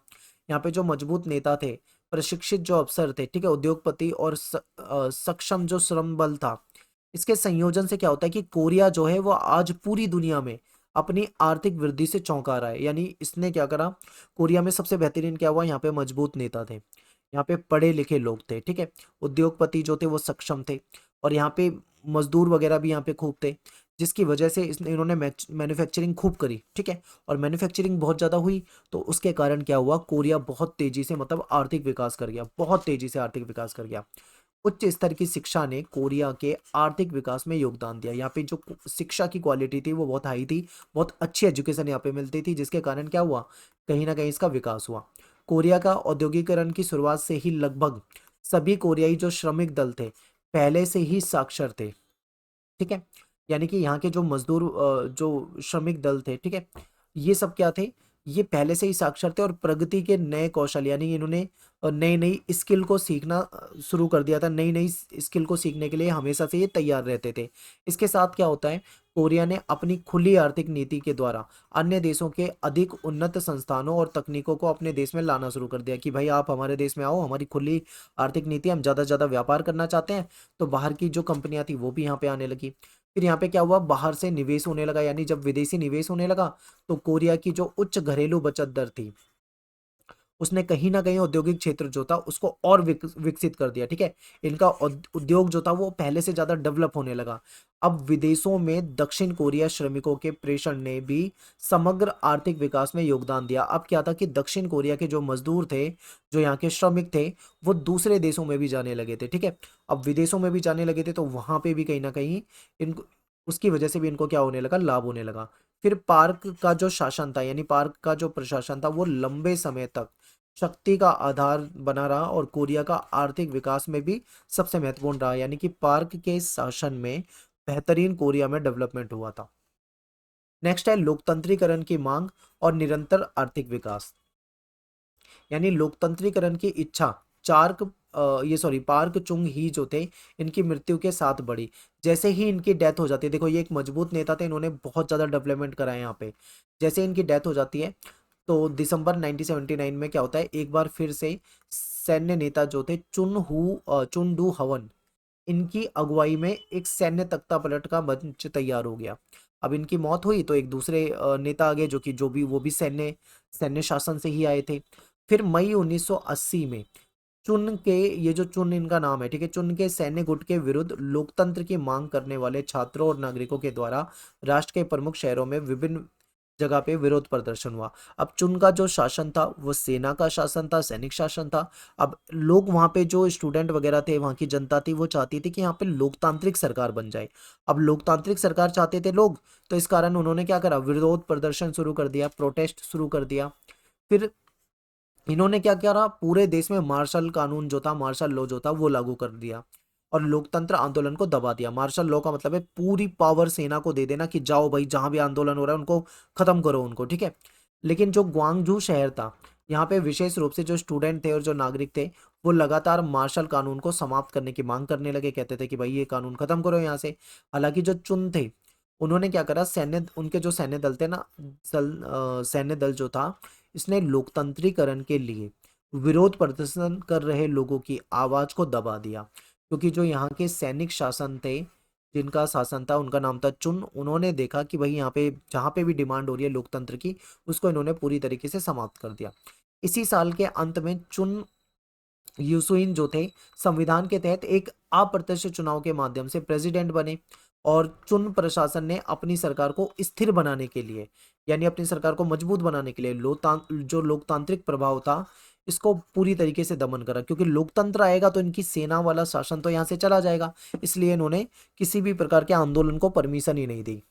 यहाँ पे जो मजबूत नेता थे, प्रशिक्षित जो अफसर थे, ठीक है, उद्योगपति और सक्षम जो श्रम बल था, इसके संयोजन से क्या होता है कि कोरिया जो है वो आज पूरी दुनिया में अपनी आर्थिक वृद्धि से चौंका रहा है। यानी इसने क्या करा, कोरिया में सबसे बेहतरीन क्या हुआ, यहाँ पे मजबूत नेता थे, यहाँ पे पढ़े लिखे लोग थे, ठीक है, उद्योगपति जो थे वो सक्षम थे, और यहाँ पे मजदूर वगैरह भी यहाँ पे खूब थे, जिसकी वजह से इन्होंने मैन्युफैक्चरिंग खूब करी, ठीक है, और मैन्युफैक्चरिंग बहुत ज़्यादा हुई, तो उसके कारण क्या हुआ, कोरिया बहुत तेजी से मतलब आर्थिक विकास कर गया, बहुत तेजी से आर्थिक विकास कर गया। उच्च स्तर की शिक्षा ने कोरिया के आर्थिक विकास में योगदान दिया। यहाँ पे जो शिक्षा की क्वालिटी थी वो बहुत हाई थी, बहुत अच्छी एजुकेशन यहाँ पे मिलती थी, जिसके कारण क्या हुआ, कहीं ना कहीं इसका विकास हुआ। कोरिया का औद्योगिकरण की शुरुआत से ही लगभग सभी कोरियाई जो श्रमिक दल थे पहले से ही साक्षर थे, ठीक है, यानी कि यहाँ के जो मजदूर जो श्रमिक दल थे, ठीक है, ये सब क्या थे, ये पहले से ही साक्षर थे और प्रगति के नए कौशल, यानी इन्होंने नई नई स्किल को सीखना शुरू कर दिया था, नई नई स्किल को सीखने के लिए हमेशा से ये तैयार रहते थे। इसके साथ क्या होता है, कोरिया ने अपनी खुली आर्थिक नीति के द्वारा अन्य देशों के अधिक उन्नत संस्थानों और तकनीकों को अपने देश में लाना शुरू कर दिया कि भाई आप हमारे देश में आओ, हमारी खुली आर्थिक नीति, हम ज़्यादा से ज़्यादा व्यापार करना चाहते हैं। तो बाहर की जो कंपनियां थी वो भी यहाँ पे आने लगी। फिर यहाँ पे क्या हुआ, बाहर से निवेश होने लगा, यानी जब विदेशी निवेश होने लगा तो कोरिया की जो उच्च घरेलू बचत दर थी उसने कहीं ना कहीं औद्योगिक क्षेत्र जो था उसको और विकसित कर दिया, ठीक है, इनका उद्योग जो था वो पहले से ज्यादा डेवलप होने लगा। अब विदेशों में दक्षिण कोरिया श्रमिकों के प्रेषण ने भी समग्र आर्थिक विकास में योगदान दिया। अब क्या था कि दक्षिण कोरिया के जो मजदूर थे, जो यहाँ के श्रमिक थे, वो दूसरे देशों में भी जाने लगे थे, ठीक है, अब विदेशों में भी जाने लगे थे, तो वहां पे भी कहीं ना कहीं इनको, उसकी वजह से भी इनको क्या होने लगा, लाभ होने लगा। फिर पार्क का जो शासन था, यानी पार्क का जो प्रशासन था, वो लंबे समय तक शक्ति का आधार बना रहा और कोरिया का आर्थिक विकास में भी सबसे महत्वपूर्ण रहा, यानी कि पार्क के शासन में बेहतरीन कोरिया में डेवलपमेंट हुआ था। नेक्स्ट है लोकतंत्रीकरण की मांग और निरंतर आर्थिक विकास, यानी लोकतंत्रीकरण की इच्छा पार्क चुंग ही जो थे, इनकी मृत्यु के साथ बढ़ी। जैसे ही इनकी डेथ हो जाती है, देखो ये एक मजबूत नेता थे, इन्होंने बहुत ज्यादा डेवलपमेंट करा है यहाँ पे, जैसे इनकी डेथ हो जाती है तो दिसंबर 1979 में क्या होता है, एक बार फिर से सैन्य नेता जो थे चुनडू हवन, इनकी अगुवाई में एक सैन्य तख्ता पलट का मंच तैयार हो गया। अब इनकी मौत हुई तो एक दूसरे नेता आ गए, जो कि जो भी वो भी सैन्य सैन्य शासन से ही आए थे। फिर मई 1980 में चुन के, ये जो चुन इनका नाम है, ठीक है, चुन के सैन्य गुट के विरुद्ध लोकतंत्र की मांग करने वाले छात्रों और नागरिकों के द्वारा राष्ट्र के प्रमुख शहरों में विभिन्न जगह पे विरोध प्रदर्शन हुआ। अब चुन का जो शासन था वो सेना का शासन था, सैनिक शासन था। अब लोग वहां पे जो स्टूडेंट वगैरह थे, वहां की जनता थी, वो चाहती थी कि यहाँ पे लोकतांत्रिक सरकार बन जाए। अब लोकतांत्रिक सरकार चाहते थे लोग, तो इस कारण उन्होंने क्या करा, विरोध प्रदर्शन शुरू कर दिया, प्रोटेस्ट शुरू कर दिया। फिर इन्होंने क्या करा, पूरे देश में मार्शल कानून जो था, मार्शल लॉ जो था वो लागू कर दिया और लोकतंत्र आंदोलन को दबा दिया। मार्शल लॉ का मतलब है पूरी पावर सेना को दे देना कि जाओ भाई, जहां भी आंदोलन हो रहा है उनको खत्म करो उनको, ठीक है। लेकिन जो ग्वांगझू शहर था, यहाँ पे विशेष रूप से जो स्टूडेंट थे और जो नागरिक थे, वो लगातार मार्शल कानून को समाप्त करने की मांग करने लगे, कहते थे कि भाई ये कानून खत्म करो यहाँ से। हालांकि जो चुन थे, उन्होंने क्या करा, सैन्य, उनके जो सैन्य दल थे ना, सैन्य दल जो था, इसने लोकतंत्रीकरण के लिए विरोध प्रदर्शन कर रहे लोगों की आवाज को दबा दिया, क्योंकि जो यहाँ के सैनिक शासन थे, जिनका शासन था, उनका नाम था चुन, उन्होंने देखा कि भाई यहाँ पे जहाँ पे भी डिमांड हो रही है लोकतंत्र की, उसको इन्होंने पूरी तरीके से समाप्त कर दिया। इसी साल के अंत में चुन यूसुइन जो थे, संविधान के तहत एक अप्रत्यक्ष चुनाव के माध्यम से प्रेसिडेंट बने और चुन प्रशासन ने अपनी सरकार को स्थिर बनाने के लिए, यानी अपनी सरकार को मजबूत बनाने के लिए जो लोकतांत्रिक प्रभाव था, इसको पूरी तरीके से दमन करा, क्योंकि लोकतंत्र आएगा तो इनकी सेना वाला शासन तो यहाँ से चला जाएगा, इसलिए इन्होंने किसी भी प्रकार के आंदोलन को परमिशन ही नहीं दी।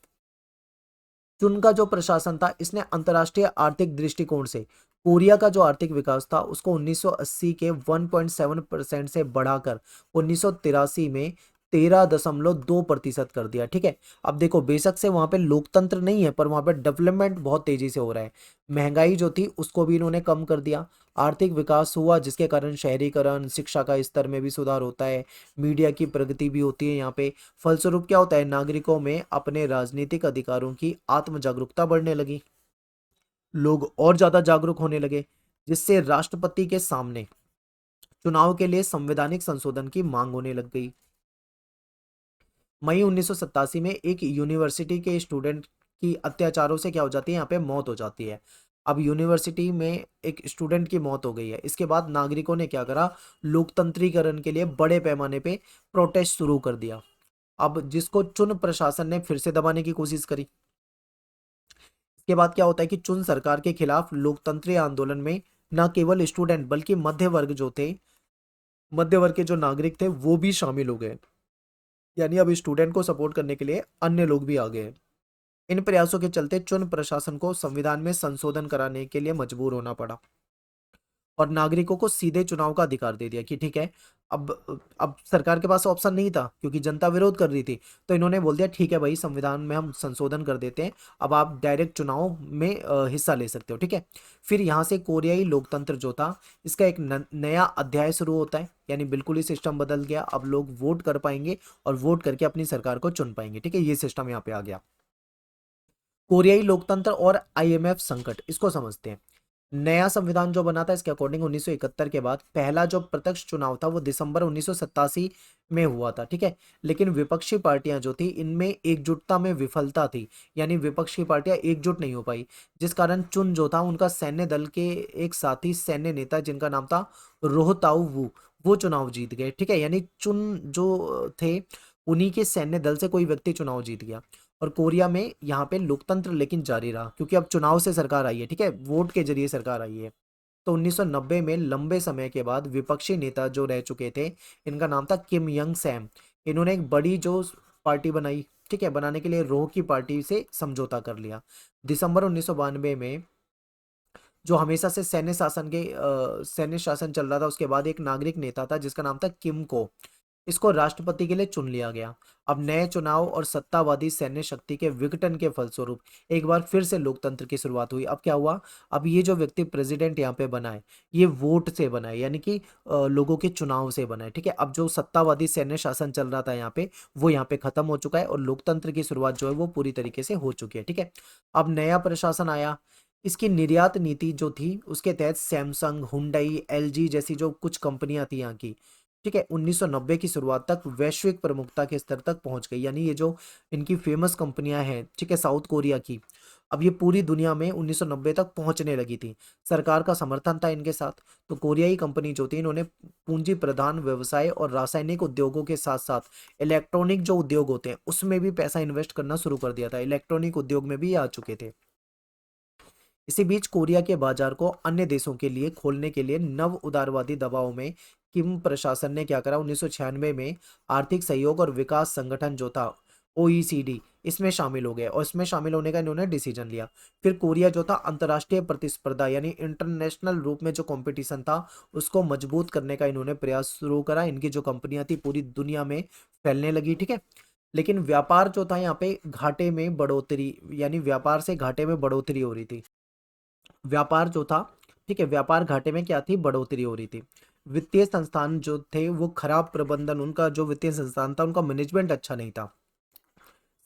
चुन का जो प्रशासन था, इसने अंतर्राष्ट्रीय आर्थिक दृष्टिकोण से कोरिया का जो आर्थिक विकास था उसको 1980 के 1.7% से बढ़ाकर 1983 में 13.2% कर दिया। ठीक है, अब देखो बेशक से वहां पे लोकतंत्र नहीं है, पर वहां पे डेवलपमेंट बहुत तेजी से हो रहा है। महंगाई जो थी उसको भी इन्होंने कम कर दिया, आर्थिक विकास हुआ जिसके कारण शहरीकरण, शिक्षा का स्तर में भी सुधार होता है, मीडिया की प्रगति भी होती है यहाँ पे। फलस्वरूप क्या होता है, नागरिकों में अपने राजनीतिक अधिकारों की आत्म जागरूकता बढ़ने लगी, लोग और ज्यादा जागरूक होने लगे, जिससे राष्ट्रपति के सामने चुनाव के लिए संवैधानिक संशोधन की मांग होने लग गई। मई 1987 में एक यूनिवर्सिटी के स्टूडेंट की अत्याचारों से क्या हो जाती है, यहाँ पे मौत हो जाती है। अब यूनिवर्सिटी में एक स्टूडेंट की मौत हो गई है, इसके बाद नागरिकों ने क्या करा, लोकतंत्रीकरण के लिए बड़े पैमाने पे प्रोटेस्ट शुरू कर दिया। अब जिसको चुन प्रशासन ने फिर से दबाने की कोशिश करी। इसके बाद क्या होता है कि चुन सरकार के खिलाफ लोकतंत्रीय आंदोलन में न केवल स्टूडेंट बल्कि मध्य वर्ग के जो नागरिक थे वो भी शामिल हो गए। यानी अब स्टूडेंट को सपोर्ट करने के लिए अन्य लोग भी आ गए हैं। इन प्रयासों के चलते चुन प्रशासन को संविधान में संशोधन कराने के लिए मजबूर होना पड़ा और नागरिकों को सीधे चुनाव का अधिकार दे दिया कि ठीक है, अब सरकार के पास ऑप्शन नहीं था क्योंकि जनता विरोध कर रही थी, तो इन्होंने बोल दिया ठीक है भाई, संविधान में हम संशोधन कर देते हैं, अब आप डायरेक्ट चुनाव में हिस्सा ले सकते हो। ठीक है, फिर यहाँ से कोरियाई लोकतंत्र जो था इसका एक नया अध्याय शुरू होता है, यानी बिल्कुल ही सिस्टम बदल गया। अब लोग वोट कर पाएंगे और वोट करके अपनी सरकार को चुन पाएंगे। ठीक है, ये सिस्टम यहाँ पे आ गया। कोरियाई लोकतंत्र और आईएमएफ संकट, इसको समझते हैं। नया संविधान जो बना था इसके अकॉर्डिंग 1971 के बाद पहला जो प्रत्यक्ष चुनाव था वो दिसंबर 1987 में हुआ था। ठीक है, लेकिन विपक्षी पार्टियां जो थी इनमें एकजुटता में विफलता थी, यानी विपक्षी पार्टियां एकजुट नहीं हो पाई, जिस कारण चुन जो था उनका सैन्य दल के एक साथी सैन्य नेता जिनका नाम था रोहताऊ वो चुनाव जीत गए। ठीक है, यानी चुन जो थे उन्हीं के सैन्य दल से कोई व्यक्ति चुनाव जीत गया। और कोरिया में यहाँ पे लोकतंत्र लेकिन जारी रहा क्योंकि अब चुनाव से सरकार आई है। ठीक है, वोट के जरिए सरकार आई है। तो 1990 में लंबे समय के बाद विपक्षी नेता जो रह चुके थे, इनका नाम था किम यंग सैम, इन्होंने एक बड़ी जो पार्टी बनाई। ठीक है, बनाने के लिए रोह की पार्टी से समझौता कर लिया। दिसंबर 1992 में जो हमेशा से सैन्य शासन चल रहा था, उसके बाद एक नागरिक नेता था जिसका नाम था किम को, इसको राष्ट्रपति के लिए चुन लिया गया। अब नए चुनाव और सत्तावादी सैन्य शक्ति के विघटन के फलस्वरूप एक बार फिर से लोकतंत्र की शुरुआत हुई। अब क्या हुआ, अब ये जो व्यक्ति प्रेसिडेंट यहाँ पे बना है ये वोट से बना है, यानी कि लोगों के चुनाव से बना है। ठीक है, अब जो सत्तावादी सैन्य शासन चल रहा था यहाँ पे वो यहाँ पे खत्म हो चुका है और लोकतंत्र की शुरुआत जो है वो पूरी तरीके से हो चुकी है। ठीक है, अब नया प्रशासन आया। इसकी निर्यात नीति जो थी उसके तहत सैमसंग, हुंडई, एलजी जैसी जो कुछ कंपनियां थी यहाँ की, ठीक है, 1990 की शुरुआत तक वैश्विक प्रमुखता के स्तर तक पहुंच गई। यानी ये जो इनकी फेमस कंपनियां हैं, ठीक है, साउथ कोरिया की, अब ये पूरी दुनिया में 1990 तक पहुंचने लगी थी। सरकार का समर्थन था इनके साथ। तो कोरियाई कंपनी जो थी इन्होंने पूंजी प्रधान व्यवसाय और रासायनिक उद्योगों के साथ साथ इलेक्ट्रॉनिक जो उद्योग होते हैं उसमें भी पैसा इन्वेस्ट करना शुरू कर दिया था। इलेक्ट्रॉनिक उद्योग में भी ये आ चुके थे। इसी बीच कोरिया के बाजार को अन्य देशों के लिए खोलने के लिए नव उदारवादी दबाव में किम प्रशासन ने क्या करा, 1996 में आर्थिक सहयोग और विकास संगठन जो था ओईसीडी, इसमें शामिल हो गए और इसमें शामिल होने का इन्होंने डिसीजन लिया। फिर कोरिया जो था अंतर्राष्ट्रीय प्रतिस्पर्धा यानी इंटरनेशनल रूप में जो कंपटीशन था उसको मजबूत करने का इन्होंने प्रयास शुरू करा। इनकी जो कंपनियां थी पूरी दुनिया में फैलने लगी। ठीक है, लेकिन व्यापार जो था यहाँ पे घाटे में बढ़ोतरी, यानी व्यापार से घाटे में बढ़ोतरी हो रही थी। व्यापार जो था, ठीक है, व्यापार घाटे में क्या थी, बढ़ोतरी हो रही थी। वित्तीय संस्थान जो थे वो खराब प्रबंधन, उनका जो वित्तीय संस्थान था उनका मैनेजमेंट अच्छा नहीं था।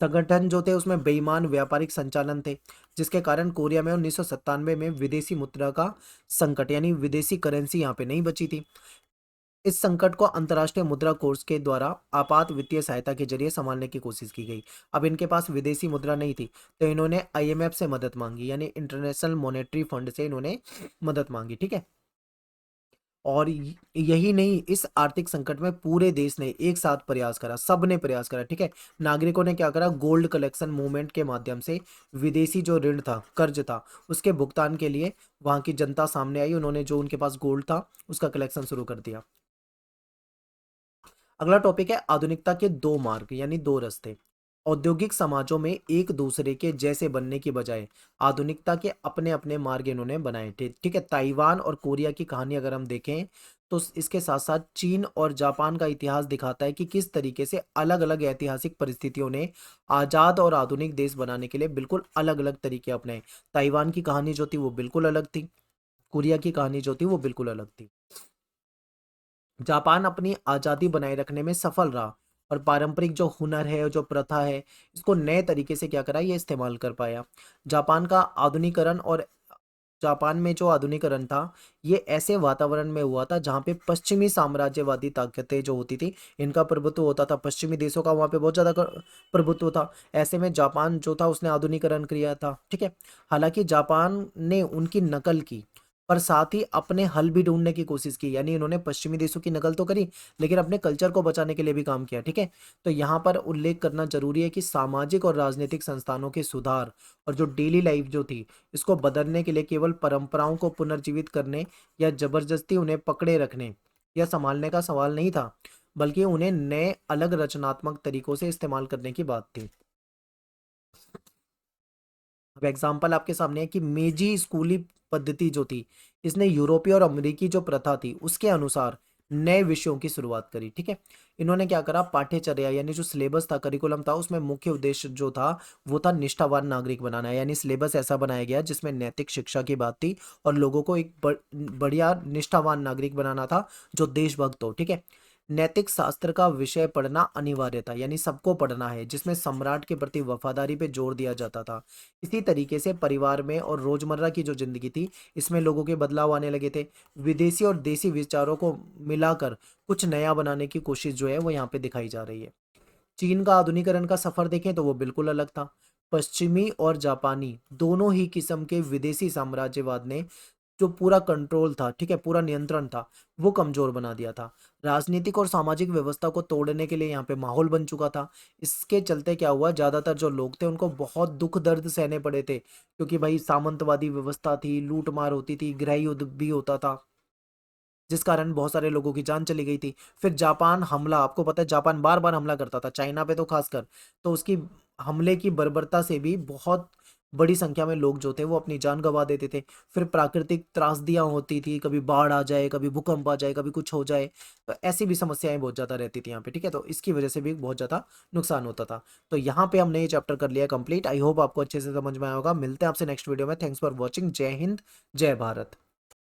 संगठन जो थे उसमें बेईमान व्यापारिक संचालन थे, जिसके कारण कोरिया में 1997 में विदेशी मुद्रा का संकट, यानी विदेशी करेंसी यहाँ पे नहीं बची थी। इस संकट को अंतर्राष्ट्रीय मुद्रा कोष के द्वारा आपात वित्तीय सहायता के जरिए संभालने की कोशिश की गई। अब इनके पास विदेशी मुद्रा नहीं थी तो इन्होंने आईएमएफ से मदद मांगी, यानी इंटरनेशनल मॉनेटरी फंड से इन्होंने मदद मांगी। ठीक है, और यही नहीं, इस आर्थिक संकट में पूरे देश ने एक साथ प्रयास करा, सबने प्रयास करा। ठीक है, नागरिकों ने क्या करा, गोल्ड कलेक्शन मूवमेंट के माध्यम से विदेशी जो ऋण था, कर्ज था, उसके भुगतान के लिए वहां की जनता सामने आई। उन्होंने जो उनके पास गोल्ड था उसका कलेक्शन शुरू कर दिया। अगला टॉपिक है आधुनिकता के दो मार्ग, यानी दो रास्ते। औद्योगिक समाजों में एक दूसरे के जैसे बनने की बजाय आधुनिकता के अपने अपने मार्ग इन्होंने बनाए थे। ठीक है, ताइवान और कोरिया की कहानी अगर हम देखें तो इसके साथ साथ चीन और जापान का इतिहास दिखाता है कि किस तरीके से अलग अलग ऐतिहासिक परिस्थितियों ने आजाद और आधुनिक देश बनाने के लिए बिल्कुल अलग अलग तरीके अपनाए। ताइवान की कहानी जो थी वो बिल्कुल अलग थी, कोरिया की कहानी जो थी वो बिल्कुल अलग थी। जापान अपनी आज़ादी बनाए रखने में सफल रहा और पारंपरिक जो हुनर है, जो प्रथा है, इसको नए तरीके से क्या करा, ये इस्तेमाल कर पाया। जापान का आधुनिकरण और जापान में जो आधुनिकरण था, ये ऐसे वातावरण में हुआ था जहाँ पे पश्चिमी साम्राज्यवादी ताकतें जो होती थी, इनका प्रभुत्व होता था। पश्चिमी देशों का वहाँ पे बहुत ज़्यादा प्रभुत्व था। ऐसे में जापान जो था उसने आधुनिकरण किया था। ठीक है, हालांकि जापान ने उनकी नकल की, पर साथ ही अपने हल भी ढूंढने की कोशिश की। यानी इन्होंने पश्चिमी देशों की नकल तो करी, लेकिन अपने कल्चर को बचाने के लिए भी काम किया। ठीक है, तो यहाँ पर उल्लेख करना जरूरी है कि सामाजिक और राजनीतिक संस्थानों के सुधार और जो डेली लाइफ जो थी, इसको बदलने के लिए केवल परंपराओं को पुनर्जीवित करने या जबरदस्ती उन्हें पकड़े रखने या संभालने का सवाल नहीं था, बल्कि उन्हें नए अलग रचनात्मक तरीकों से इस्तेमाल करने की बात थी। अब एग्जाम्पल आपके सामने है कि मेजी स्कूली पद्धति जो थी, इसने यूरोपीय और अमेरिकी जो प्रथा थी उसके अनुसार नए विषयों की शुरुआत करी। ठीक है, इन्होंने क्या करा, पाठ्यचर्या यानी जो सिलेबस था, करिकुलम था, उसमें मुख्य उद्देश्य जो था वो था निष्ठावान नागरिक बनाना। यानी सिलेबस ऐसा बनाया गया जिसमें नैतिक शिक्षा की बात थी और लोगों को एक बढ़िया निष्ठावान नागरिक बनाना था जो देशभक्त हो। ठीक है, नैतिक शास्त्र का विषय पढ़ना अनिवार्य था, यानी सबको पढ़ना है, जिसमें सम्राट के प्रति वफादारी पे जोर दिया जाता था। इसी तरीके से परिवार में और रोजमर्रा की जो जिंदगी थी, इसमें लोगों के बदलाव आने लगे थे। विदेशी और देसी विचारों को मिलाकर कुछ नया बनाने की कोशिश जो है वो यहाँ पे दिखाई जा रही है। चीन का आधुनिकरण का सफर देखें तो वो बिल्कुल अलग था। पश्चिमी और जापानी दोनों ही किस्म के विदेशी साम्राज्यवाद ने जो पूरा कंट्रोल था, ठीक है, पूरा नियंत्रण था, वो कमजोर बना दिया था। राजनीतिक और सामाजिक व्यवस्था को तोड़ने के लिए यहाँ पे माहौल बन चुका था। इसके चलते क्या हुआ, ज्यादातर जो लोग थे उनको बहुत दुख दर्द सहने पड़े थे, क्योंकि भाई सामंतवादी व्यवस्था थी, लूट मार होती थी, गृह युद्ध भी होता था, जिस कारण बहुत सारे लोगों की जान चली गई थी। फिर जापान हमला, आपको पता है जापान बार बार हमला करता था चाइना पे तो खासकर, तो उसकी हमले की बर्बरता से भी बहुत बड़ी संख्या में लोग जो थे वो अपनी जान गंवा देते थे। फिर प्राकृतिक त्रासदियां होती थी, कभी बाढ़ आ जाए, कभी भूकंप आ जाए, कभी कुछ हो जाए, तो ऐसी भी समस्याएं बहुत ज्यादा रहती थी यहाँ पे। ठीक है, तो इसकी वजह से भी बहुत ज्यादा नुकसान होता था। तो यहाँ पे हमने ये चैप्टर कर लिया कंप्लीट। आई होप आपको अच्छे से समझ में आया होगा। मिलते हैं आपसे नेक्स्ट वीडियो में। Thanks for watching. जय हिंद, जय भारत।